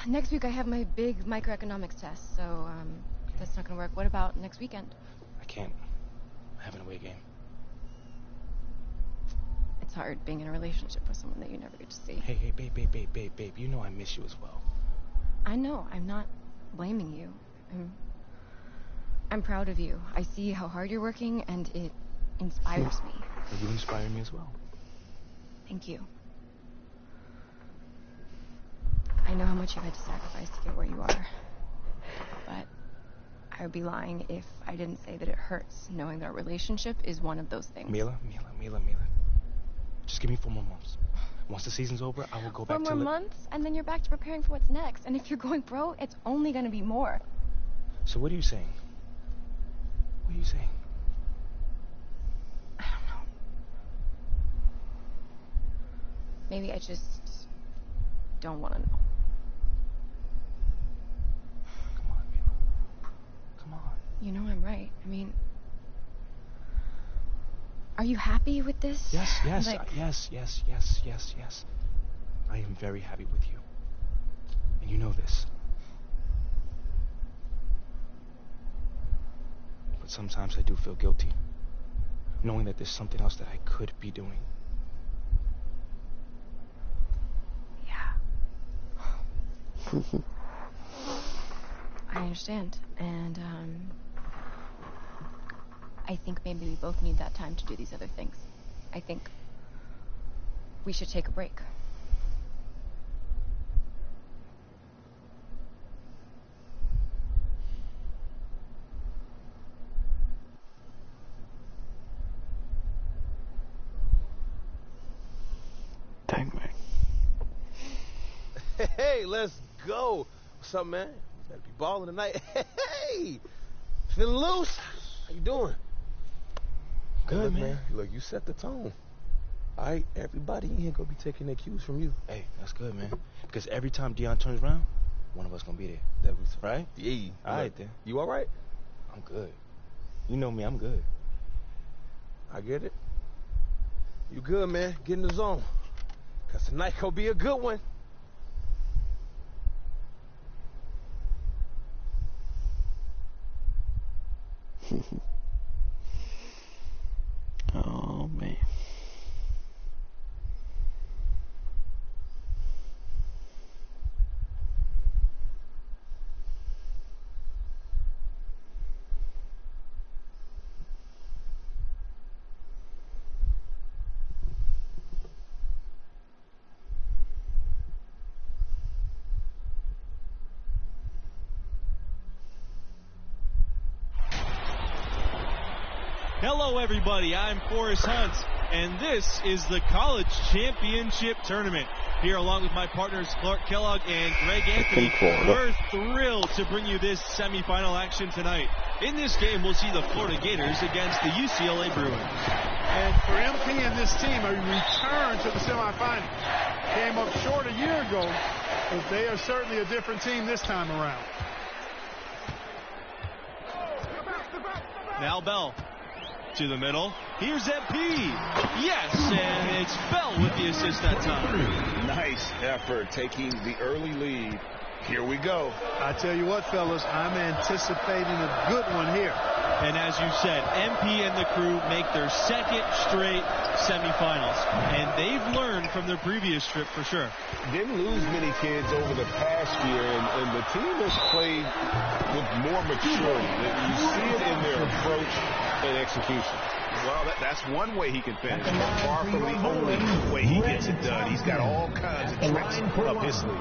Next week I have my big microeconomics test, so, that's not gonna work. What about next weekend? I can't. I have an away game. It's hard being in a relationship with someone that you never get to see. Hey, babe. You know I miss you as well. I know. I'm not blaming you. I'm proud of you. I see how hard you're working, and it inspires me. And you inspire me as well. Thank you. I know how much you've had to sacrifice to get where you are. But I would be lying if I didn't say that it hurts, knowing that our relationship is one of those things. Mila. Just give me 4 more months. Once the season's over, I will go back to... 4 more months, and then you're back to preparing for what's next. And if you're going pro, it's only going to be more. So what are you saying? What are you saying? I don't know. Maybe I just don't want to know. Come on, Mila. Come on. You know I'm right. I mean... Are you happy with this? Yes. Like... Yes. I am very happy with you. And you know this. But sometimes I do feel guilty, knowing that there's something else that I could be doing. Yeah. I understand. And, I think maybe we both need that time to do these other things. I think we should take a break. Dang, man. Hey, let's go. What's up, man? You better be balling tonight. Hey, feeling loose? How you doing? Good, Look, man. Look, you set the tone. All right, everybody in here gonna be taking their cues from you. Hey, that's good, man. Because every time Deion turns around, one of us gonna be there. That was right. Yeah. All right, then. You all right? I'm good. You know me, I'm good. I get it. You good, man? Get in the zone. Cause tonight gonna be a good one. Oh, man. Hello, everybody. I'm Forrest Hunt, and this is the College Championship Tournament. Here, along with my partners Clark Kellogg and Greg Anthony, we're thrilled to bring you this semifinal action tonight. In this game, we'll see the Florida Gators against the UCLA Bruins. And for MP and this team, a return to the semifinals. Came up short a year ago, But they are certainly a different team this time around. Now Bell to the middle. Here's MP. Yes, and it's Bell with the assist that time. Nice effort taking the early lead. Here we go. I tell you what, fellas, I'm anticipating a good one here. And as you said, MP and the crew make their second straight semifinals. And they've learned from their previous trip for sure. Didn't lose many kids over the past year, and the team has played with more maturity. You see it in their approach and execution. Well, that's one way he can finish. Far from the only way he gets it done. He's got all kinds of tricks up his sleeve.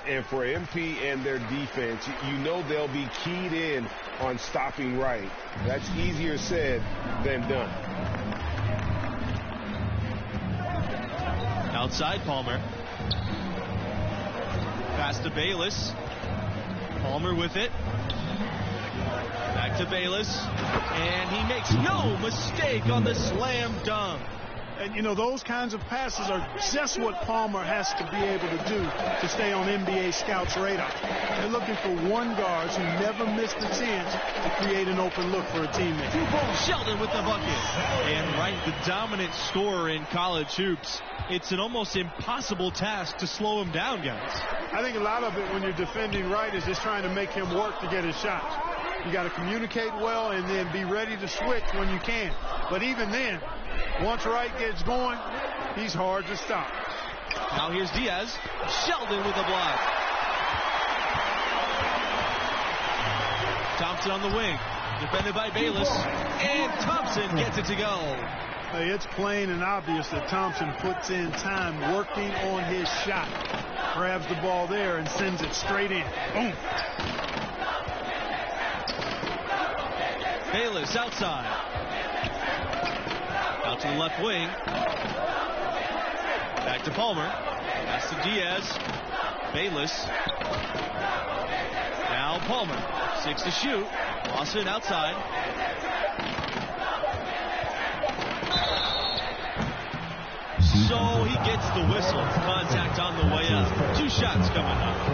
And for MP and their defense, you know they'll be keyed in on stopping right. That's easier said than done. Outside Palmer. Pass to Bayless. Palmer with it. Back to Bayless. And he makes no mistake on the slam dunk. And, you know, those kinds of passes are just what Palmer has to be able to do to stay on NBA scouts' radar. They're looking for one guard who never missed a chance to create an open look for a teammate. Sheldon with the bucket. And right, the dominant scorer in college hoops. It's an almost impossible task to slow him down, guys. I think a lot of it when you're defending right is just trying to make him work to get his shots. You got to communicate well and then be ready to switch when you can. But even then, once Wright gets going, he's hard to stop. Now here's Diaz. Sheldon with the block. Thompson on the wing. Defended by Bayless. And Thompson gets it to go. Hey, it's plain and obvious that Thompson puts in time working on his shot. Grabs the ball there and sends it straight in. Boom. Bayless outside. Out to the left wing. Back to Palmer. Pass to Diaz. Bayless. Now Palmer. 6 to shoot. Lost it outside. So he gets the whistle. Contact on the way up. 2 shots coming up.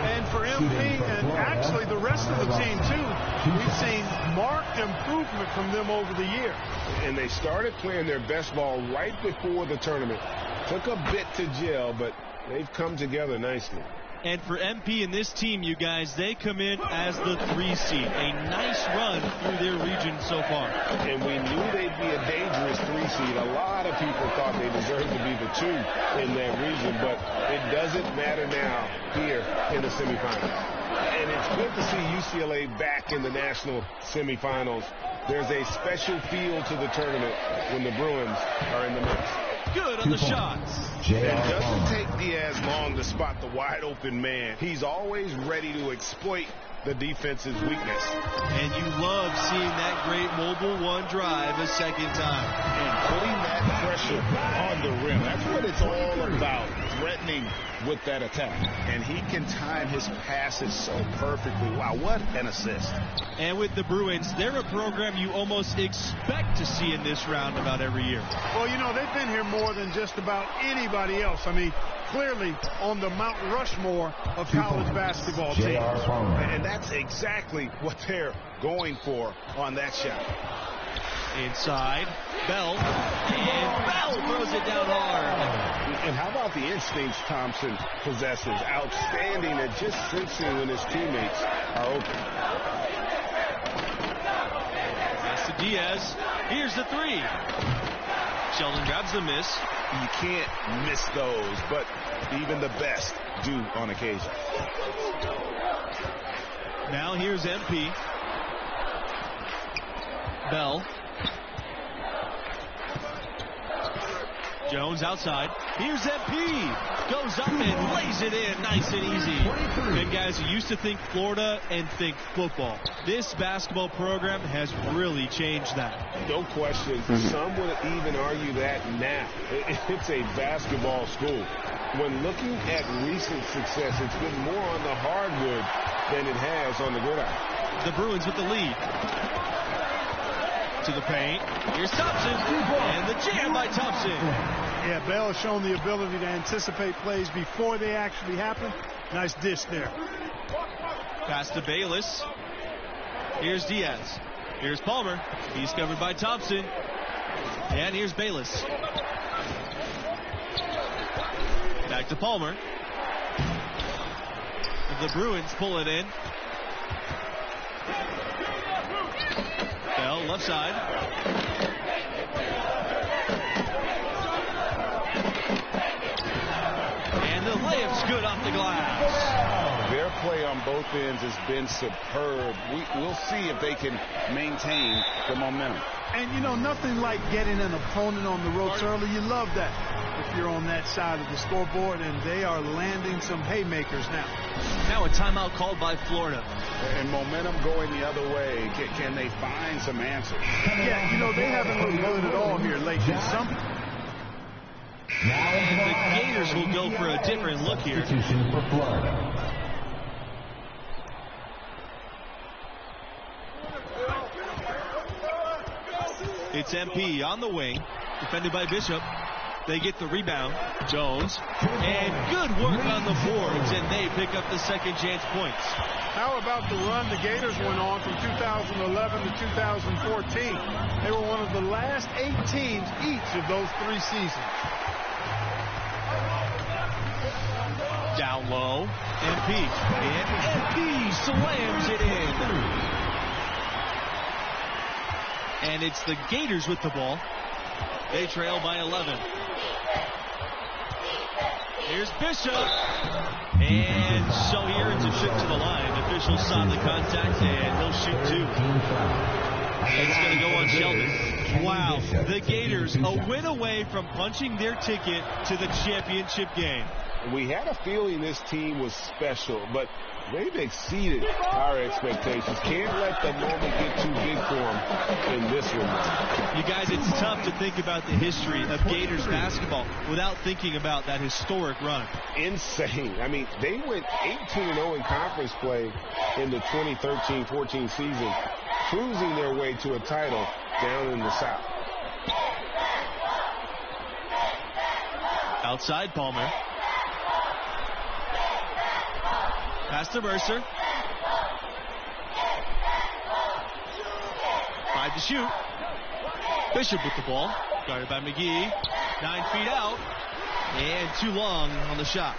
And for MP and actually the rest of the team too, we've seen marked improvement from them over the year. And they started playing their best ball right before the tournament. Took a bit to gel, but they've come together nicely. And for MP and this team, you guys, they come in as the 3 seed. A nice run through their region so far. And we knew they'd be a dangerous 3 seed. A lot of people thought they deserved to be the 2 in that region, but it doesn't matter now here in the semifinals. And it's good to see UCLA back in the national semifinals. There's a special feel to the tournament when the Bruins are in the mix. Good on the shots. It doesn't take Diaz long to spot the wide open man. He's always ready to exploit the defense's weakness. And you love seeing that great mobile 1 drive a second time. And putting that pressure on the rim. That's what it's all about. Threatening with that attack. And he can time his passes so perfectly. Wow, what an assist. And with the Bruins, they're a program you almost expect to see in this round about every year. Well, you know, they've been here more than just about anybody else. I mean, clearly on the Mount Rushmore of college basketball teams. And that's exactly what they're going for on that shot. Inside, Bell, and Bell throws it down hard. And how about the instincts Thompson possesses? Outstanding at just sensing when his teammates are open. Pass to Diaz. Here's the 3. Sheldon grabs the miss. You can't miss those, but even the best do on occasion. Now here's MP. Bell. Jones outside. Here's MP. Goes up and lays it in nice and easy. And guys, you used to think Florida and think football. This basketball program has really changed that. No question. Some would even argue that now. It's a basketball school. When looking at recent success, it's been more on the hardwood than it has on the gridiron. The Bruins with the lead. To the paint. Here's Thompson. And the jam by Thompson. Yeah, Bell has shown the ability to anticipate plays before they actually happen. Nice dish there. Pass to Bayless. Here's Diaz. Here's Palmer. He's covered by Thompson. And here's Bayless. Back to Palmer. The Bruins pull it in. Bell, left side. And the layup's good off the glass. Their play on both ends has been superb. We'll see if they can maintain the momentum. And, you know, nothing like getting an opponent on the ropes early. You love that if you're on that side of the scoreboard, and they are landing some haymakers now. Now a timeout called by Florida. And momentum going the other way. Can they find some answers? Yeah, you know, they haven't looked good at all here lately. The Gators will go for a different look here. For Florida. It's MP on the wing, defended by Bishop. They get the rebound. Jones. And good work on the boards, and they pick up the second chance points. How about the run the Gators went on from 2011 to 2014? They were one of the last 8 teams each of those 3 seasons. Down low. MP. And MP slams it in. And it's the Gators with the ball. They trail by 11. Here's Bishop. And so here it's a trip to the line. Officials saw the contact, and he'll shoot 2. It's going to go on Sheldon. Wow, the Gators a win away from punching their ticket to the championship game. We had a feeling this team was special, but they've exceeded our expectations. Can't let the moment get too big for them in this one. You guys, it's tough to think about the history of Gators basketball without thinking about that historic run. Insane. I mean, they went 18-0 in conference play in the 2013-14 season, cruising their way to a title down in the South. Outside Palmer. Pass to Mercer. 5 to shoot. Bishop with the ball. Guarded by McGee. 9 feet out. And too long on the shot.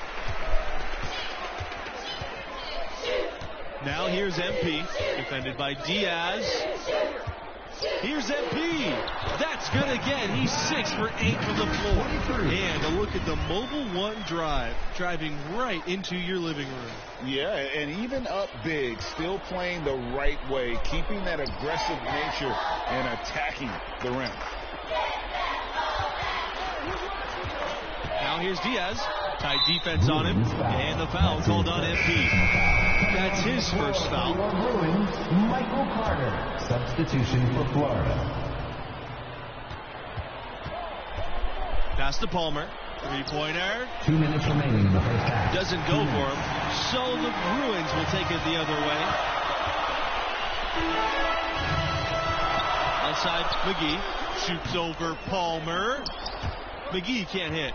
Now here's MP. Defended by Diaz. Here's MP. That's good again. He's 6 for 8 from the floor. And a look at the Mobile One drive, driving right into your living room. Yeah, and even up big, still playing the right way, keeping that aggressive nature and attacking the rim. Now here's Diaz. Tight defense on him. And the foul called on MP. That's his first foul. Michael Carter, substitution for Florida. Pass to Palmer. 3-pointer. 2 minutes remaining in the first half. Doesn't go for him. So the Bruins will take it the other way. Outside McGee. Shoots over Palmer. McGee can't hit.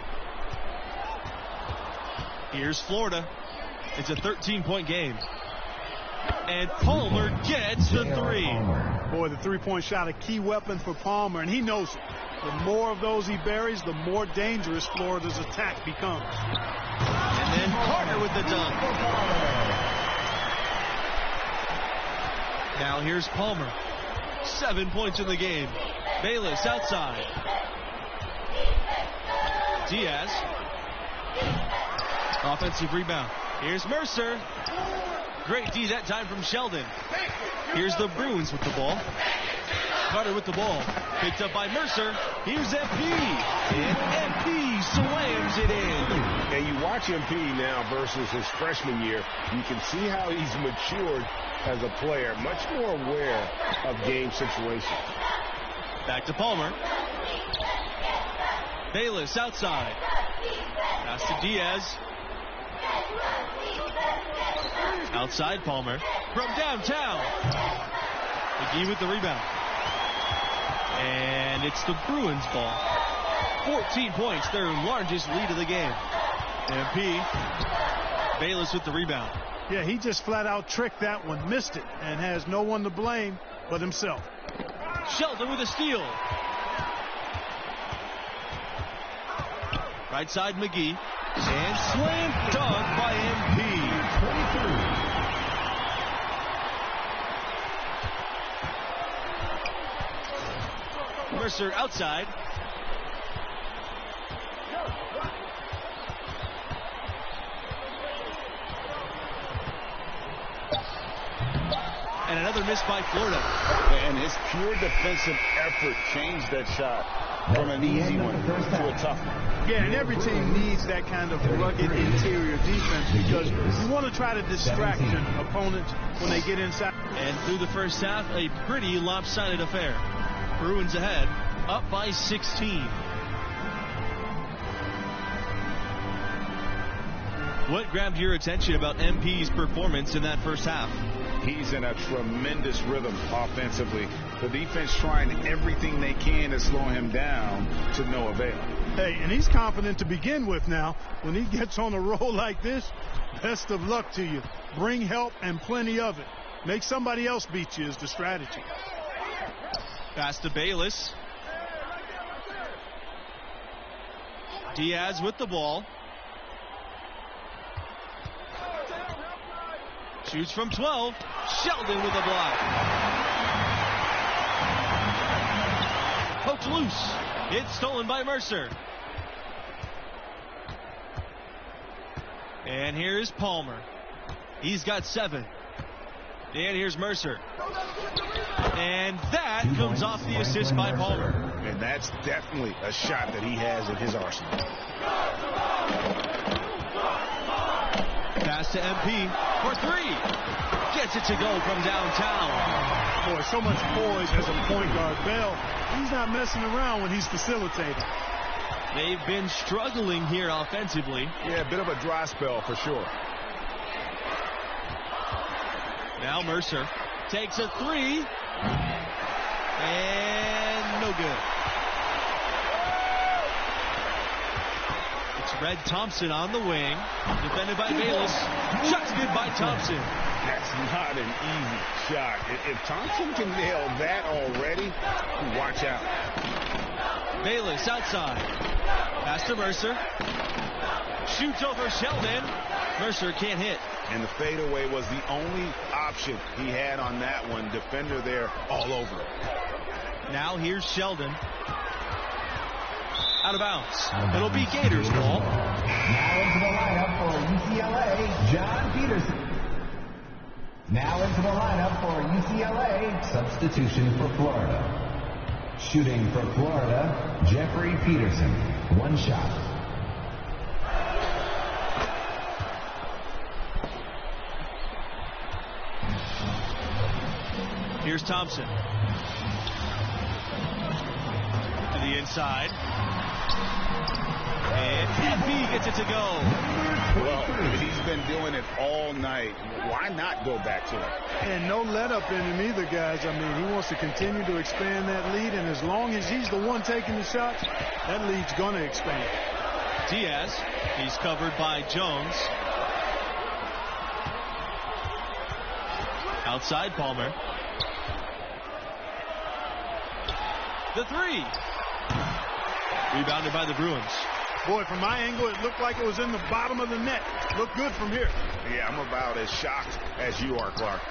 Here's Florida. It's a 13-point game. And Palmer gets the 3. Boy, the 3-point shot, a key weapon for Palmer, and he knows it. The more of those he buries, the more dangerous Florida's attack becomes. And then Carter with the dunk. Now here's Palmer. 7 points in the game. Bayless outside. Diaz. Offensive rebound. Here's Mercer. Great D that time from Sheldon. Here's the Bruins with the ball. Carter with the ball. Picked up by Mercer. Here's MP. And MP slams it in. And you watch MP now versus his freshman year. You can see how he's matured as a player. Much more aware of game situations. Back to Palmer. Bayless outside. Pass to Diaz. Outside Palmer. From downtown. McGee with the rebound. And it's the Bruins ball. 14 points, their largest lead of the game. MP. Bayless with the rebound. Yeah, he just flat out tricked that one, missed it, and has no one to blame but himself. Sheldon with a steal. Right side McGee. And slam dunk by MP. 23. Mercer outside. And another miss by Florida. And his pure defensive effort changed that shot from an easy one to a tough one. Yeah, and every team needs that kind of rugged interior defense because you want to try to distract your opponents when they get inside. And through the first half, a pretty lopsided affair. Bruins ahead, up by 16. What grabbed your attention about MP's performance in that first half? He's in a tremendous rhythm offensively. The defense trying everything they can to slow him down to no avail. Hey, and he's confident to begin with now. When he gets on a roll like this, best of luck to you. Bring help and plenty of it. Make somebody else beat you is the strategy. Pass to Bayless. Diaz with the ball. Shoots from 12. Sheldon with a block. Poked loose. It's stolen by Mercer. And here's Palmer. He's got 7. And here's Mercer. And that comes off the assist by Palmer. And that's definitely a shot that he has in his arsenal. Pass to MP for 3. Gets it to go from downtown. Boy, so much poise as a point guard. Bell, he's not messing around when he's facilitating. They've been struggling here offensively. Yeah, a bit of a dry spell for sure. Now Mercer takes a 3. And no good. It's Red Thompson on the wing. Defended by Bayless. Shot's good by Thompson. That's not an easy shot. If Thompson can nail that already, watch out. Bayless outside. Pass to Mercer. Shoots over Sheldon. Mercer can't hit. And the fadeaway was the only option he had on that one. Defender there all over it. Now here's Sheldon. Out of bounds. It'll be Gators ball. Now into the lineup for UCLA, John Peterson. Now into the lineup for UCLA, substitution for Florida. Shooting for Florida, Jeffrey Peterson. 1 shot. Here's Thompson. To the inside. And MP gets it to go. Well, he's been doing it all night. Why not go back to it? And no let up in him either, guys. I mean, he wants to continue to expand that lead, and as long as he's the one taking the shots, that lead's going to expand. Diaz, he's covered by Jones. Outside Palmer. The 3. Rebounded by the Bruins. Boy, from my angle, it looked like it was in the bottom of the net. Looked good from here. Yeah, I'm about as shocked as you are, Clark.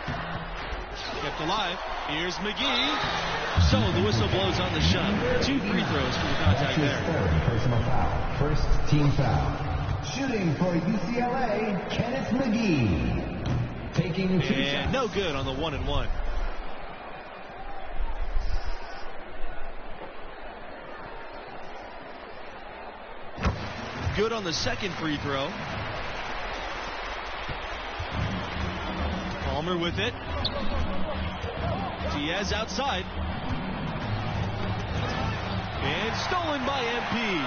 Kept alive. Here's McGee. So the whistle blows on the shot. 2 free throws for the contact there. Third personal foul. First team foul. Shooting for UCLA, Kenneth McGee. Taking 2 shots. And no good on the 1-and-1. good on the second free throw. Palmer with it. Diaz outside. And stolen by MP.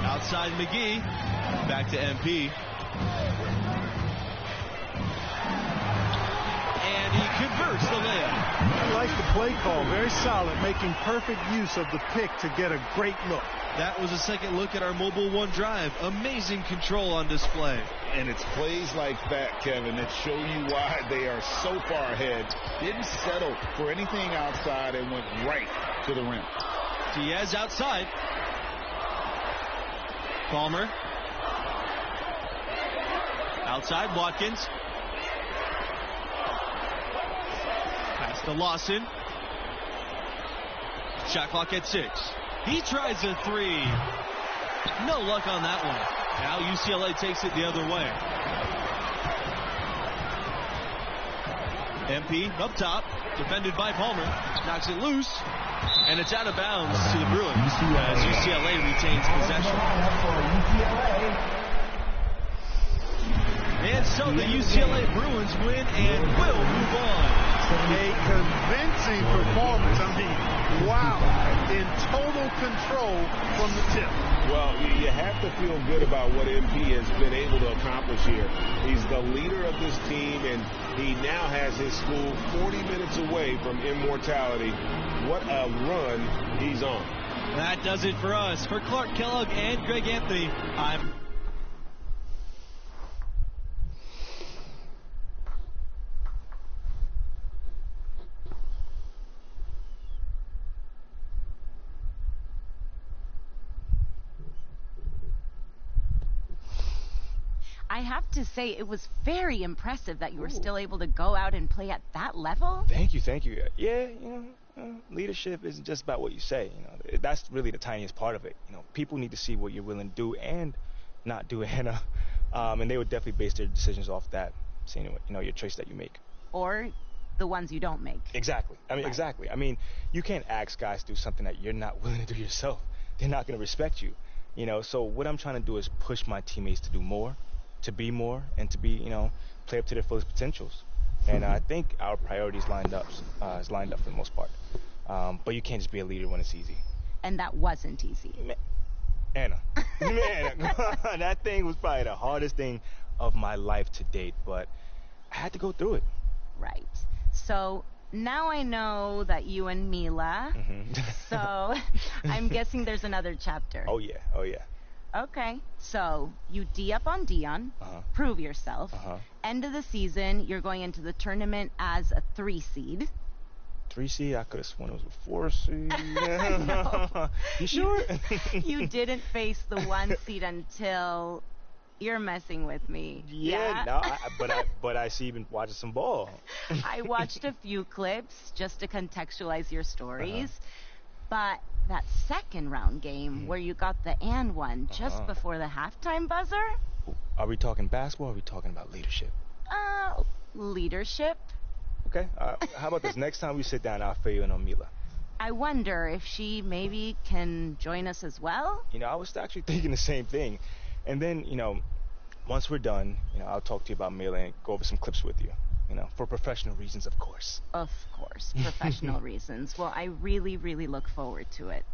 Outside McGee. Back to MP. And he converts the layup. I like the play call. Very solid, making perfect use of the pick to get a great look. That was a second look at our Mobile One drive. Amazing control on display. And it's plays like that, Kevin, that show you why they are so far ahead. Didn't settle for anything outside and went right to the rim. Diaz outside. Palmer. Outside, Watkins. Pass to Lawson. Shot clock at 6. He tries a 3. No luck on that one. Now UCLA takes it the other way. MP up top, defended by Palmer, knocks it loose, and it's out of bounds to the Bruins as UCLA retains possession. And so the UCLA Bruins win and will move on. A convincing performance. I mean, wow. In total control from the tip. Well, you have to feel good about what MP has been able to accomplish here. He's the leader of this team, and he now has his school 40 minutes away from immortality. What a run he's on. That does it for us. For Clark Kellogg and Greg Anthony, I'm... I have to say, it was very impressive that you were still able to go out and play at that level. Thank you, thank you. Yeah, leadership isn't just about what you say. That's really the tiniest part of it. People need to see what you're willing to do and not do, Hannah. And they would definitely base their decisions off that, seeing your choice that you make. Or the ones you don't make. Exactly. Exactly. You can't ask guys to do something that you're not willing to do yourself. They're not going to respect you. So what I'm trying to do is push my teammates to do more, to be more, and to be, play up to their fullest potentials. And I think our priorities is lined up for the most part. But you can't just be a leader when it's easy. And that wasn't easy. Anna, that thing was probably the hardest thing of my life to date, but I had to go through it. Right. So now I know that you and Mila. So I'm guessing there's another chapter. Oh yeah. Okay, so you D up on Dion, prove yourself. End of the season, you're going into the tournament as a 3 seed. 3 seed? I could have sworn it was a 4 seed. No. You sure? You didn't face the 1 seed until you're messing with me. Yeah? No, but I see you've been watching some ball. I watched a few clips just to contextualize your stories, but that second round game where you got the and one just before the halftime buzzer? Are we talking basketball or are we talking about leadership? Leadership. Okay, how about this? Next time we sit down, I'll fill you in on Mila. I wonder if she maybe can join us as well? I was actually thinking the same thing. And then, once we're done, I'll talk to you about Mila and go over some clips with you. For professional reasons, of course. Of course, professional reasons. Well, I really, really look forward to it.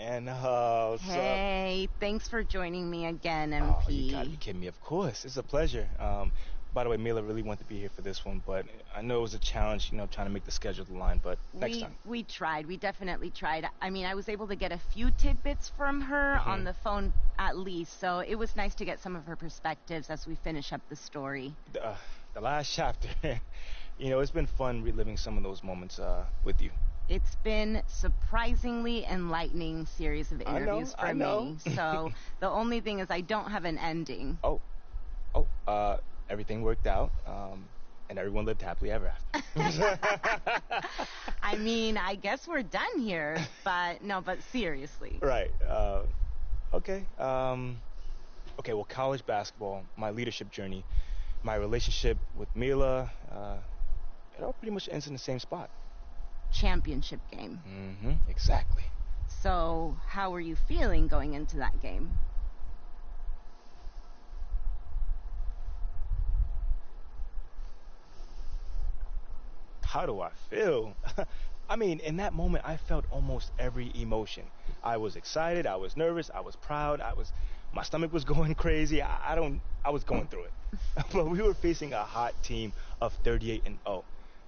And, Hey, thanks for joining me again, MP. Oh, you gotta be kidding me. Of course. It's a pleasure. By the way, Mila really wanted to be here for this one, but I know it was a challenge, trying to make the schedule align, but next time. We tried. We definitely tried. I mean, I was able to get a few tidbits from her on the phone at least, so it was nice to get some of her perspectives as we finish up the story. The last chapter. It's been fun reliving some of those moments with you. It's been surprisingly enlightening series of interviews for me. So the only thing is I don't have an ending. Everything worked out, and everyone lived happily ever after. I mean, I guess we're done here, but seriously. Right. Okay. Okay, well, college basketball, my leadership journey, my relationship with Mila, it all pretty much ends in the same spot. Championship game. Exactly. So, how were you feeling going into that game? How do I feel? I mean, in that moment, I felt almost every emotion. I was excited, I was nervous, I was proud, my stomach was going crazy. I was going through it. But we were facing a hot team of 38-0.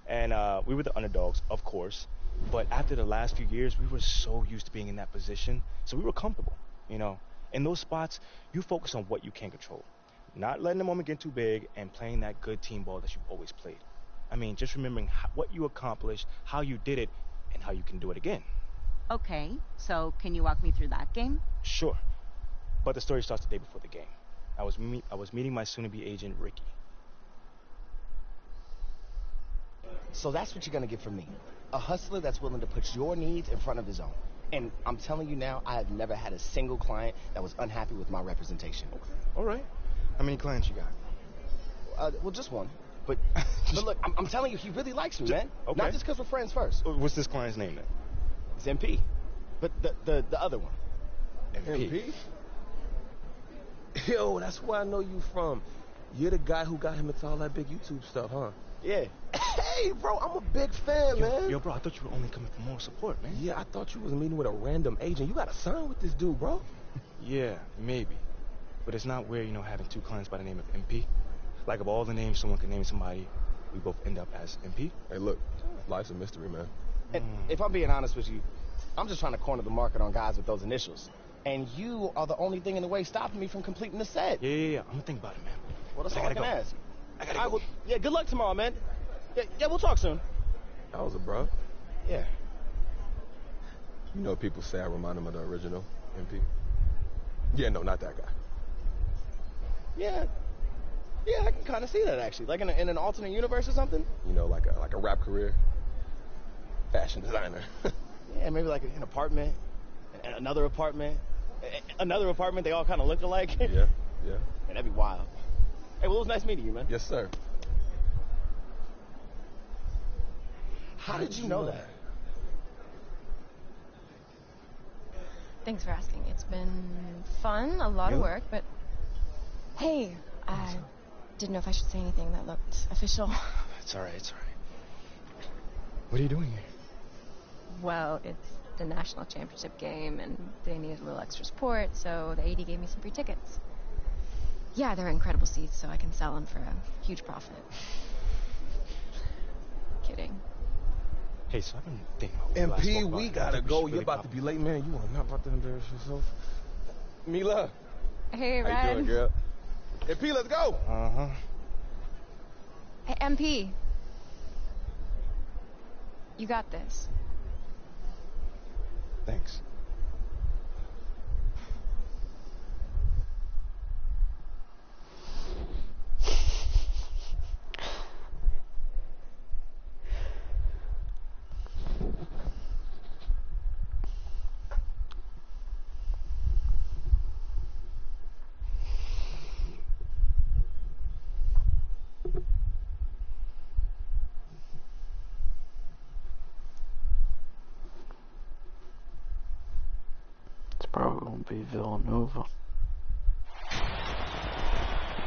And we were the underdogs, of course. But after the last few years, we were so used to being in that position. So we were comfortable, In those spots, you focus on what you can control. Not letting the moment get too big and playing that good team ball that you've always played. I mean, just remembering what you accomplished, how you did it, and how you can do it again. Okay, so can you walk me through that game? Sure. But the story starts the day before the game. I was meeting my soon-to-be agent, Ricky. So that's what you're going to get from me. A hustler that's willing to put your needs in front of his own. And I'm telling you now, I have never had a single client that was unhappy with my representation. Okay. All right. How many clients you got? Well, just one. But look, I'm telling you, he really likes me, man. Okay. Not just because we're friends first. What's this client's name then? It's MP. But the other one. MP? Yo, that's where I know you from. You're the guy who got him into all that big YouTube stuff, huh? Yeah. Hey, bro, I'm a big fan, man. Yo, bro, I thought you were only coming for moral support, man. Yeah, I thought you was meeting with a random agent. You got to sign with this dude, bro. Yeah, maybe. But it's not weird, having two clients by the name of MP. Like, of all the names someone can name somebody, we both end up as MP. Hey, look, life's a mystery, man. And if I'm being honest with you, I'm just trying to corner the market on guys with those initials. And you are the only thing in the way stopping me from completing the set. Yeah. I'm gonna think about it, man. Well, that's all I can ask. I gotta go. Well, yeah, good luck tomorrow, man. Yeah, we'll talk soon. That was a bro. Yeah. People say I remind them of the original MP. Yeah, no, not that guy. Yeah, I can kind of see that, actually. Like in an alternate universe or something? Like a rap career. Fashion designer. Yeah, maybe like an apartment, and another apartment, they all kind of look alike. Yeah. And that'd be wild. Hey, well, it was nice meeting you, man. Yes, sir. How did you know that? Thanks for asking. It's been fun, a lot of work, but hey, I didn't know if I should say anything that looked official. It's all right. What are you doing here? Well, it's the national championship game, and they needed a little extra support, so the AD gave me some free tickets. Yeah, they're incredible seats, so I can sell them for a huge profit. Kidding. Hey, so I've been thinking about MP, we gotta go. You're about to be late, man. You are not about to embarrass yourself. Mila. Hey, Red. How you doing, girl? MP, let's go. Uh-huh. Hey, MP. You got this. Thanks. Probably gonna be Villanova.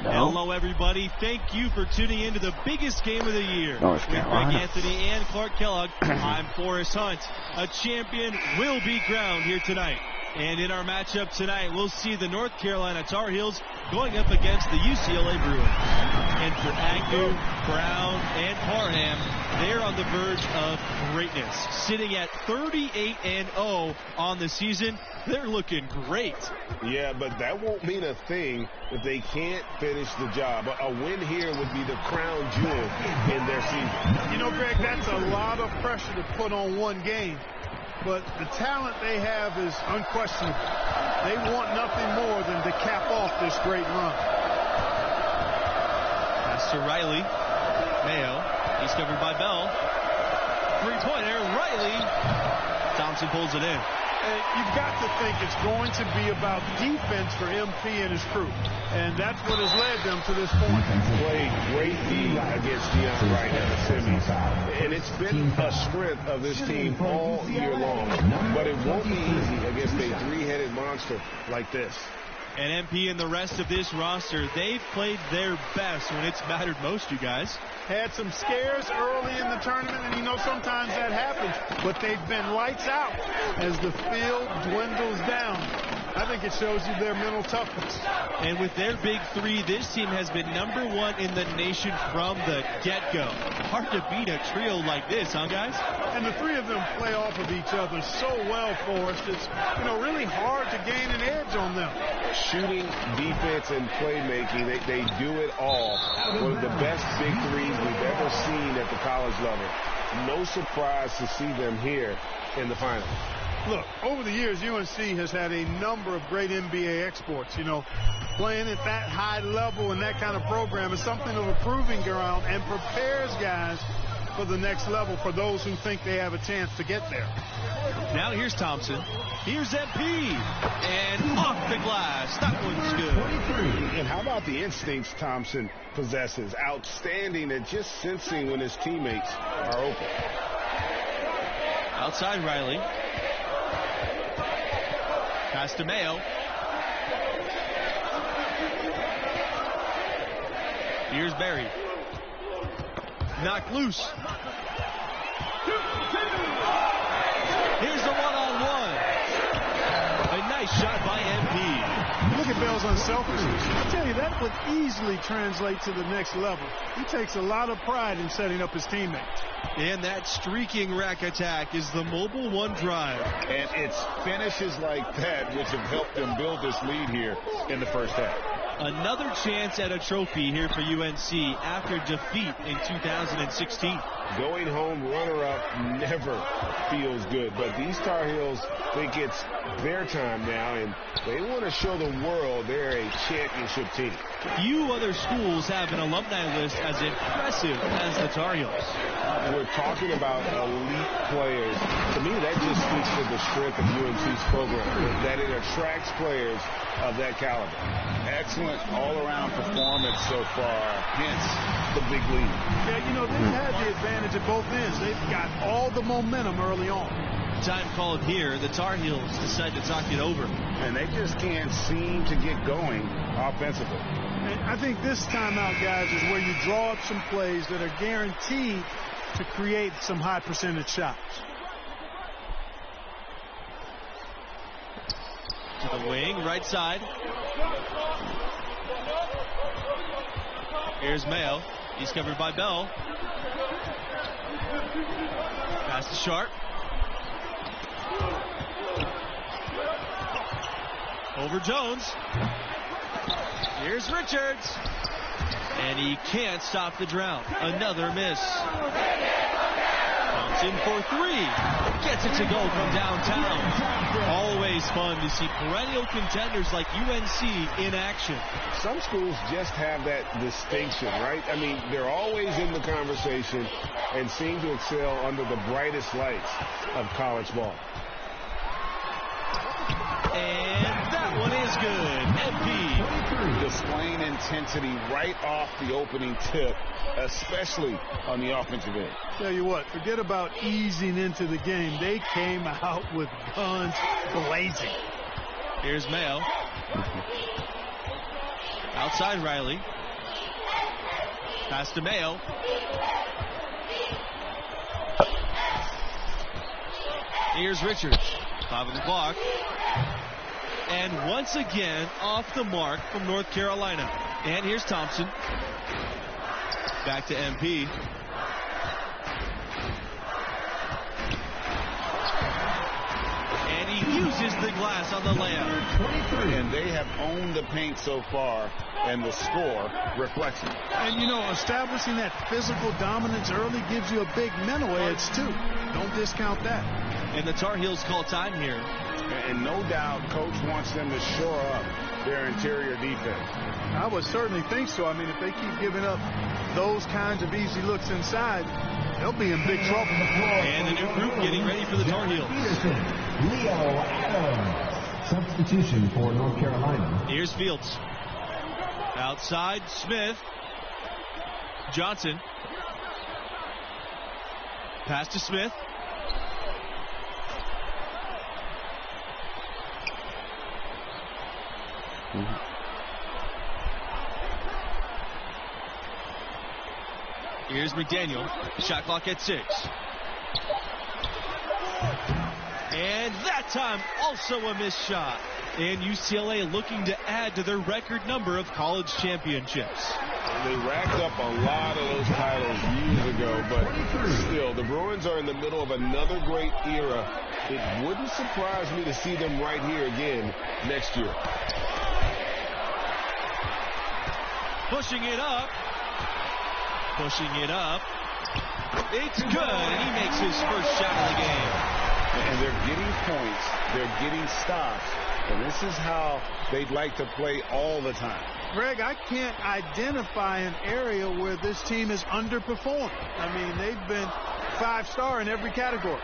No. Hello, everybody. Thank you for tuning in to the biggest game of the year. North With Greg Carolina. Anthony and Clark Kellogg, I'm Forrest Hunt. A champion will be crowned here tonight. And in our matchup tonight, we'll see the North Carolina Tar Heels going up against the UCLA Bruins. And for Agnew, Brown, and Parham, they're on the verge of greatness. Sitting at 38-0 on the season, they're looking great. Yeah, but that won't mean a thing if they can't finish the job. A win here would be the crown jewel in their season. You know, Greg, that's a lot of pressure to put on one game. But the talent they have is unquestionable. They want nothing more than to cap off this great run. Pass to Riley. Mayo. He's covered by Bell. Three-pointer. Riley. Thompson pulls it in. And you've got to think it's going to be about defense for MP and his crew. And that's what has led them to this point. Played great D against Deion Wright at the semis. And it's been a strength of this team all year long. But it won't be easy against a three-headed monster like this. And MP and the rest of this roster, they've played their best when it's mattered most, you guys. Had some scares early in the tournament, and you know sometimes that happens, but they've been lights out as the field dwindles down. I think it shows you their mental toughness. And with their big three, this team has been #1 in the nation from the get-go. Hard to beat a trio like this, huh, guys? And the three of them play off of each other so well for us. It's, you know, really hard to gain an edge on them. Shooting, defense, and playmaking, they do it all. One of the best big threes we've ever seen at the college level. No surprise to see them here in the finals. Look, over the years, UNC has had a number of great NBA exports. You know, playing at that high level and that kind of program is something of a proving ground and prepares guys for the next level for those who think they have a chance to get there. Now here's Thompson. Here's MP. And off the glass. That one's good. And how about the instincts Thompson possesses? Outstanding at just sensing when his teammates are open. Outside Riley. Pass to Mayo. Here's Barry. Knocked loose. Here's the one-on-one. A nice shot by MP. Look at Bell's unselfishness. I tell you, that would easily translate to the next level. He takes a lot of pride in setting up his teammates. And that streaking rack attack is the Mobile One drive. And it's finishes like that which have helped them build this lead here in the first half. Another chance at a trophy here for UNC after defeat in 2016. Going home runner-up never feels good, but these Tar Heels think it's their time now, and they want to show the world they're a championship team. Few other schools have an alumni list as impressive as the Tar Heels. We're talking about elite players. To me, that just speaks to the strength of UNC's program, that it attracts players of that caliber. Excellent all-around performance so far, hence the big lead. Yeah, you know, they've had the advantage at both ends. They've got all the momentum early on. Time called here. The Tar Heels decide to talk it over. And they just can't seem to get going offensively. And I think this timeout, guys, is where you draw up some plays that are guaranteed to create some high percentage shots. To the wing, right side. Here's Mayo. He's covered by Bell. Pass to Sharp. Over Jones. Here's Richards. And he can't stop the drought. Another miss. Thompson for three. Gets it to go from downtown. Always fun to see perennial contenders like UNC in action. Some schools just have that distinction, right? I mean, they're always in the conversation and seem to excel under the brightest lights of college ball. And that one is good. MP. Displaying intensity right off the opening tip, especially on the offensive end. Tell you what, forget about easing into the game. They came out with guns blazing. Here's Mayo. Outside Riley. Pass to Mayo. Here's Richards. 5 on the clock. And once again, off the mark from North Carolina. And here's Thompson. Back to MP. And he uses the glass on the layup. And they have owned the paint so far, and the score reflects it. And, you know, establishing that physical dominance early gives you a big mental edge, too. Don't discount that. And the Tar Heels call time here. And no doubt, Coach wants them to shore up their interior defense. I would certainly think so. I mean, if they keep giving up those kinds of easy looks inside, they'll be in big trouble. And the new group getting ready for the Tar Heels. Leo Adams, substitution for North Carolina. Here's Fields. Outside, Smith. Johnson. Pass to Smith. Here's McDaniel. Shot clock at 6. And that time, also a missed shot. And UCLA looking to add to their record number of college championships. They racked up a lot of those titles years ago, but still, the Bruins are in the middle of another great era. It wouldn't surprise me to see them right here again next year. Pushing it up. Pushing it up. It's good, and he makes his first shot of the game. And they're getting points. They're getting stops. And this is how they'd like to play all the time. Greg, I can't identify an area where this team is underperformed. I mean, they've been 5-star in every category.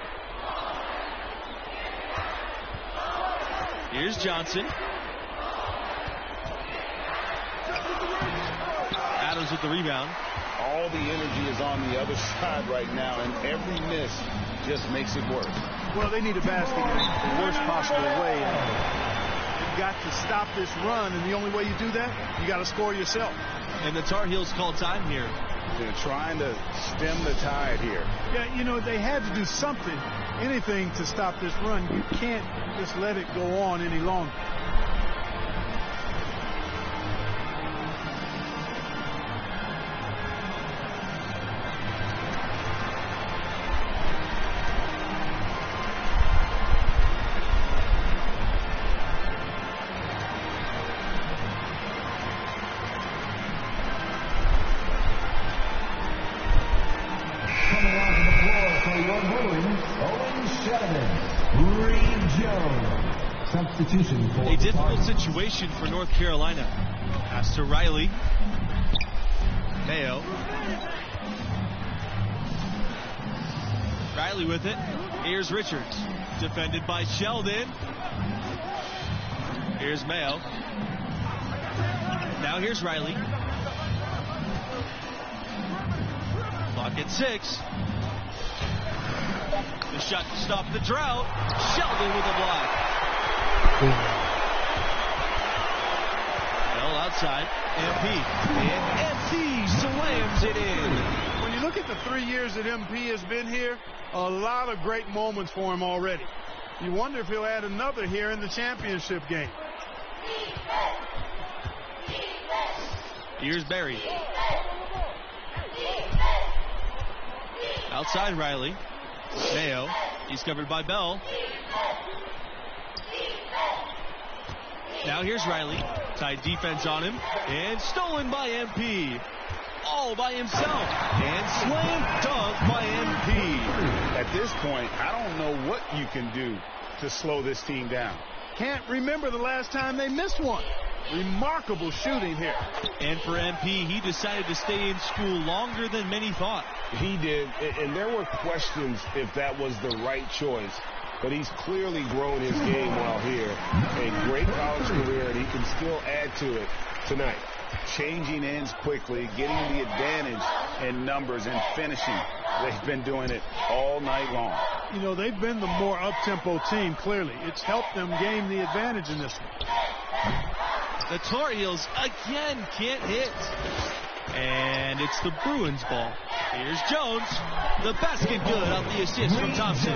Here's Johnson. Adams with the rebound. All the energy is on the other side right now, and every miss just makes it worse. Well, they need a basket in the worst possible way. You've got to stop this run, and the only way you do that, you got to score yourself. And the Tar Heels call time here. They're trying to stem the tide here. Yeah, you know, they had to do something, anything to stop this run. You can't just let it go on any longer. A difficult situation for North Carolina. Pass to Riley. Mayo. Riley with it. Here's Richards. Defended by Sheldon. Here's Mayo. Now here's Riley. Clock at 6. The shot to stop the drought. Sheldon with a block. Well, outside, MP. And MP slams it in. When you look at the 3 years that MP has been here, a lot of great moments for him already. You wonder if he'll add another here in the championship game. Here's Barry. Outside Riley. Mayo. He's covered by Bell. Now here's Riley. Tight defense on him. And stolen by MP. All by himself. And slam dunk by MP. At this point, I don't know what you can do to slow this team down. Can't remember the last time they missed one. Remarkable shooting here. And for MP, he decided to stay in school longer than many thought. He did, and there were questions if that was the right choice. But he's clearly grown his game while here. A great college career, and he can still add to it tonight. Changing ends quickly, getting the advantage in numbers and finishing. They've been doing it all night long. You know, they've been the more up-tempo team, clearly. It's helped them gain the advantage in this one. The Tar Heels again can't hit. And it's the Bruins ball. Here's Jones. The basket good off the assist from Thompson.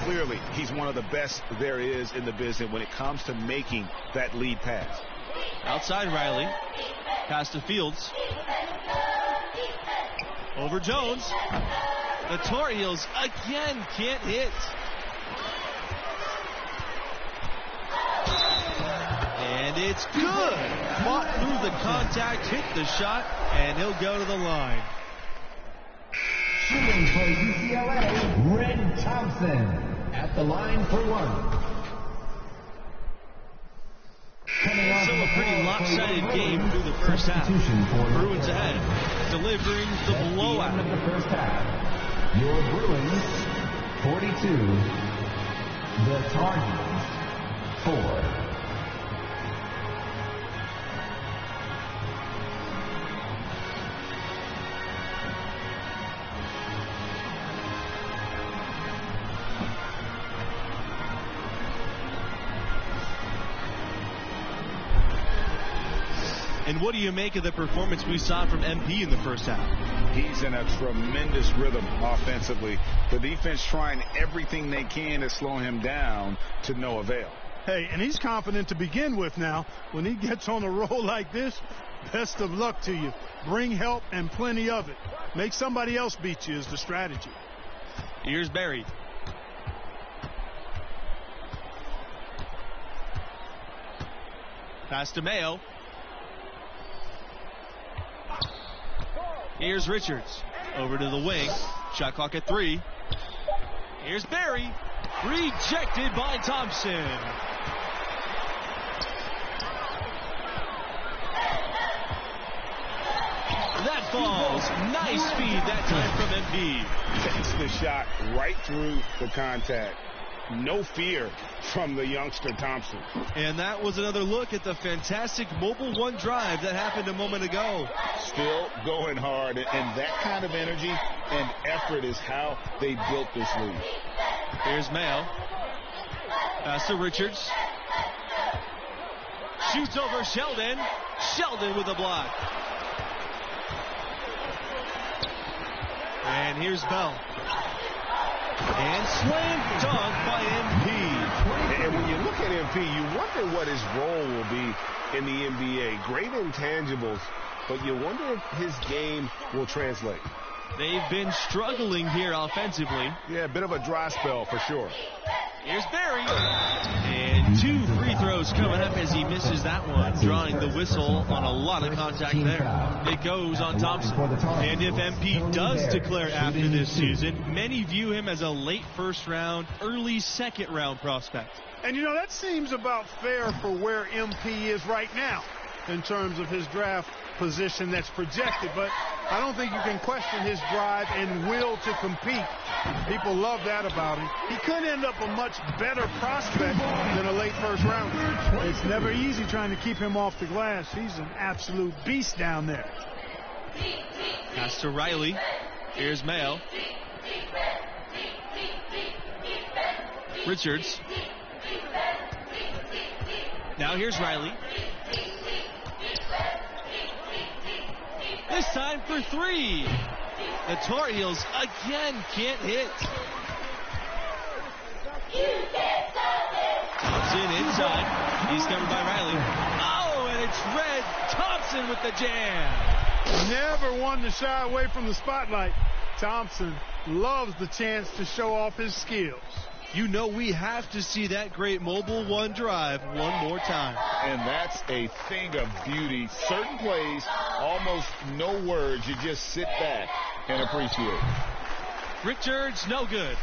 Clearly, he's one of the best there is in the business when it comes to making that lead pass. Outside Riley. Pass to Fields. Over Jones. The Tar Heels again can't hit. And it's good. Fought through the contact, hit the shot, and he'll go to the line. Shooting for UCLA, Red Thompson at the line for one. So a pretty lopsided game through the first half. Bruins ahead, delivering the blowout. At the end of the first half, your Bruins 42, the Tar Heels 4. And what do you make of the performance we saw from MP in the first half? He's in a tremendous rhythm offensively. The defense trying everything they can to slow him down to no avail. Hey, and he's confident to begin with now. When he gets on a roll like this, best of luck to you. Bring help and plenty of it. Make somebody else beat you is the strategy. Here's Barry. Pass to Mayo. Here's Richards. Over to the wing. Shot clock at 3. Here's Barry. Rejected by Thompson. That falls. Nice feed that time from MP. Takes the shot right through the contact. No fear from the youngster Thompson. And that was another look at the fantastic mobile one drive that happened a moment ago. Still going hard, and that kind of energy and effort is how they built this league. Here's Mayo. Pass to Richards. Shoots over Sheldon. Sheldon with a block. And here's Bell. And slam dunk by MP. And when you look at MP, you wonder what his role will be in the NBA. Great intangibles, but you wonder if his game will translate. They've been struggling here offensively. Yeah, a bit of a dry spell for sure. Here's Barry. And 2 free throws coming up as he misses that one, drawing the whistle on a lot of contact there. It goes on Thompson. And if MP does declare after this season, many view him as a late first round, early second round prospect. And you know, that seems about fair for where MP is right now in terms of his draft position that's projected, but I don't think you can question his drive and will to compete. People love that about him. He could end up a much better prospect than a late first rounder. It's never easy trying to keep him off the glass. He's an absolute beast down there. Pass to Riley. Here's Mayo. Richards. Now here's Riley. This time for 3. The Tar Heels again can't hit. Thompson inside. He's covered by Riley. Oh, and it's Red Thompson with the jam. Never one to shy away from the spotlight. Thompson loves the chance to show off his skills. You know we have to see that great mobile one drive one more time. And that's a thing of beauty. Certain plays, almost no words. You just sit back and appreciate. Richards, no good.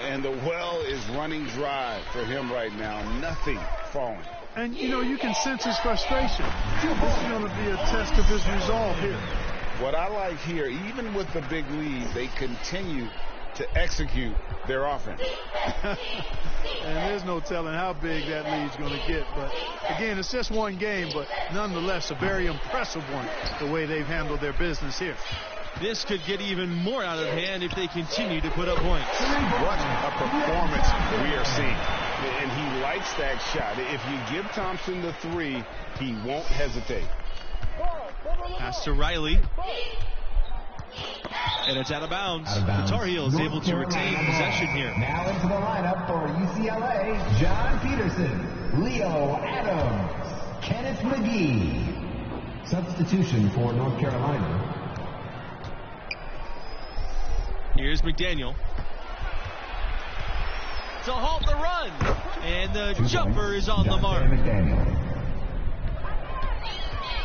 And the well is running dry for him right now. Nothing falling. And, you know, you can sense his frustration. This is going to be a test of his resolve here. What I like here, even with the big lead, they continue to execute their offense. And there's no telling how big that lead's going to get. But, again, it's just one game, but nonetheless a very impressive one, the way they've handled their business here. This could get even more out of hand if they continue to put up points. What a performance we are seeing. And he likes that shot. If you give Thompson the 3, he won't hesitate. Pass to Riley. And it's out of bounds. The Tar Heels able to retain possession here. Now into the lineup for UCLA, John Peterson, Leo Adams, Kenneth McGee. Substitution for North Carolina. Here's McDaniel. To halt the run. And the jumper is on the mark.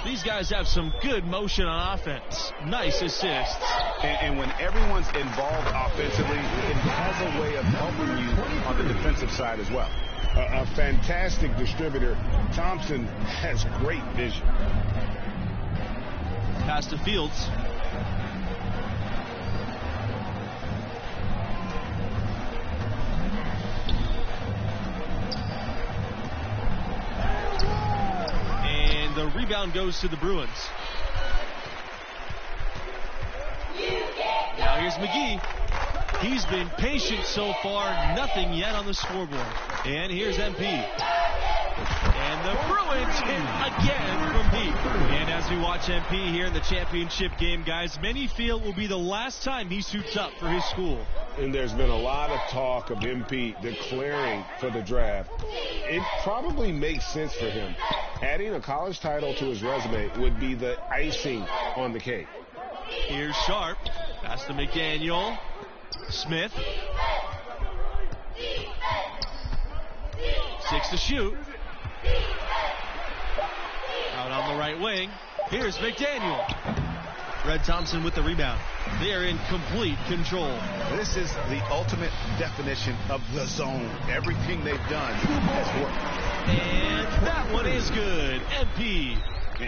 These guys have some good motion on offense. Nice assists. And when everyone's involved offensively, it has a way of helping you on the defensive side as well. A fantastic distributor. Thompson has great vision. Pass to Fields. The rebound goes to the Bruins. Now here's McGee. He's been patient so far. Nothing yet on the scoreboard. And here's MP. And the Bruins hit again from deep. And as we watch MP here in the championship game, guys, many feel it will be the last time he suits up for his school. And there's been a lot of talk of MP declaring for the draft. It probably makes sense for him. Adding a college title to his resume would be the icing on the cake. Here's Sharp. Pass to McDaniel. Smith. 6 to shoot. Out on the right wing. Here's McDaniel. Red Thompson with the rebound. They are in complete control. This is the ultimate definition of the zone. Everything they've done has worked. And that one is good. MP.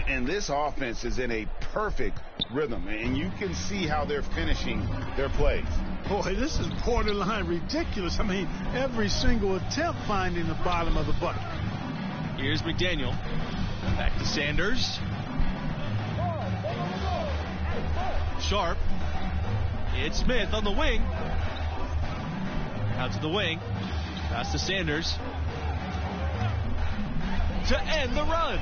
And this offense is in a perfect rhythm. And you can see how they're finishing their plays. Boy, this is borderline ridiculous. I mean, every single attempt finding the bottom of the bucket. Here's McDaniel. Back to Sanders. Sharp. It's Smith on the wing. Out to the wing. Pass to Sanders. To end the run.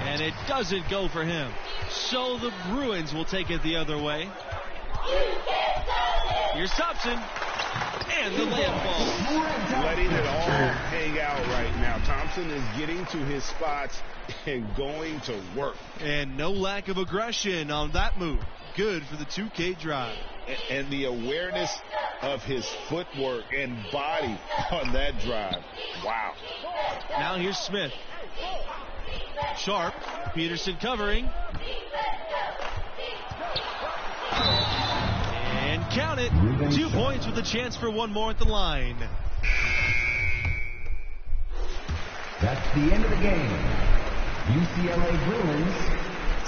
And it doesn't go for him. So the Bruins will take it the other way. Here's Thompson. And the layup ball. Letting it all hang out right now. Thompson is getting to his spots and going to work. And no lack of aggression on that move. Good for the 2K drive. And the awareness of his footwork and body on that drive. Wow. Now here's Smith. Sharp. Peterson covering. And count it. 2 points with a chance for one more at the line. That's the end of the game. UCLA Bruins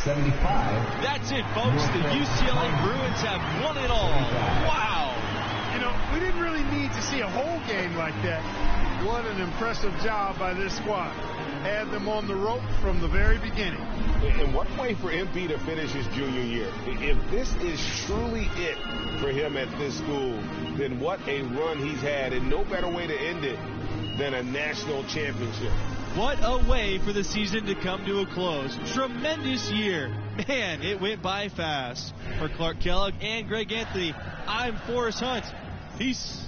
75. That's it, folks. The UCLA Bruins have won it all. Wow. You know, we didn't really need to see a whole game like that. What an impressive job by this squad. Had them on the rope from the very beginning. And what way for MP to finish his junior year. If this is truly it for him at this school, then what a run he's had, and no better way to end it than a national championship. What a way for the season to come to a close. Tremendous year. Man, it went by fast. For Clark Kellogg and Greg Anthony, I'm Forrest Hunt. Peace.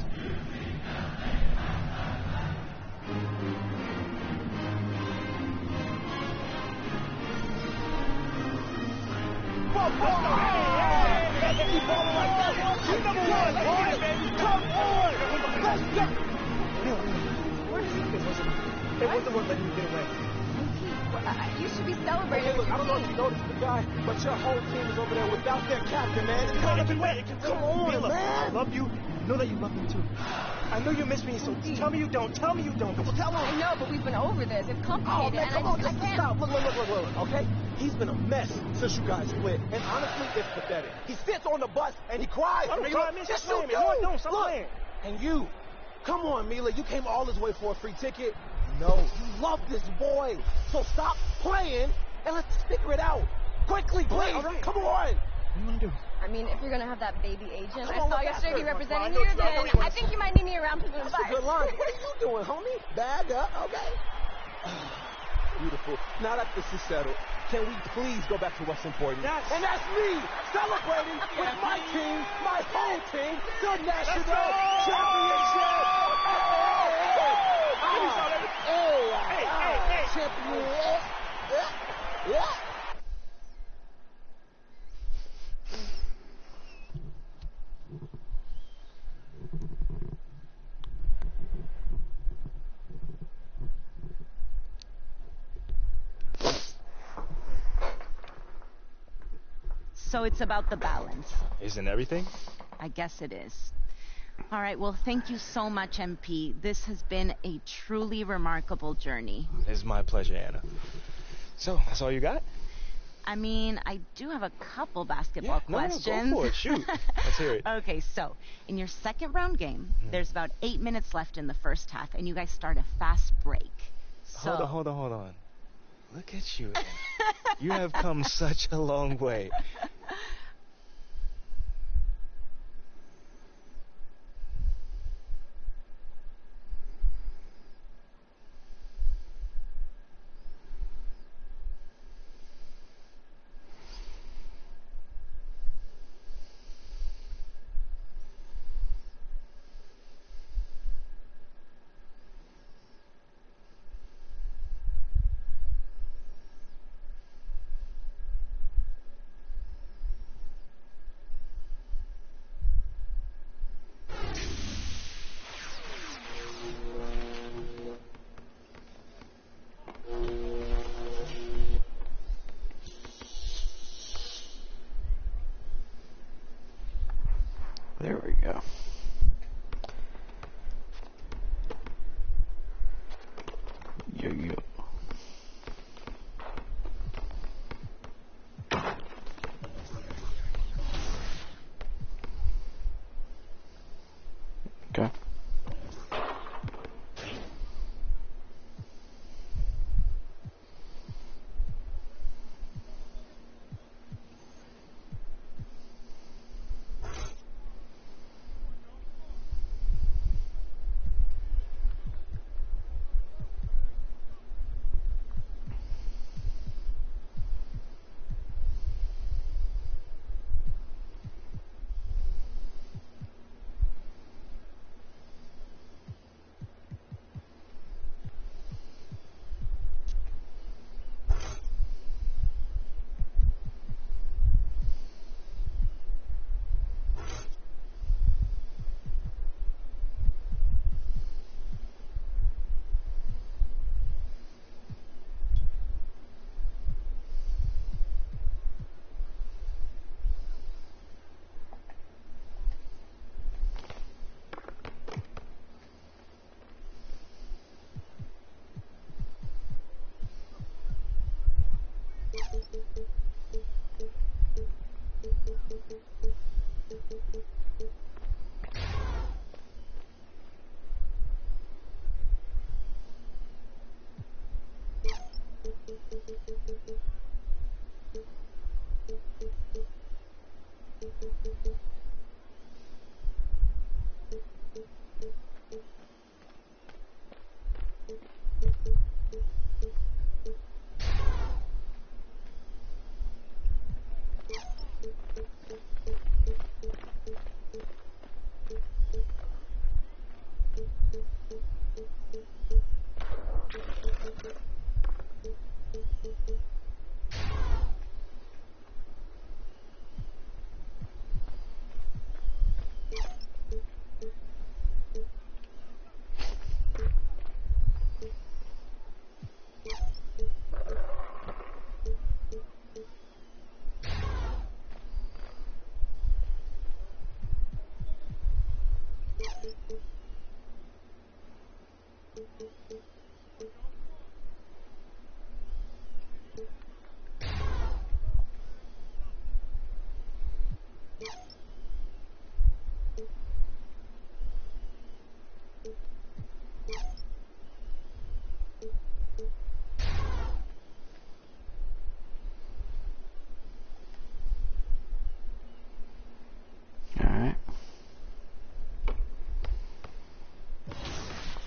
It wasn't worth letting you get away. You should be celebrating. Okay, look, I don't know if you noticed the guy, but your whole team is over there without their captain, man. It's not even way. Come on, man. I love you. Know that you love me too. I know you miss me, so tell me you don't. Tell me you don't. Well, tell him. I know, but we've been over this. It's complicated. Oh, man, come on, just stop. Look, okay? He's been a mess since you guys split, and honestly, it's pathetic. He sits on the bus and he cries. I don't cry, man. Yes, Stop you playing, do. man. No, I don't. Stop playing. And you, come on, Mila. You came all this way for a free ticket. No, you love this boy. So stop playing and let's figure it out. Quickly, please. All right. Come on. What are you going to do? I mean, if you're going to have that baby agent Come I on, saw look yesterday after be her. representing Well, you, I know then you- I think you might need me around for some That's advice. a good line. What are you doing, homie? Bag up, okay? Beautiful. Now that this is settled, Can we please go back to what's important? And that's me celebrating with my team, my whole team, the national championship. Champion. Yeah. So it's about the balance. Isn't everything? I guess it is. All right, well, thank you so much, MP. This has been a truly remarkable journey. It's my pleasure, Anna. So, that's all you got? I mean, I do have a couple basketball questions. No, go for it. Shoot. Let's hear it. Okay, so in your second round game, there's about 8 minutes left in the first half, and you guys start a fast break. So... Hold on. Look at you, Anna. You have come such a long way. There we go. Yo. Okay.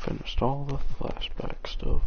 Finished all the flashback stuff.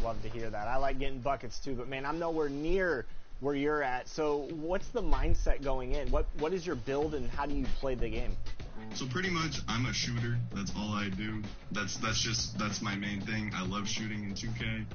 Love to hear that. I like getting buckets too, but man, I'm nowhere near where you're at. So what's the mindset going in? What is your build and how do you play the game? So pretty much I'm a shooter. That's all I do. That's my main thing. I love shooting in 2K.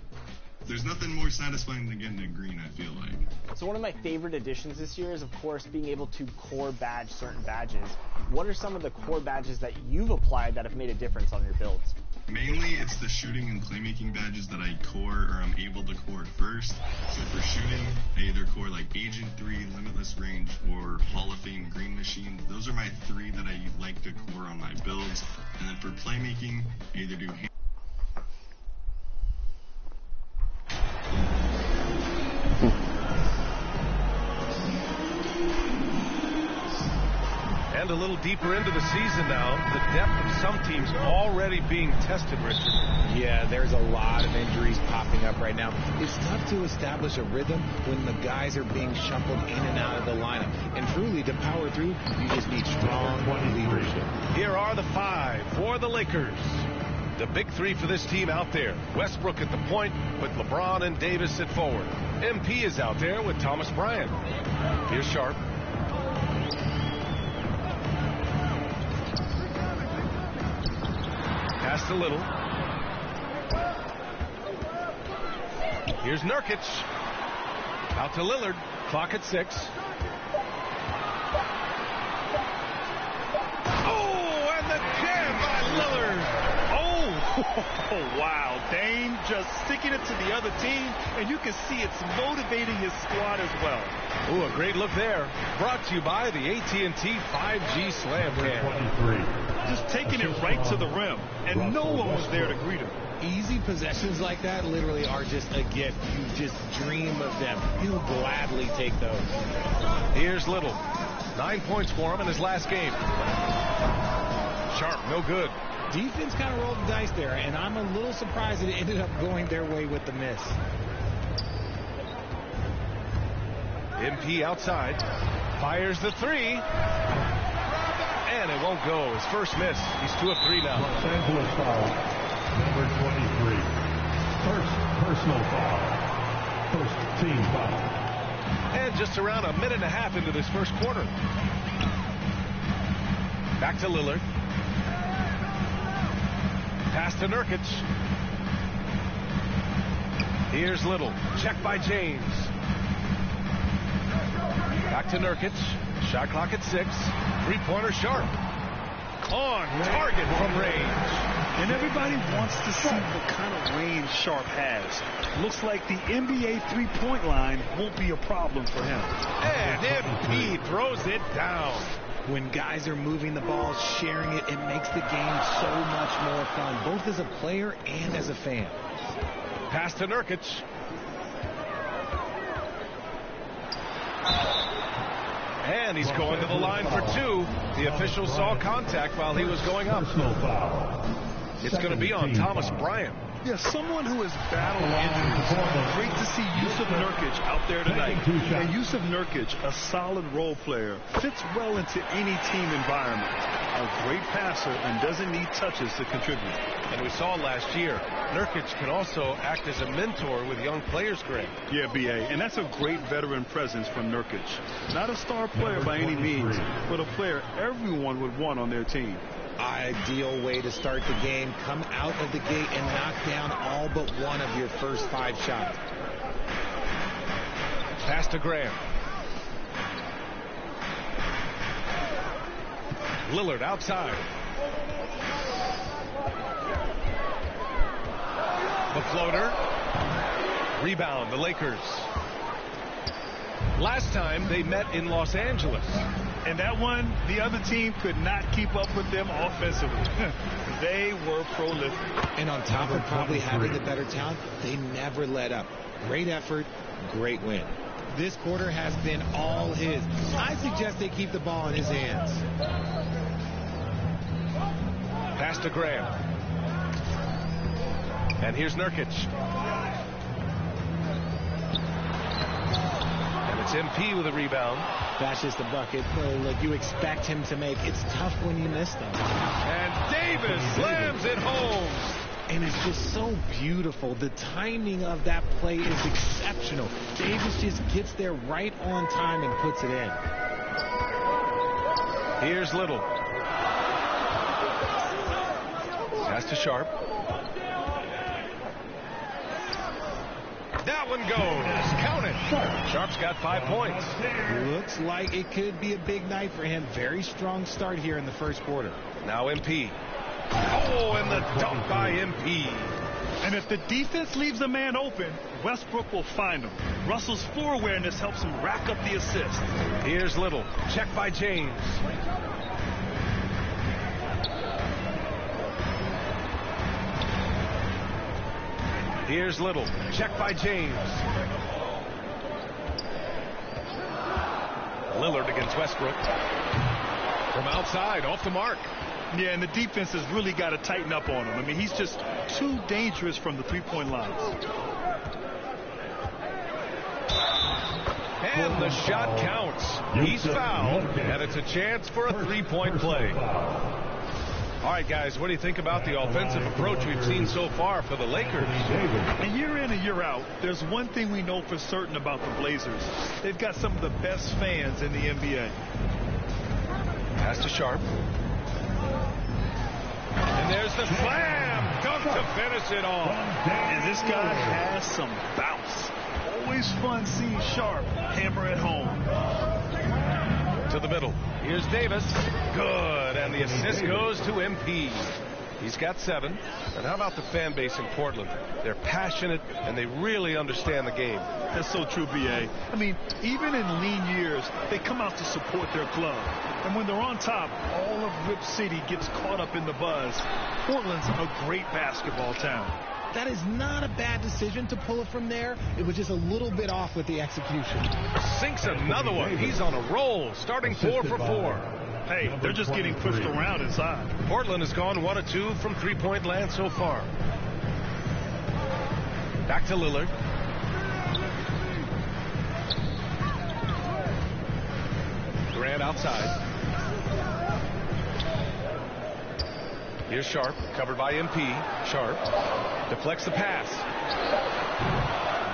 There's nothing more satisfying than getting a green, I feel like. So one of my favorite additions this year is, of course, being able to core badge certain badges. What are some of the core badges that you've applied that have made a difference on your builds? Mainly, it's the shooting and playmaking badges that I core, or I'm able to core first. So for shooting, I either core like Agent 3, Limitless Range, or Hall of Fame Green Machine. Those are my 3 that I like to core on my builds. And then for playmaking, I either do And a little deeper into the season now, the depth of some teams already being tested, Richard. Yeah, there's a lot of injuries popping up right now. It's tough to establish a rhythm when the guys are being shuffled in and out of the lineup. And truly, to power through, you just need strong leadership. Here are the 5 for the Lakers. The big 3 for this team out there. Westbrook at the point with LeBron and Davis at forward. MP is out there with Thomas Bryant. Here's Sharp. Pass to Little. Here's Nurkic. Out to Lillard. Clock at 6. Oh, and the jam by Lillard. Oh, wow. Dame just sticking it to the other team, and you can see it's motivating his squad as well. Ooh, a great look there. Brought to you by the AT&T 5G Slam Cam. Just taking it right to the rim, and no one was there to greet him. Easy possessions like that literally are just a gift. You just dream of them. He'll gladly take those. Here's Little. 9 points for him in his last game. Sharp, no good. Defense kind of rolled the dice there, and I'm a little surprised that it ended up going their way with the miss. MP outside. Fires the 3. And it won't go. His first miss. He's 2 of 3 now. Los Angeles foul, number 23. First personal foul. First team foul. And just around a minute and a half into this first quarter. Back to Lillard. Pass to Nurkic. Here's Little. Check by James. Back to Nurkic. Shot clock at 6. Three-pointer Sharp. On target from range. And everybody wants to see what kind of range Sharp has. Looks like the NBA three-point line won't be a problem for him. And MP throws it down. When guys are moving the ball, sharing it, it makes the game so much more fun, both as a player and as a fan. Pass to Nurkic. And he's going to the line for 2. The official saw contact while he was going up. It's going to be on Thomas Bryant. Yeah, someone who has battled injuries. Great to see Yusuf Nurkic out there tonight. And Yusuf Nurkic, a solid role player, fits well into any team environment. A great passer and doesn't need touches to contribute. And we saw last year, Nurkic can also act as a mentor with young players, Greg. Yeah, B.A., and that's a great veteran presence from Nurkic. Not a star player by any means, but a player everyone would want on their team. Ideal way to start the game. Come out of the gate and knock down all but one of your first 5 shots. Pass to Graham. Lillard outside. The floater. Rebound, the Lakers. Last time they met in Los Angeles. And that one, the other team could not keep up with them offensively. They were prolific. And on top of probably having the better talent, they never let up. Great effort, great win. This quarter has been all his. I suggest they keep the ball in his hands. Pass to Graham. And here's Nurkic. And it's MP with a rebound. That's just a bucket. Like you expect him to make. It's tough when you miss them. And Davis slams it home. And it's just so beautiful. The timing of that play is exceptional. Davis just gets there right on time and puts it in. Here's Little. Pass to Sharp. That one goes. Count it. Sharp's got 5 points. Looks like it could be a big night for him. Very strong start here in the first quarter. Now MP. Oh, and the dunk by MP. And if the defense leaves a man open, Westbrook will find him. Russell's floor awareness helps him rack up the assist. Here's Little. Check by James. Here's Little. Check by James. Lillard against Westbrook. From outside, off the mark. Yeah, and the defense has really got to tighten up on him. I mean, he's just too dangerous from the three-point line. And the shot counts. He's fouled, and it's a chance for a three-point play. All right, guys, what do you think about the offensive approach we've seen so far for the Lakers? And year in and year out, there's one thing we know for certain about the Blazers. They've got some of the best fans in the NBA. Pass to Sharp. And there's the slam dunk to finish it off. And this guy has some bounce. Always fun seeing Sharp hammer it home. To the middle. Here's Davis. Good. And the assist goes to MP. He's got 7. And how about the fan base in Portland? They're passionate, and they really understand the game. That's so true, B.A. I mean, even in lean years, they come out to support their club. And when they're on top, all of Rip City gets caught up in the buzz. Portland's a great basketball town. That is not a bad decision to pull it from there. It was just a little bit off with the execution. Sinks another one. He's on a roll, starting 4 for 4. Hey, they're just getting pushed around inside. Portland has gone 1 of 2 from three-point land so far. Back to Lillard. Grant outside. Here's Sharp, covered by MP. Sharp deflects the pass.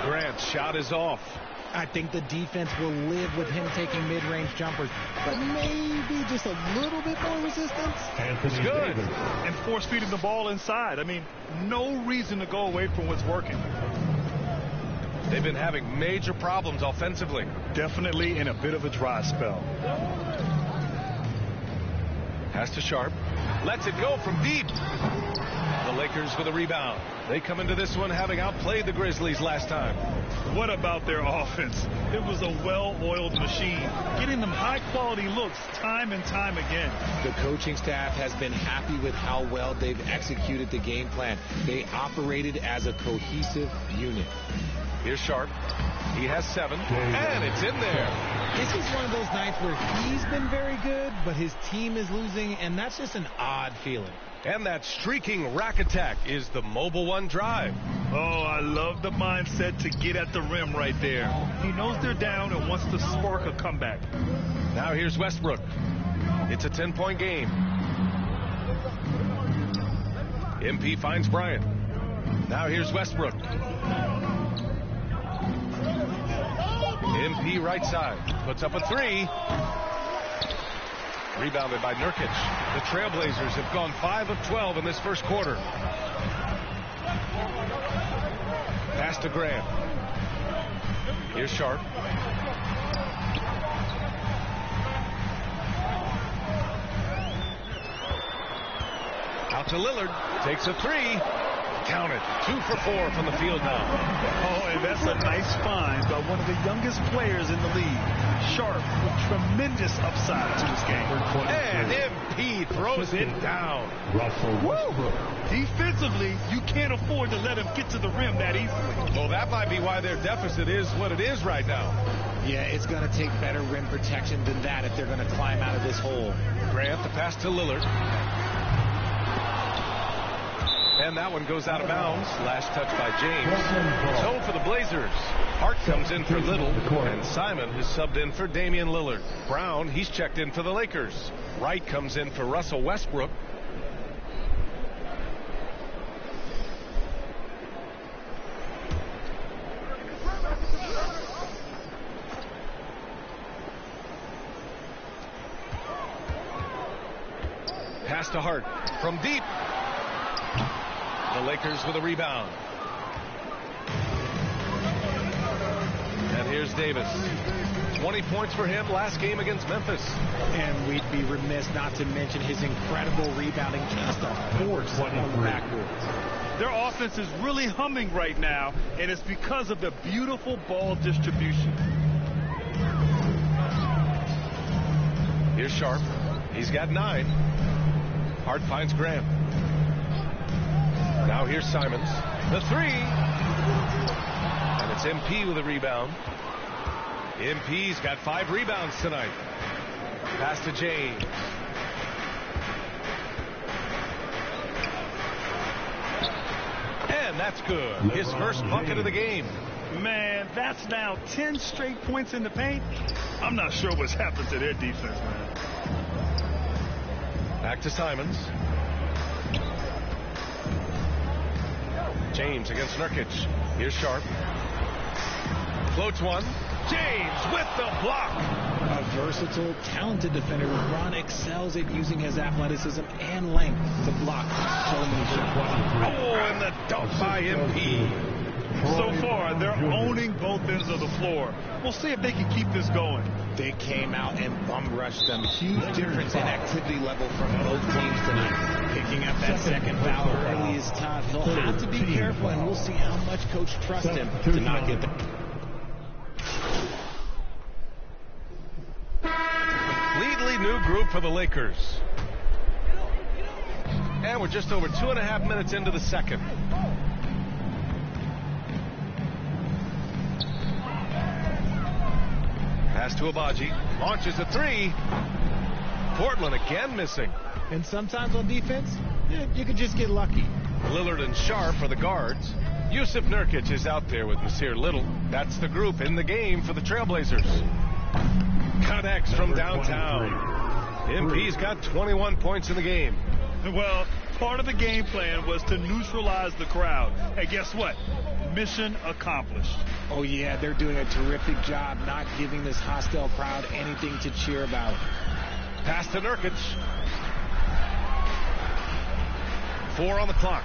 Grant's shot is off. I think the defense will live with him taking mid-range jumpers, but maybe just a little bit more resistance. It's good. And force feeding the ball inside. I mean, no reason to go away from what's working. They've been having major problems offensively. Definitely in a bit of a dry spell. Pass to Sharp. Lets it go from deep. The Lakers with a rebound. They come into this one having outplayed the Grizzlies last time. What about their offense? It was a well-oiled machine, getting them high-quality looks time and time again. The coaching staff has been happy with how well they've executed the game plan. They operated as a cohesive unit. Here's Sharp. He has 7, and it's in there. This is one of those nights where he's been very good, but his team is losing, and that's just an odd feeling. And that streaking rack attack is the Mobile One drive. Oh, I love the mindset to get at the rim right there. He knows they're down and wants to spark a comeback. Now here's Westbrook. It's a 10-point game. MP finds Bryant. Now here's Westbrook. MP right side. Puts up a 3. Rebounded by Nurkic. The Trailblazers have gone 5 of 12 in this first quarter. Pass to Graham. Here's Sharp. Out to Lillard. Takes a 3. Count it. 2 for 4 from the field now. Oh, and that's a nice find by one of the youngest players in the league. Sharp with tremendous upside to this game. And MP throws it down. Defensively, you can't afford to let him get to the rim that easily. Well, that might be why their deficit is what it is right now. Yeah, it's going to take better rim protection than that if they're going to climb out of this hole. Grant, the pass to Lillard. And that one goes out of bounds. Last touch by James. Zone for the Blazers. Hart comes in for Little, and Simon is subbed in for Damian Lillard. Brown, he's checked in for the Lakers. Wright comes in for Russell Westbrook. Pass to Hart from deep. The Lakers with a rebound. And here's Davis. 20 points for him last game against Memphis. And we'd be remiss not to mention his incredible rebounding, just a force on the backboards. Their offense is really humming right now, and it's because of the beautiful ball distribution. Here's Sharp. He's got 9. Hart finds Graham. Now here's Simons. The 3. And it's MP with a rebound. MP's got 5 rebounds tonight. Pass to James. And that's good. His first bucket of the game. Man, that's now 10 straight points in the paint. I'm not sure what's happened to their defense, man. Back to Simons. James against Nurkic. Here's Sharp. Floats one. James with the block. A versatile, talented defender. LeBron excels at using his athleticism and length to block so many shots. Oh, and the dunk by MP. So far, they're owning both ends of the floor. We'll see if they can keep this going. They came out and bum rushed them. Huge difference in activity level from both teams tonight. Picking up that second foul early is tough. He'll have to be careful, and we'll see how much coach trusts him to not get the... Completely new group for the Lakers. And we're just over 2.5 minutes into the second. Pass to Abaji. Launches a 3. Portland again missing. And sometimes on defense, you can just get lucky. Lillard and Sharp are the guards. Yusuf Nurkic is out there with Nasir Little. That's the group in the game for the Trailblazers. Cut X from downtown. MP's got 21 points in the game. Well, part of the game plan was to neutralize the crowd. And guess what? Mission accomplished. Oh, yeah, they're doing a terrific job not giving this hostile crowd anything to cheer about. Pass to Nurkic. 4 on the clock.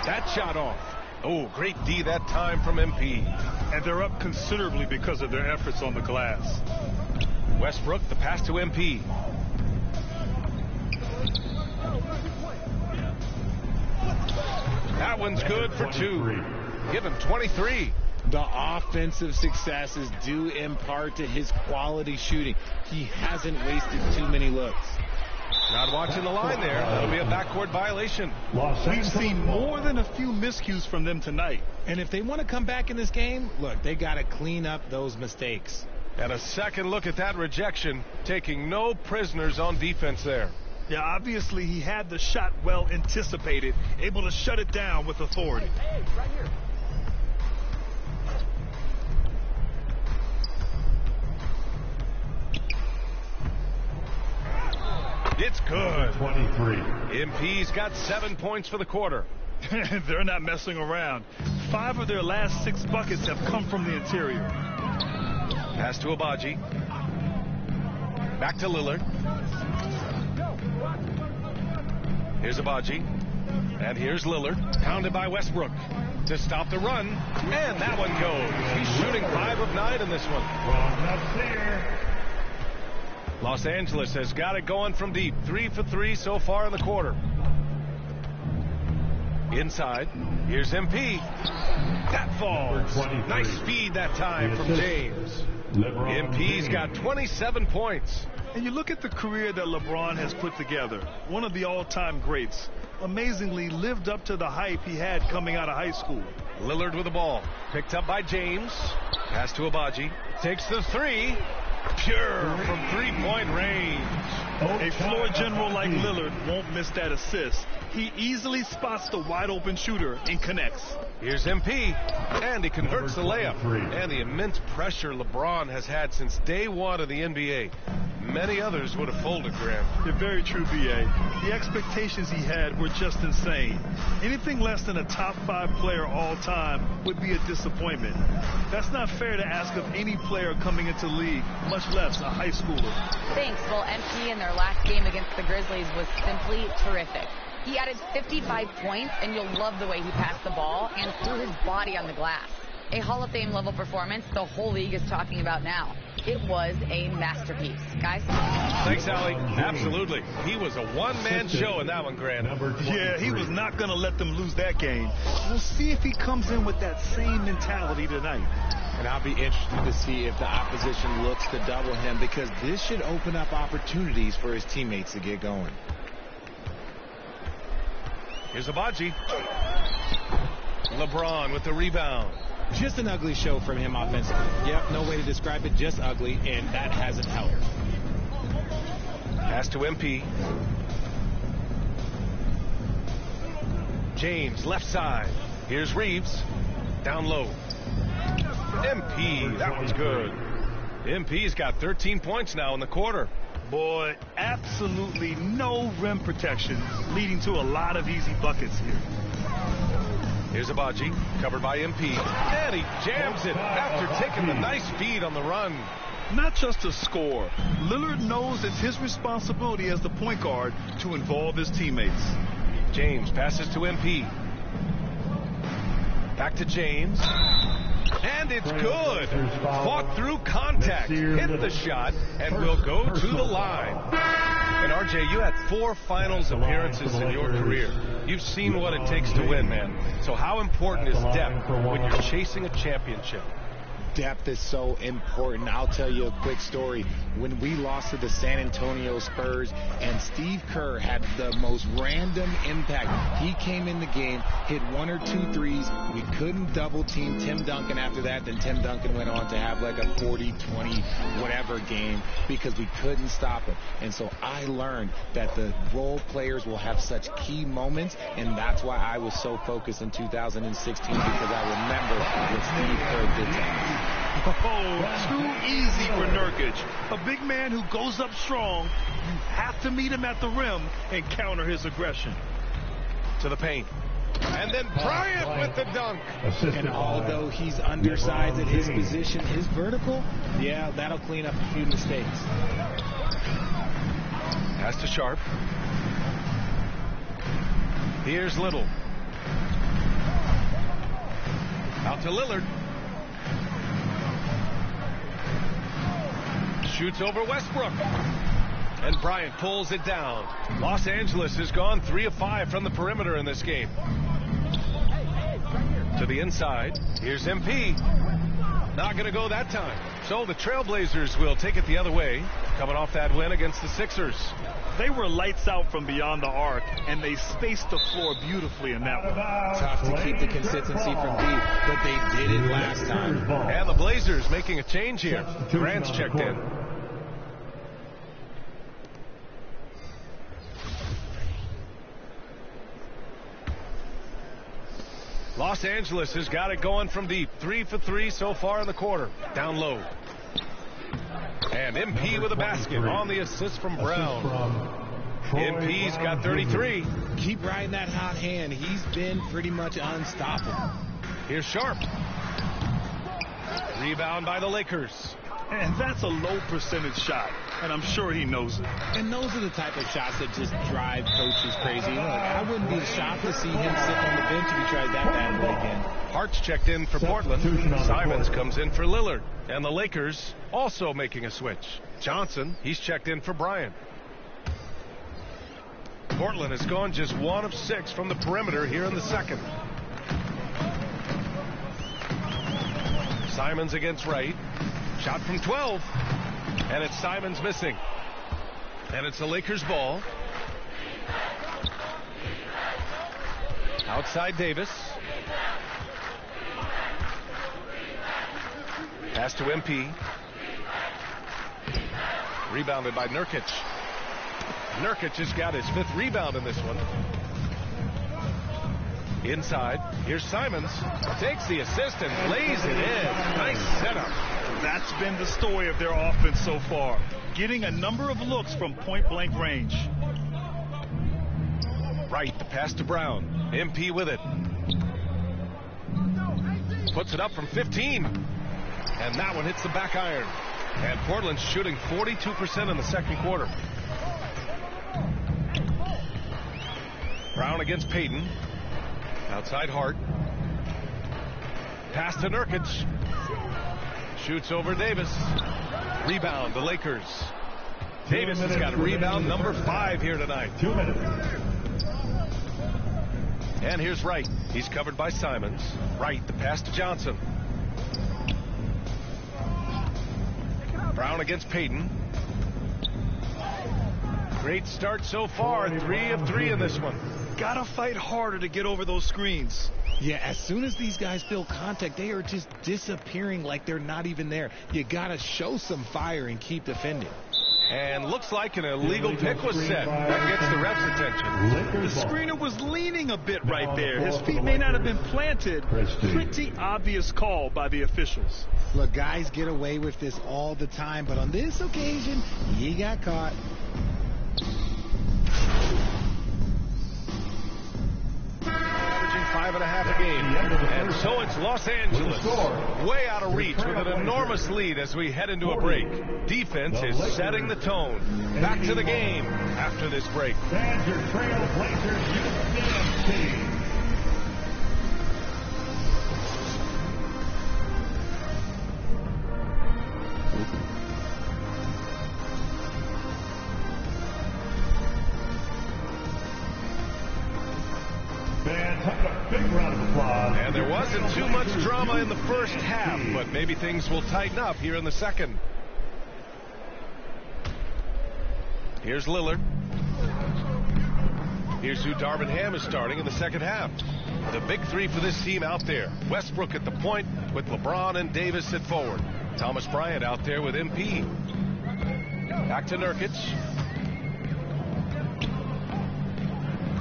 That shot off. Oh, great D that time from MP. And they're up considerably because of their efforts on the glass. Westbrook, the pass to MP. That one's good for 2. Give him 23. The offensive success is due in part to his quality shooting. He hasn't wasted too many looks. Not watching the line there. That'll be a backcourt violation. We've seen more than a few miscues from them tonight. And if they want to come back in this game, look, they got to clean up those mistakes. And a second look at that rejection, taking no prisoners on defense there. Yeah, obviously he had the shot well anticipated, able to shut it down with authority. Hey, right here. It's good. 23. MP's got 7 points for the quarter. They're not messing around. 5 of their last 6 buckets have come from the interior. Pass to Abaji. Back to Lillard. Here's Abaji. And here's Lillard. Pounded by Westbrook to stop the run. And that one goes. He's shooting 5 of 9 in this one. Los Angeles has got it going from deep. 3 for 3 so far in the quarter. Inside. Here's MP. That falls. Nice speed that time from James. MP's got 27 points. And you look at the career that LeBron has put together. One of the all-time greats. Amazingly lived up to the hype he had coming out of high school. Lillard with the ball. Picked up by James. Pass to Abaji. Takes the 3. Pure from 3-point range. A floor general like Lillard won't miss that assist. He easily spots the wide-open shooter and connects. Here's MP, and he converts the layup. And the immense pressure LeBron has had since day 1 of the NBA. Many others would have folded, Graham. You're very true, B.A. The expectations he had were just insane. Anything less than a top 5 player all time would be a disappointment. That's not fair to ask of any player coming into the league, much less a high schooler. Thanks. Well, MP in their last game against the Grizzlies was simply terrific. He added 55 points, and you'll love the way he passed the ball and threw his body on the glass. A Hall of Fame level performance the whole league is talking about now. It was a masterpiece. Guys? Thanks, Allie. Absolutely. He was a one-man show in that one, Grant. Yeah, he was not going to let them lose that game. We'll see if he comes in with that same mentality tonight. And I'll be interested to see if the opposition looks to double him, because this should open up opportunities for his teammates to get going. Here's Abaji. LeBron with the rebound. Just an ugly show from him offensively. Yep, no way to describe it, just ugly, and that hasn't helped. Pass to MP. James, left side. Here's Reeves. Down low. MP, that one's good. MP's got 13 points now in the quarter. Boy, absolutely no rim protection, leading to a lot of easy buckets here. Here's Abaji, covered by MP, and he jams it after taking the nice feed on the run. Not just to score, Lillard knows it's his responsibility as the point guard to involve his teammates. James passes to MP. Back to James. And it's good. Fought through contact, hit the shot, and will go to the line. And RJ, you had 4 finals appearances in your career. You've seen what it takes to win, man. So how important is depth when you're chasing a championship? Depth is so important. I'll tell you a quick story. When we lost to the San Antonio Spurs and Steve Kerr had the most random impact, he came in the game, hit 1 or 2 threes. We couldn't double team Tim Duncan after that. Then Tim Duncan went on to have like a 40-20 whatever game because we couldn't stop him. And so I learned that the role players will have such key moments, and that's why I was so focused in 2016, because I remember what Steve Kerr did to us. Oh, too easy for Nurkic. A big man who goes up strong. You have to meet him at the rim and counter his aggression. To the paint. And then Bryant with the dunk. And although he's undersized at his position, his vertical, yeah, that'll clean up a few mistakes. Pass to Sharp. Here's Little. Out to Lillard. Shoots over Westbrook. And Bryant pulls it down. Los Angeles has gone 3 of 5 from the perimeter in this game. To the inside. Here's MP. Not going to go that time. So the Trailblazers will take it the other way, coming off that win against the Sixers. They were lights out from beyond the arc, and they spaced the floor beautifully in that one. Tough to keep the consistency from deep, but they did it last time. And the Blazers making a change here. Grant's checked in. Los Angeles has got it going from deep. 3 for 3 so far in the quarter. Down low. And MP with a basket on the assist from Brown. MP's got 33. Keep riding that hot hand. He's been pretty much unstoppable. Here's Sharp. Rebound by the Lakers. And that's a low percentage shot, and I'm sure he knows it. And those are the type of shots that just drive coaches crazy. Look, I wouldn't be shocked to see him sit on the bench if he tried that bad boy again. Hart's checked in for Portland. Simons comes in for Lillard. And the Lakers also making a switch. Johnson, he's checked in for Bryant. Portland has gone just 1 of 6 from the perimeter here in the second. Simons against Wright. Shot from 12. And it's Simons missing. And it's the Lakers ball. Outside Davis. Pass to MP. Rebounded by Nurkic. Nurkic has got his 5th rebound in this one. Inside. Here's Simons. Takes the assist and lays it in. Nice setup. That's been the story of their offense so far. Getting a number of looks from point-blank range. Right, the pass to Brown. MP with it. Puts it up from 15. And that one hits the back iron. And Portland's shooting 42% in the second quarter. Brown against Payton. Outside Hart. Pass to Nurkic. Shoots over Davis. Rebound, the Lakers. Davis has got a rebound number 5 here tonight. 2 minutes. And here's Wright. He's covered by Simons. Wright, the pass to Johnson. Brown against Payton. Great start so far. 3 of 3 in this one. Gotta fight harder to get over those screens. Yeah, as soon as these guys feel contact, they are just disappearing like they're not even there. You gotta show some fire and keep defending. And looks like an illegal pick was set. That gets the ref's attention. The screener was leaning a bit right there. His feet may not have been planted. Pretty obvious call by the officials. Look, guys get away with this all the time, but on this occasion, he got caught. Averaging 5.5 a game. And so it's Los Angeles. Way out of reach with an enormous lead as we head into a break. Defense is setting the tone. Back to the game after this break. And your Trailblazers UCMC. Big round of applause. And there wasn't too much drama in the first half, but maybe things will tighten up here in the second. Here's Lillard. Here's who Darvin Ham is starting in the second half. The big 3 for this team out there. Westbrook at the point with LeBron and Davis at forward. Thomas Bryant out there with MP. Back to Nurkic.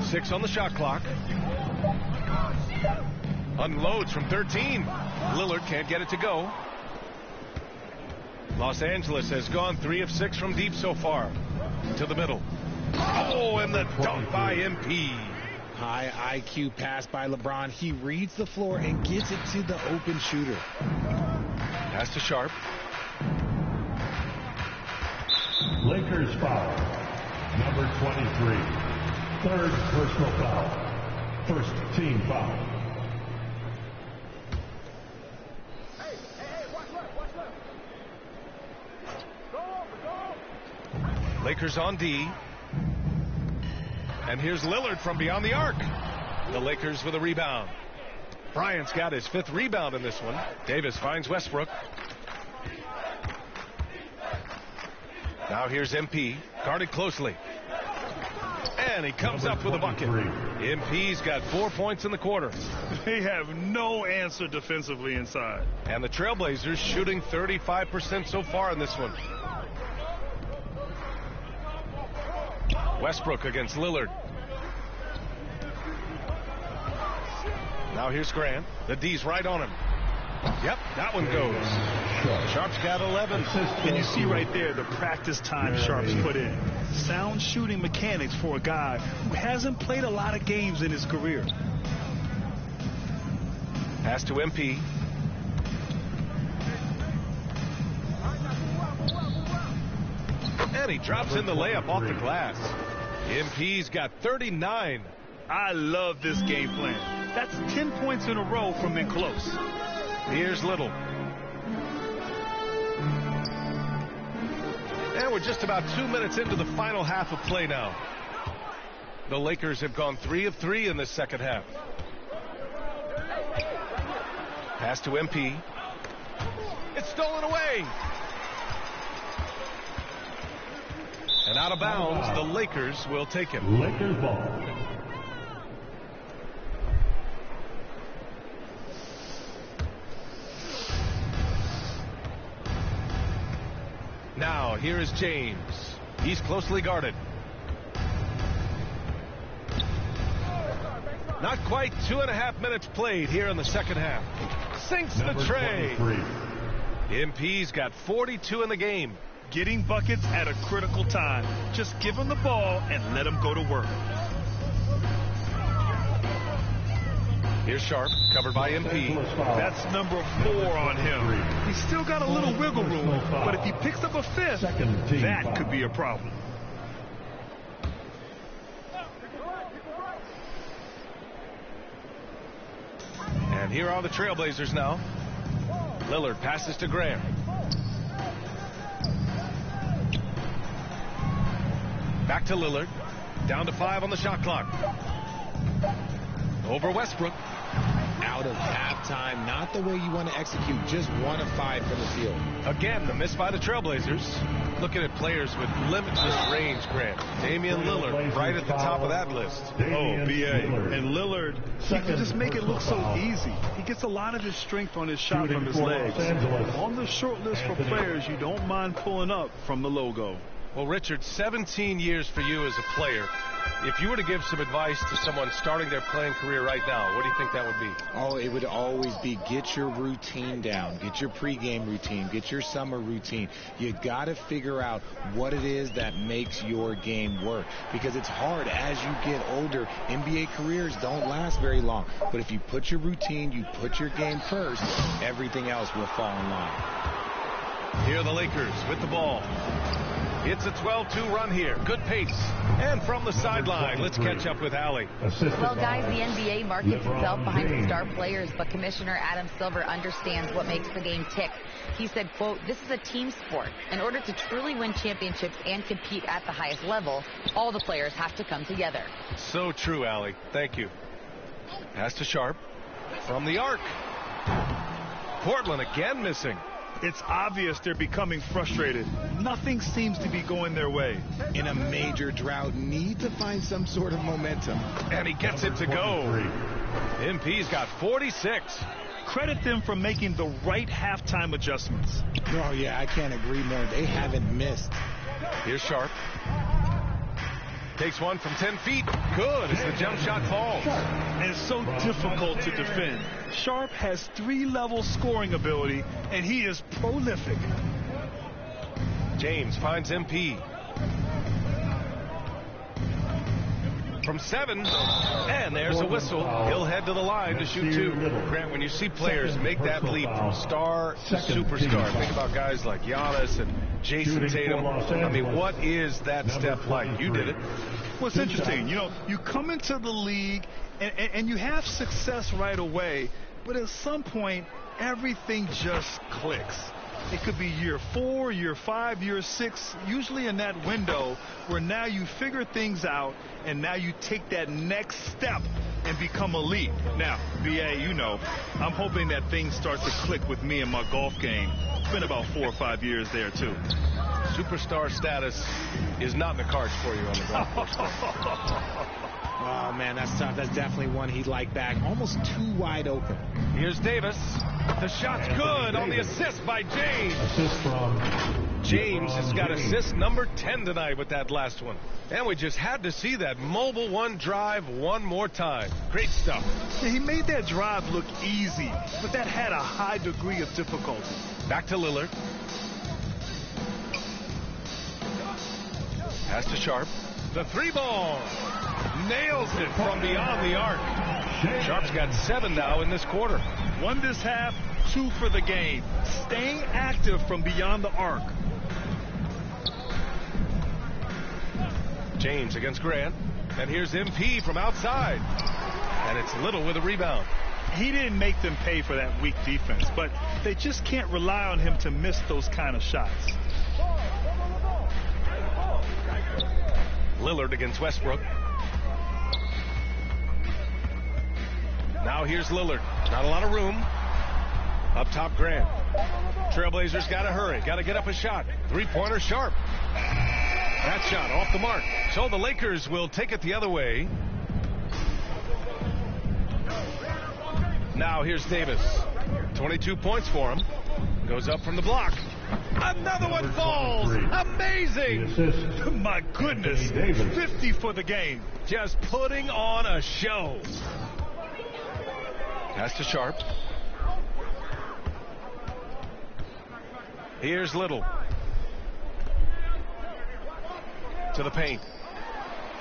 6 on the shot clock. Unloads from 13. Lillard can't get it to go. Los Angeles has gone 3 of 6 from deep so far. To the middle. Oh, and the dunk by MP. High IQ pass by LeBron. He reads the floor and gets it to the open shooter. Pass to Sharp. Lakers foul. Number 23. Third personal foul. First team foul. Lakers on D. And here's Lillard from beyond the arc. The Lakers with a rebound. Bryant's got his 5th rebound in this one. Davis finds Westbrook. Now here's MP, guarded closely. And he comes up with a bucket. MP's got 4 points in the quarter. They have no answer defensively inside. And the Trailblazers shooting 35% so far in this one. Westbrook against Lillard. Now here's Grant. The D's right on him. Yep, that one goes. Sharp's got 11. And you see right there the practice time Sharp's put in. Sound shooting mechanics for a guy who hasn't played a lot of games in his career. Pass to MP. And he drops in the layup off the glass. MP's got 39. I love this game plan. That's 10 points in a row from in close. Here's Little. And we're just about 2 minutes into the final half of play now. The Lakers have gone 3 of 3 in this second half. Pass to MP. It's stolen away. And out of bounds, the Lakers will take it. Lakers ball. Now, here is James. He's closely guarded. Not quite 2.5 minutes played here in the second half. Sinks the tray. MP's got 42 in the game. Getting buckets at a critical time. Just give him the ball and let him go to work. Here's Sharp, covered by MP. That's number 4 on him. He's still got a little wiggle room, but if he picks up a 5th, that could be a problem. And here are the Trailblazers now. Lillard passes to Graham. Back to Lillard. Down to 5 on the shot clock. Over Westbrook. Out of halftime, not the way you want to execute, just 1 of 5 from the field. Again, the miss by the Trailblazers. Looking at players with limitless range, Grant. Damian Lillard right at the top of that list. Oh, B.A. And Lillard, he can just make it look so easy. He gets a lot of his strength on his shot from his legs. On the short list for players you don't mind pulling up from the logo. Well, Richard, 17 years for you as a player. If you were to give some advice to someone starting their playing career right now, what do you think that would be? Oh, it would always be get your routine down. Get your pregame routine. Get your summer routine. You got to figure out what it is that makes your game work. Because it's hard as you get older. NBA careers don't last very long. But if you put your routine, you put your game first, everything else will fall in line. Here are the Lakers with the ball. It's a 12-2 run here. Good pace. And from the sideline, let's catch up with Allie. Well, guys, the NBA markets itself behind its star players, but Commissioner Adam Silver understands what makes the game tick. He said, quote, "This is a team sport. In order to truly win championships and compete at the highest level, all the players have to come together." So true, Allie. Thank you. Pass to Sharp. From the arc. Portland again missing. It's obvious they're becoming frustrated. Nothing seems to be going their way. In a major drought, need to find some sort of momentum. And he gets it to go. MP's got 46. Credit them for making the right halftime adjustments. Oh, yeah, I can't agree more. They haven't missed. Here's Sharp. Takes one from 10 feet. Good as the jump shot falls. And it's so difficult to defend. Sharp has 3-level scoring ability, and he is prolific. James finds MP. from 7. And there's a whistle. He'll head to the line to shoot 2. Grant, when you see players make that leap from star to superstar, think about guys like Giannis and Jason Tatum. I mean, what is that step like? You did it. Well, it's interesting. You know, you come into the league and you have success right away, but at some point, everything just clicks. It could be year 4, year 5, year 6, usually in that window where now you figure things out and now you take that next step and become elite. Now, BA, you know, I'm hoping that things start to click with me in my golf game. It's been about 4 or 5 years there, too. Superstar status is not in the cards for you on the golf course. Oh, man, that's tough. That's definitely one he'd like back. Almost too wide open. Here's Davis. The shot's good on the assist by James. Assist from James has got assist number 10 tonight with that last one. And we just had to see that mobile one drive one more time. Great stuff. Yeah, he made that drive look easy, but that had a high degree of difficulty. Back to Lillard. Pass to Sharp. The 3-ball. Nails it from beyond the arc. Sharp's got 7 now in this quarter. 1 this half, 2 for the game. Staying active from beyond the arc. James against Grant. And here's MP from outside. And it's Little with a rebound. He didn't make them pay for that weak defense, but they just can't rely on him to miss those kind of shots. Lillard against Westbrook. Now here's Lillard. Not a lot of room. Up top, Grant. Trailblazers got to hurry. Got to get up a shot. 3-pointer Sharp. That shot off the mark. So the Lakers will take it the other way. Now here's Davis. 22 points for him. Goes up from the block. Another one falls. Amazing. My goodness. 50 for the game. Just putting on a show. Pass to Sharp. Here's Little. To the paint.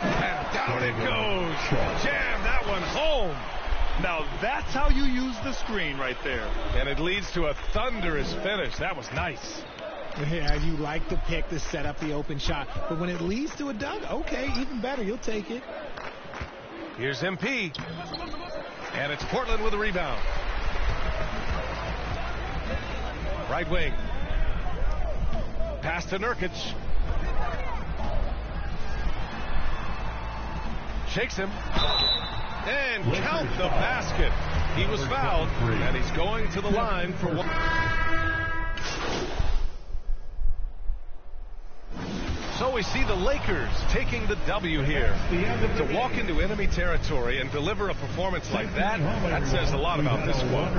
And down it goes. Jam that one home. Now that's how you use the screen right there. And it leads to a thunderous finish. That was nice. Yeah, you like the pick to set up the open shot. But when it leads to a dunk, okay, even better. You'll take it. Here's MP. And it's Portland with a rebound. Right wing. Pass to Nurkic. Shakes him. And count the basket. He was fouled, and he's going to the line for 1. So we see the Lakers taking the W here. To walk into enemy territory and deliver a performance like that, that says a lot about this squad.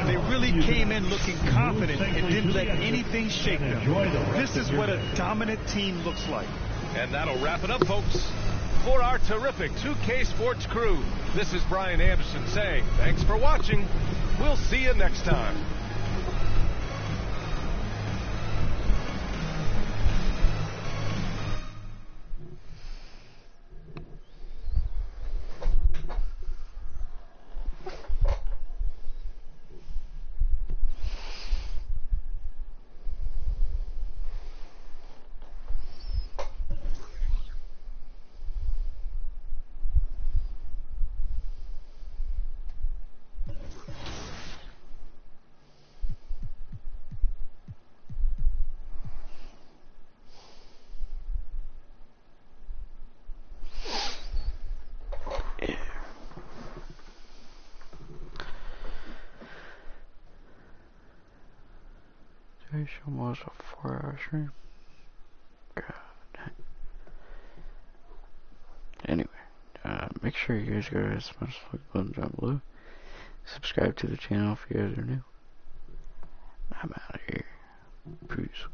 They really came in looking confident and didn't let anything shake them. This is what a dominant team looks like. And that'll wrap it up, folks. For our terrific 2K Sports crew, this is Brian Anderson saying thanks for watching. We'll see you next time. Was a 4-hour stream. God. Anyway, make sure you guys go to that smash the like button down below. Subscribe to the channel if you guys are new. I'm out of here. Peace.